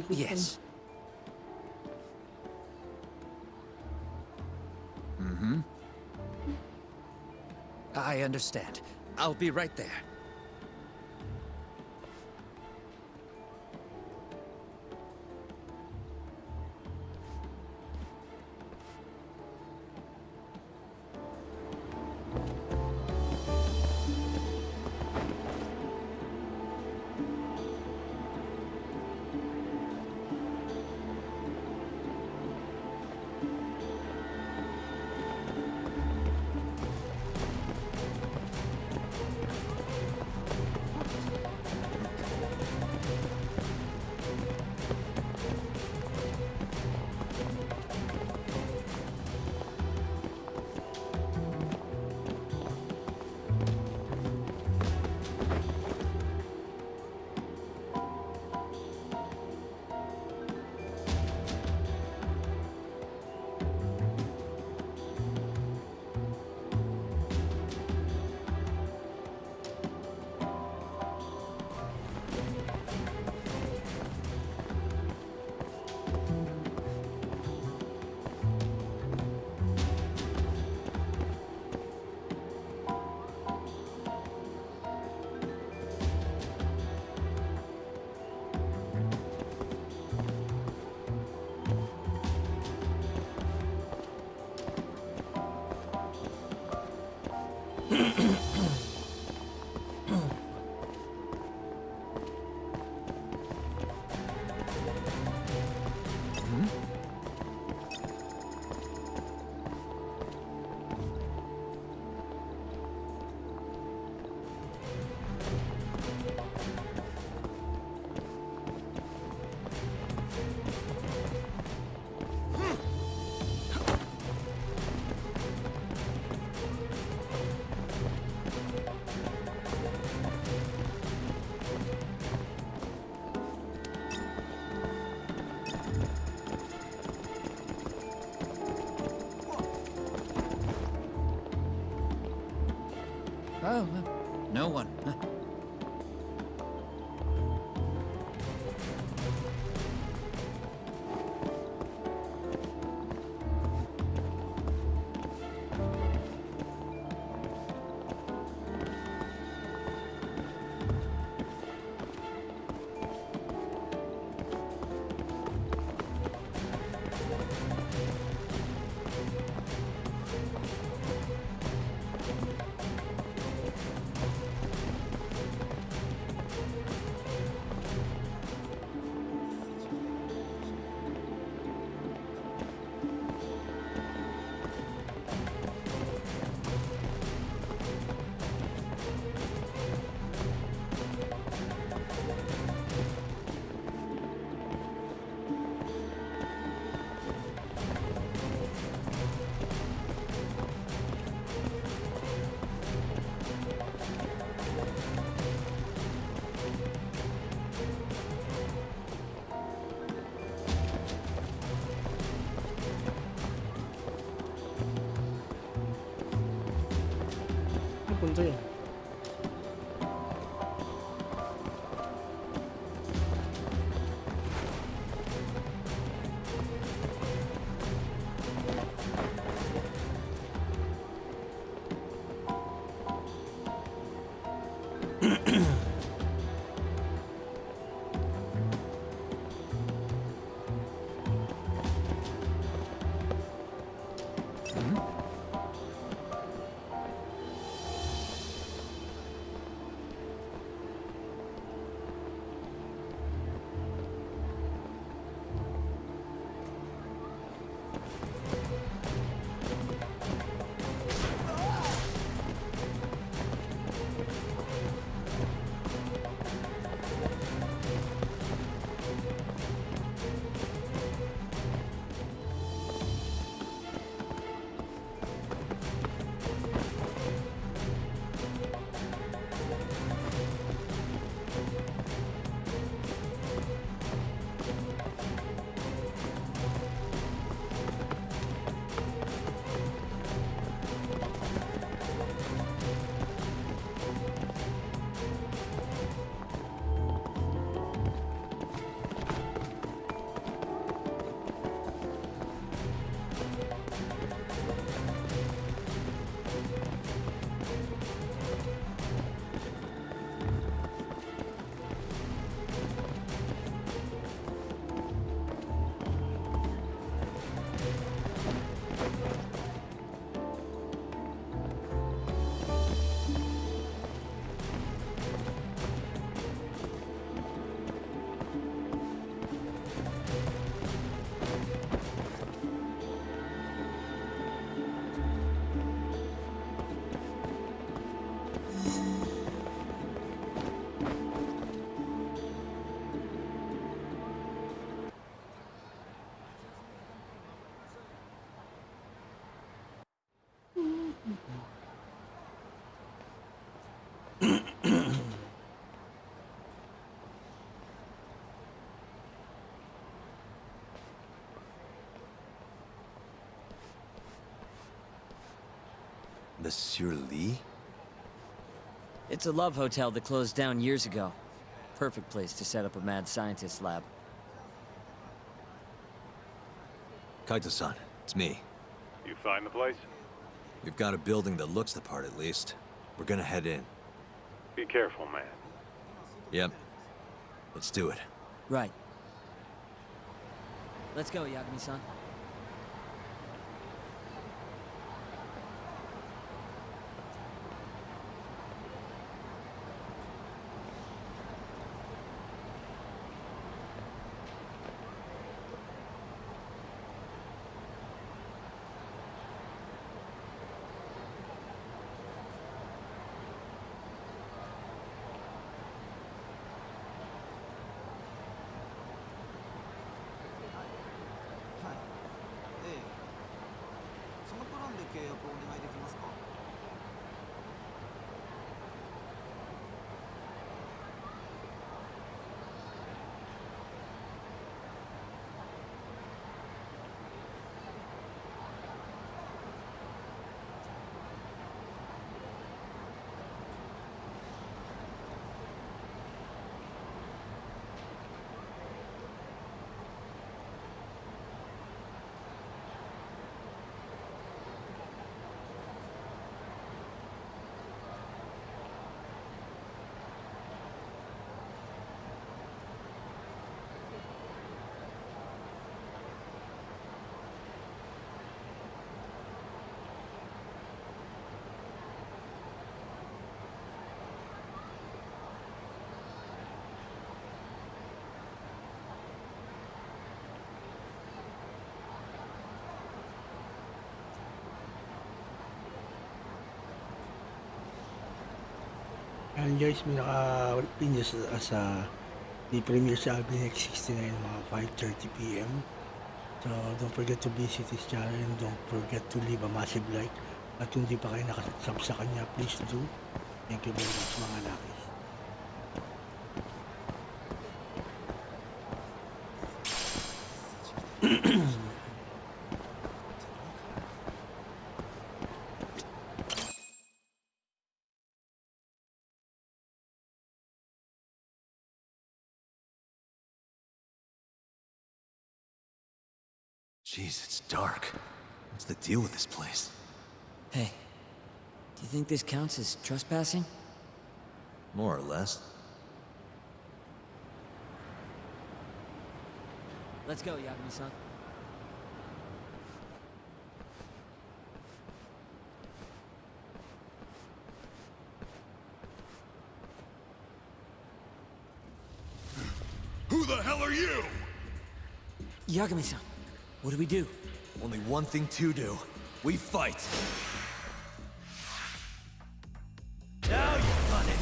Yes. Mm-hmm. I understand. I'll be right there. Oh, no one. Huh. Punta yun. Monsieur Lee? It's a love hotel that closed down years ago. Perfect place to set up a mad scientist lab. Kaito-san, it's me. You find the place? We've got a building that looks the part at least. We're gonna head in. Be careful, man. Yep. Let's do it. Right. Let's go, Yagami-san. And guys, may naka-premiere sa premiere sa Albinex 69 mga 5:30 PM. So don't forget to visit his channel and don't forget to leave a massive like. At kung di pa kayo nakasub sa kanya, please do. Thank you very much mga laki. Jeez, it's dark. What's the deal with this place? Hey, do you think this counts as trespassing? More or less. Let's go, Yagami-san. Who the hell are you? Yagami-san, what do we do? Only one thing to do. We fight. Now you've done it.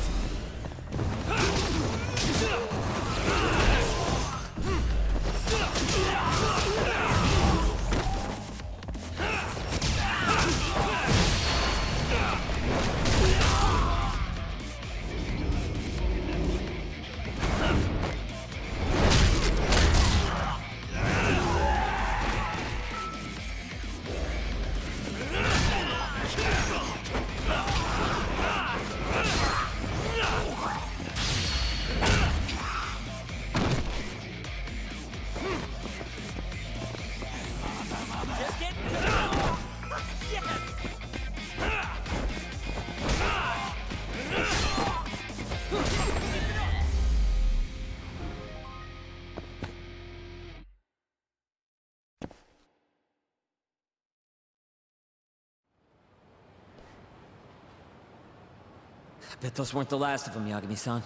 I bet those weren't the last of them, Yagami-san.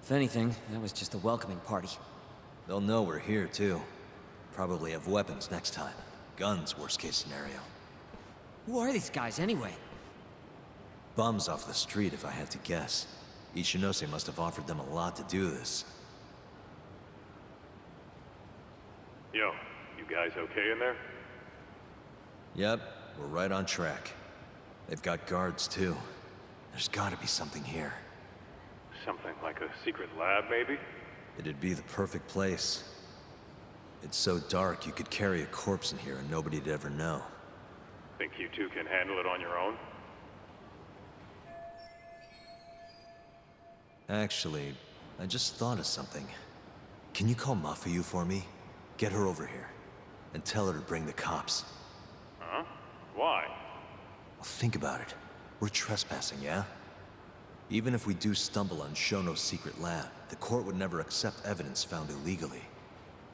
If anything, that was just a welcoming party. They'll know we're here, too. Probably have weapons next time. Guns, worst case scenario. Who are these guys, anyway? Bums off the street, if I had to guess. Ichinose must have offered them a lot to do this. Yo, you guys okay in there? Yep, we're right on track. They've got guards, too. There's gotta be something here. Something like a secret lab, maybe? It'd be the perfect place. It's so dark you could carry a corpse in here and nobody'd ever know. Think you two can handle it on your own? Actually, I just thought of something. Can you call Mafuyu for me? Get her over here. And tell her to bring the cops. Huh? Why? Well, think about it. We're trespassing, yeah? Even if we do stumble on Shono's secret lab, the court would never accept evidence found illegally.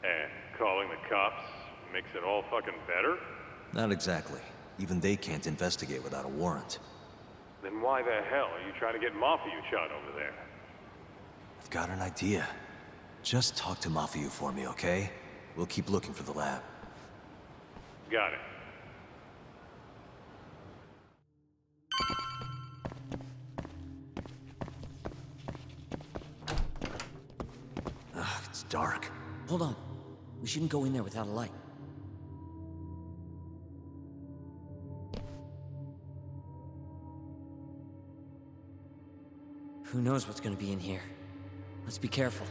And calling the cops makes it all fucking better? Not exactly. Even they can't investigate without a warrant. Then why the hell are you trying to get Mafuyu shot over there? I've got an idea. Just talk to Mafuyu for me, okay? We'll keep looking for the lab. Got it. Ugh, it's dark. Hold on. We shouldn't go in there without a light. Who knows what's gonna be in here? Let's be careful.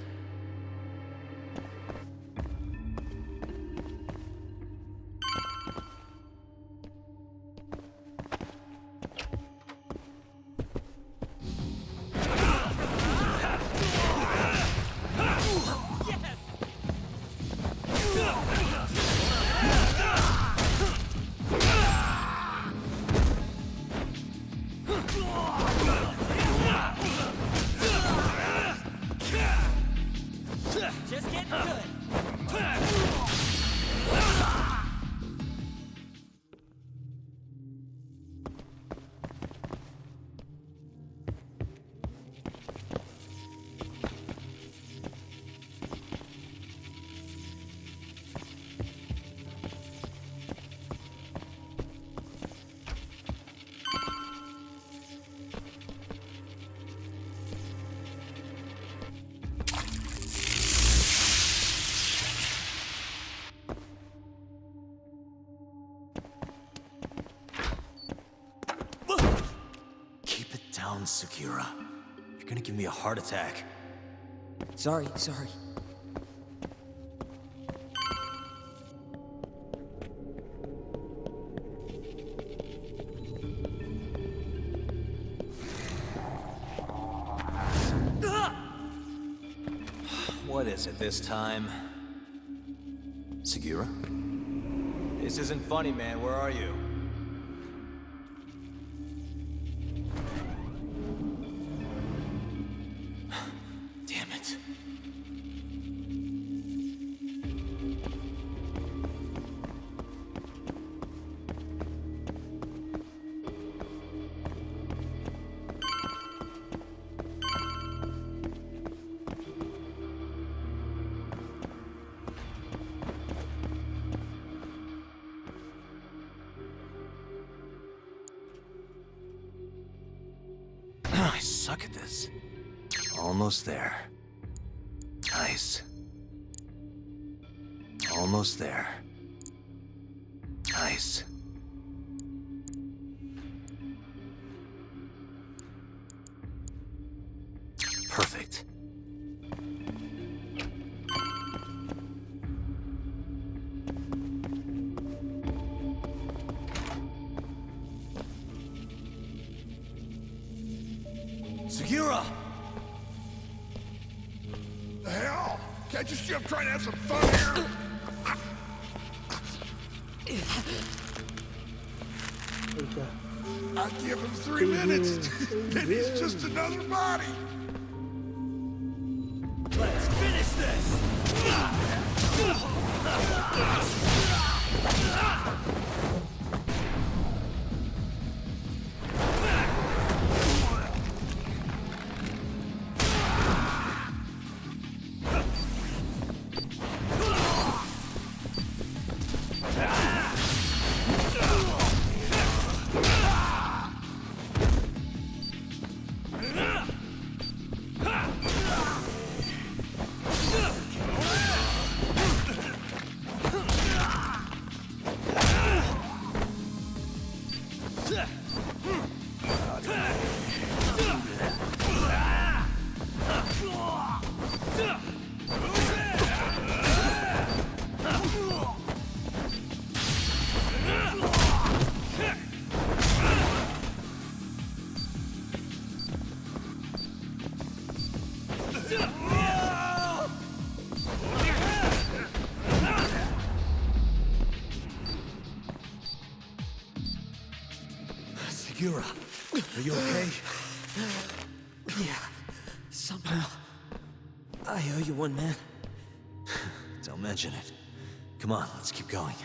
Just getting good. Keep it down, Sakura. You're gonna give me a heart attack. Sorry. What is it this time? Sakura? This isn't funny, man. Where are you? Damn it. I suck at this. Almost there. Nice. Almost there. Nice. Perfect. Sakura! The hell? Can't you see I'm trying to have some fun here? I give him 3 minutes, then he's just another body. Let's finish this! Hira, are you okay? Yeah, somehow. I owe you one, man. Don't mention it. Come on, let's keep going.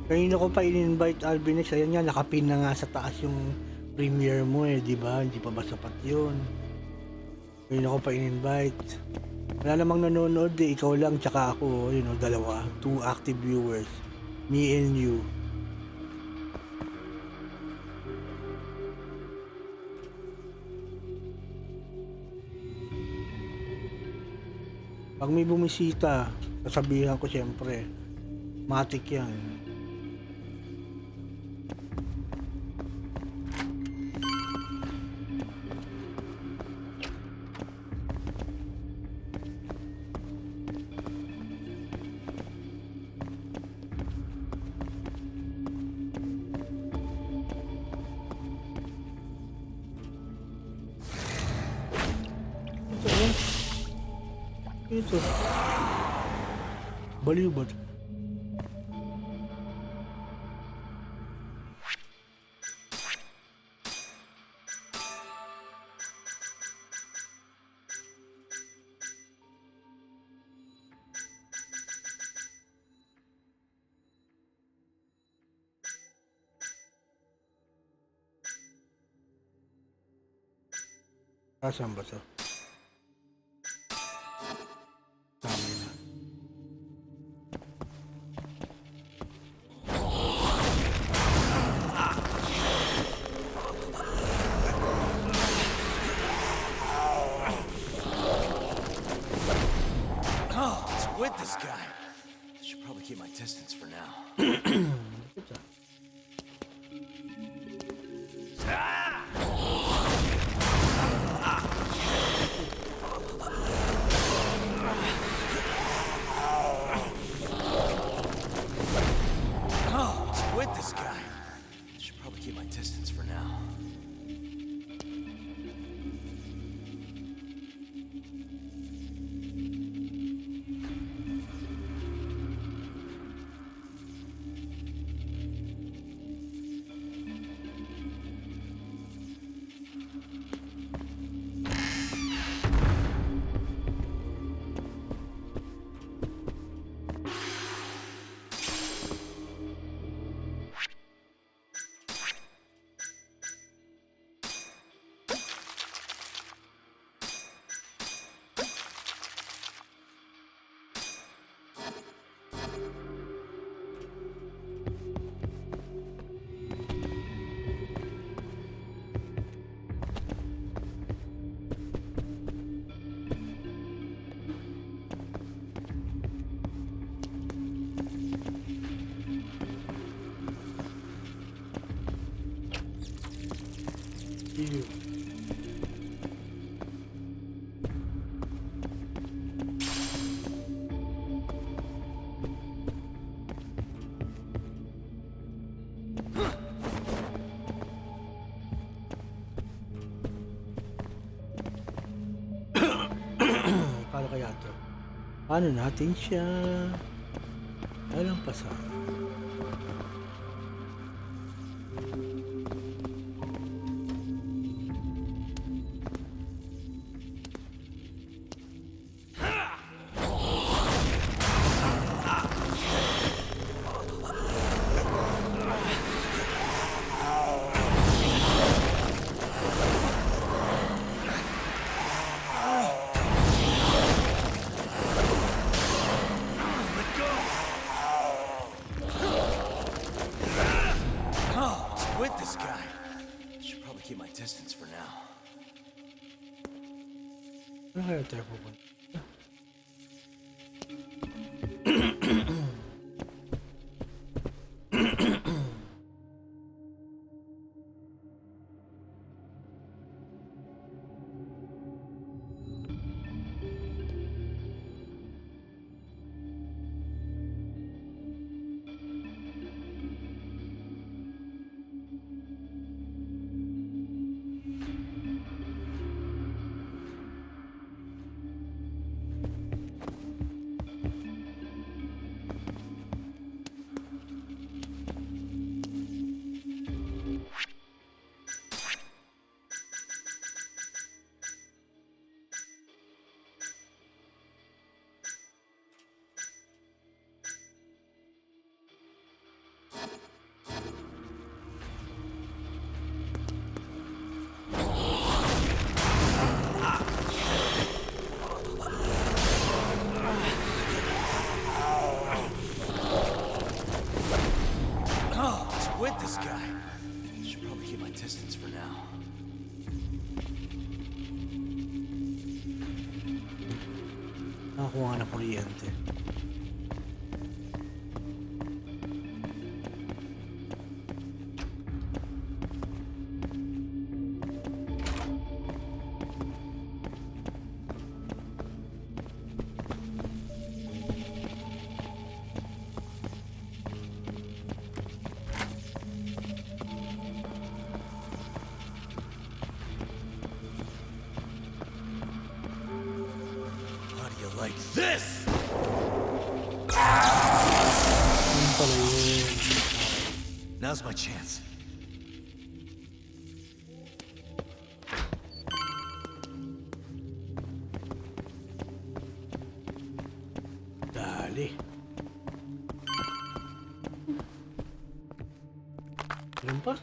Kanina ko pa in-invite Albinex, ayan nga, nakapin na nga sa taas yung premiere mo eh, di ba? Hindi pa ba sapat yun? Kanina ko pa in-invite. Wala namang nanonood eh, ikaw lang tsaka ako, you know, dalawa. 2 active viewers. Me and you. Pag may bumisita, sasabihan ko siyempre, matik yan. Ito. Baliw ba? Asan ba ito? Paano kaya ito? Paano natin siya lalampasan? tayo pupunta. With this guy. Should probably keep my distance for now. Nakakuha na kuryente. Like this! Now's my chance. Dali. Ganun pa?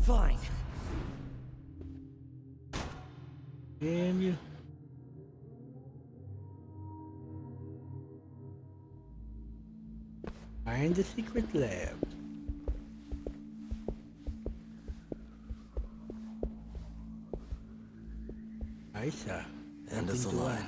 Fine. Damn you. Find the secret lab. Isa. End of the line.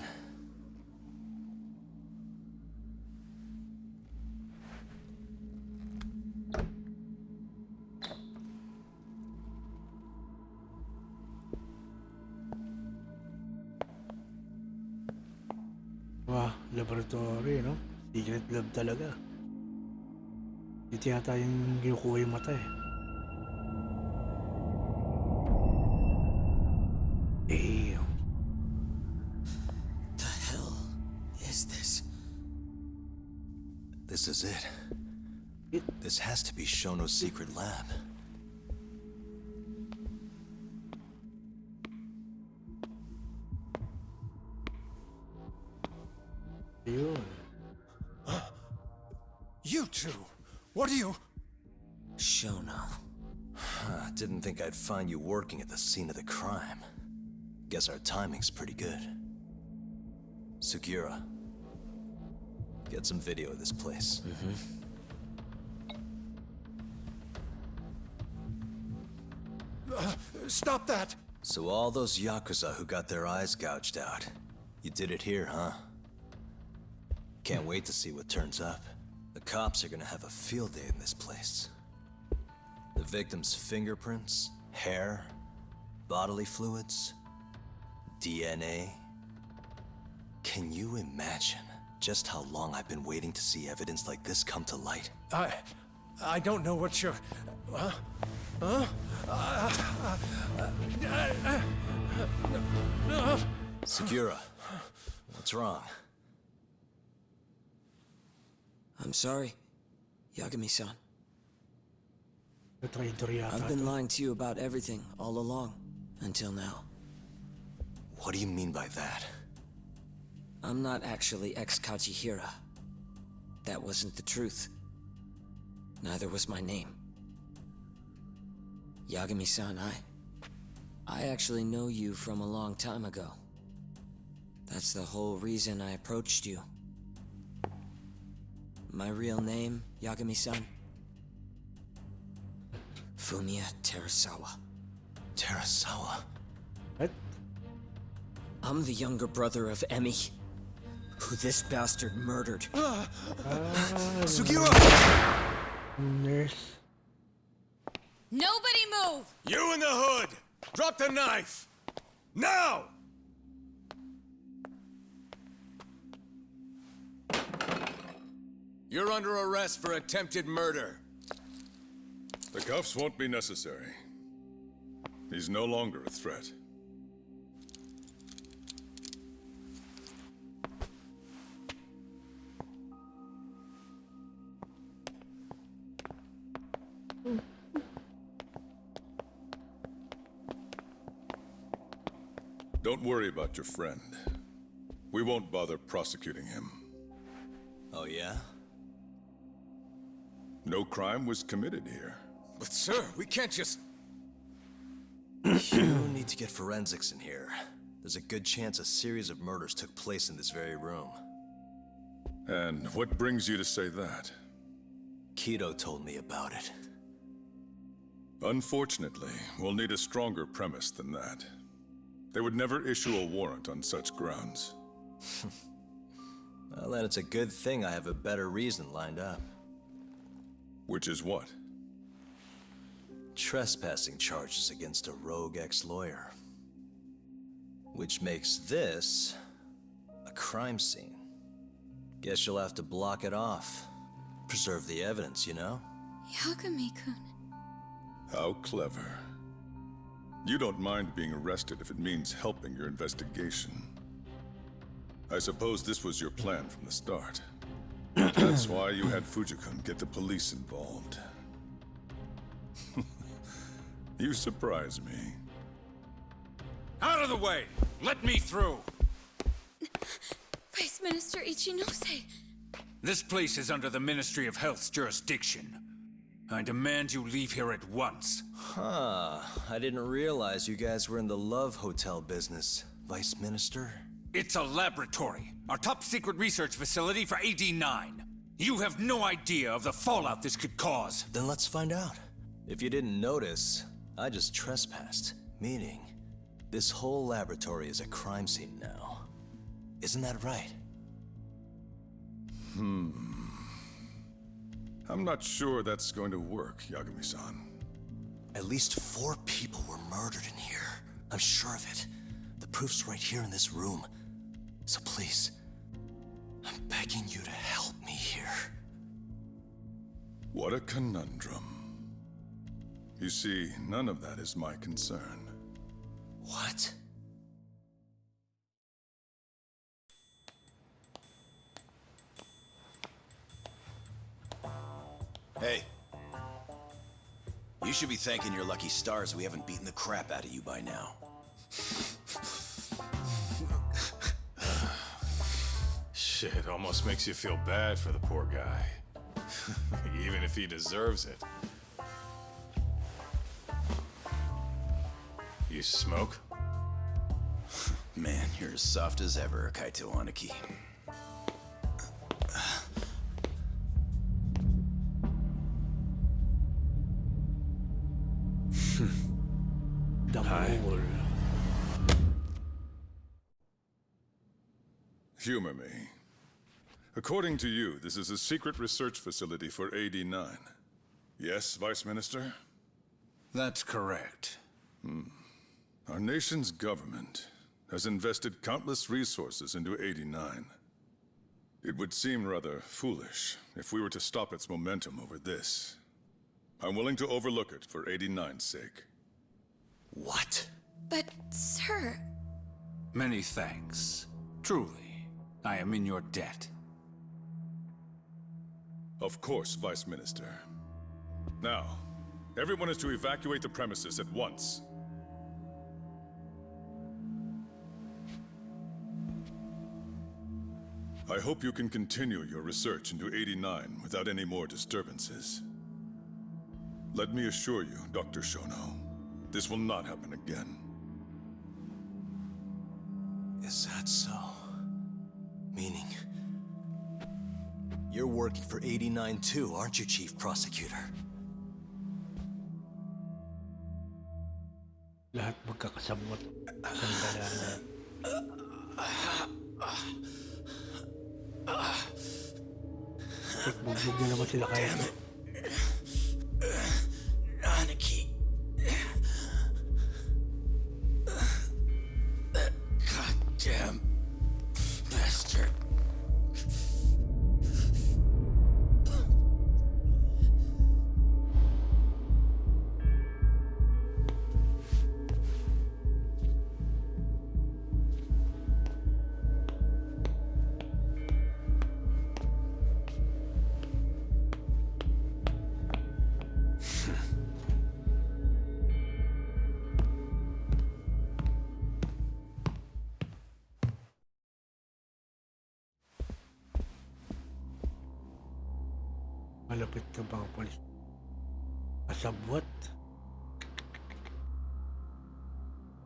Wow, laboratory, no? Secret lab talaga. Dito yata yung kinukuha yung mata eh. Damn. The hell is this? This is it. This has to be Shono's secret lab. You two, what are you? Shono. Didn't think I'd find you working at the scene of the crime. Guess our timing's pretty good. Sugiura, get some video of this place. Stop that! So all those Yakuza who got their eyes gouged out, you did it here, huh? Can't wait to see what turns up. The cops are gonna have a field day in this place. The victim's fingerprints, hair, bodily fluids, DNA. Can you imagine just how long I've been waiting to see evidence like this come to light? I don't know what you're... Sugiura, what's wrong? I'm sorry, Yagami-san. I've I've been lying to you about everything all along, until now. What do you mean by that? I'm not actually ex-Kajihira. That wasn't the truth. Neither was my name. Yagami-san, I actually know you from a long time ago. That's the whole reason I approached you. My real name, Yagami-san? Fumiya Terasawa. Terasawa? What? I'm the younger brother of Emi, who this bastard murdered. Sugiura! Nurse. Nobody move! You in the hood! Drop the knife! Now! You're under arrest for attempted murder. The cuffs won't be necessary. He's no longer a threat. Don't worry about your friend. We won't bother prosecuting him. Oh, yeah? No crime was committed here. But sir, we can't just... You need to get forensics in here. There's a good chance a series of murders took place in this very room. And what brings you to say that? Kido told me about it. Unfortunately, we'll need a stronger premise than that. They would never issue a warrant on such grounds. Well, then it's a good thing I have a better reason lined up. Which is what? Trespassing charges against a rogue ex-lawyer. Which makes this a crime scene. Guess you'll have to block it off. Preserve the evidence, you know? Yagami-kun. How clever. You don't mind being arrested if it means helping your investigation. I suppose this was your plan from the start. That's why you had Fujikun get the police involved. You surprise me. Out of the way! Let me through! Vice Minister Ichinose. This place is under the Ministry of Health's jurisdiction. I demand you leave here at once. Huh. I didn't realize you guys were in the love hotel business, Vice Minister. It's a laboratory. Our top secret research facility for AD9. You have no idea of the fallout this could cause. Then let's find out. If you didn't notice, I just trespassed. Meaning, this whole laboratory is a crime scene now. Isn't that right? I'm not sure that's going to work, Yagami-san. At least 4 people were murdered in here. I'm sure of it. The proof's right here in this room. So please, I'm begging you to help me here. What a conundrum. You see, none of that is my concern. What? Hey. You should be thanking your lucky stars we haven't beaten the crap out of you by now. Shit, almost makes you feel bad for the poor guy. Even if he deserves it. You smoke? Man, you're as soft as ever, Kaito Aniki. Hi. Humor me. According to you, this is a secret research facility for AD9. Yes, Vice Minister? That's correct. Our nation's government has invested countless resources into AD9. It would seem rather foolish if we were to stop its momentum over this. I'm willing to overlook it for AD9's sake. What? But, sir... Many thanks. Truly, I am in your debt. Of course, Vice Minister. Now, everyone is to evacuate the premises at once. I hope you can continue your research into 89 without any more disturbances. Let me assure you, Dr. Shono, this will not happen again. Is that so? Meaning... you're working for 89 too, aren't you, Chief Prosecutor? Lahat magkakasabot. Sandalanan. Bugbog na naman sila kaya. Aniki. That goddamn bastard. Malapit na mga polis. Kasabwat.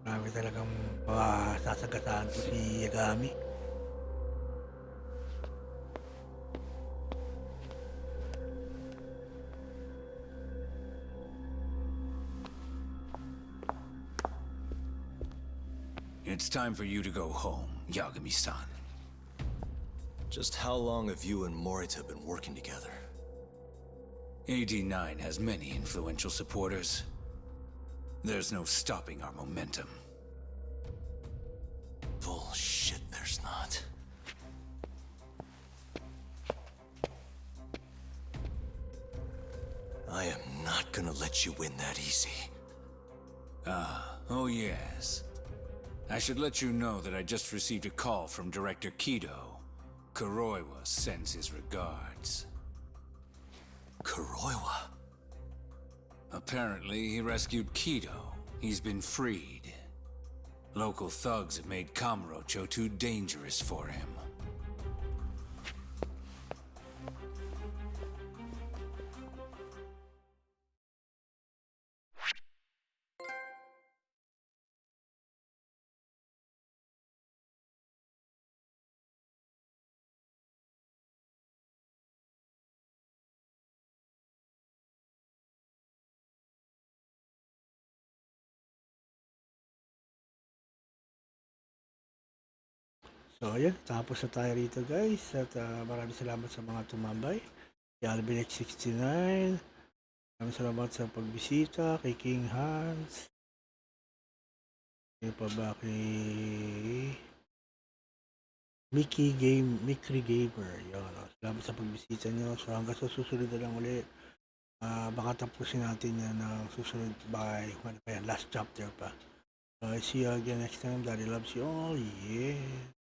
Marami talagang sasagasaan to si Yagami. It's time for you to go home, Yagami-san. Just how long have you and Morita been working together? AD9 has many influential supporters. There's no stopping our momentum. Bullshit, there's not. I am not gonna let you win that easy. Oh yes. I should let you know that I just received a call from Director Kido. Kuroiwa sends his regards. Kuroiwa? Apparently, he rescued Kido. He's been freed. Local thugs have made Kamurocho too dangerous for him. So ayan, tapos na tayo rito guys at maraming salamat sa mga tumambay. Kay Albinex69, maraming salamat sa pagbisita, kay King Hans, kay pa ba kay Mickey Gamer, yun. Salamat sa pagbisita nyo. So hanggang sa susunod na lang ulit. Baka tapusin natin yan ng susunod by last chapter pa. So I see you again next time. Daddy loves you all. Yeah.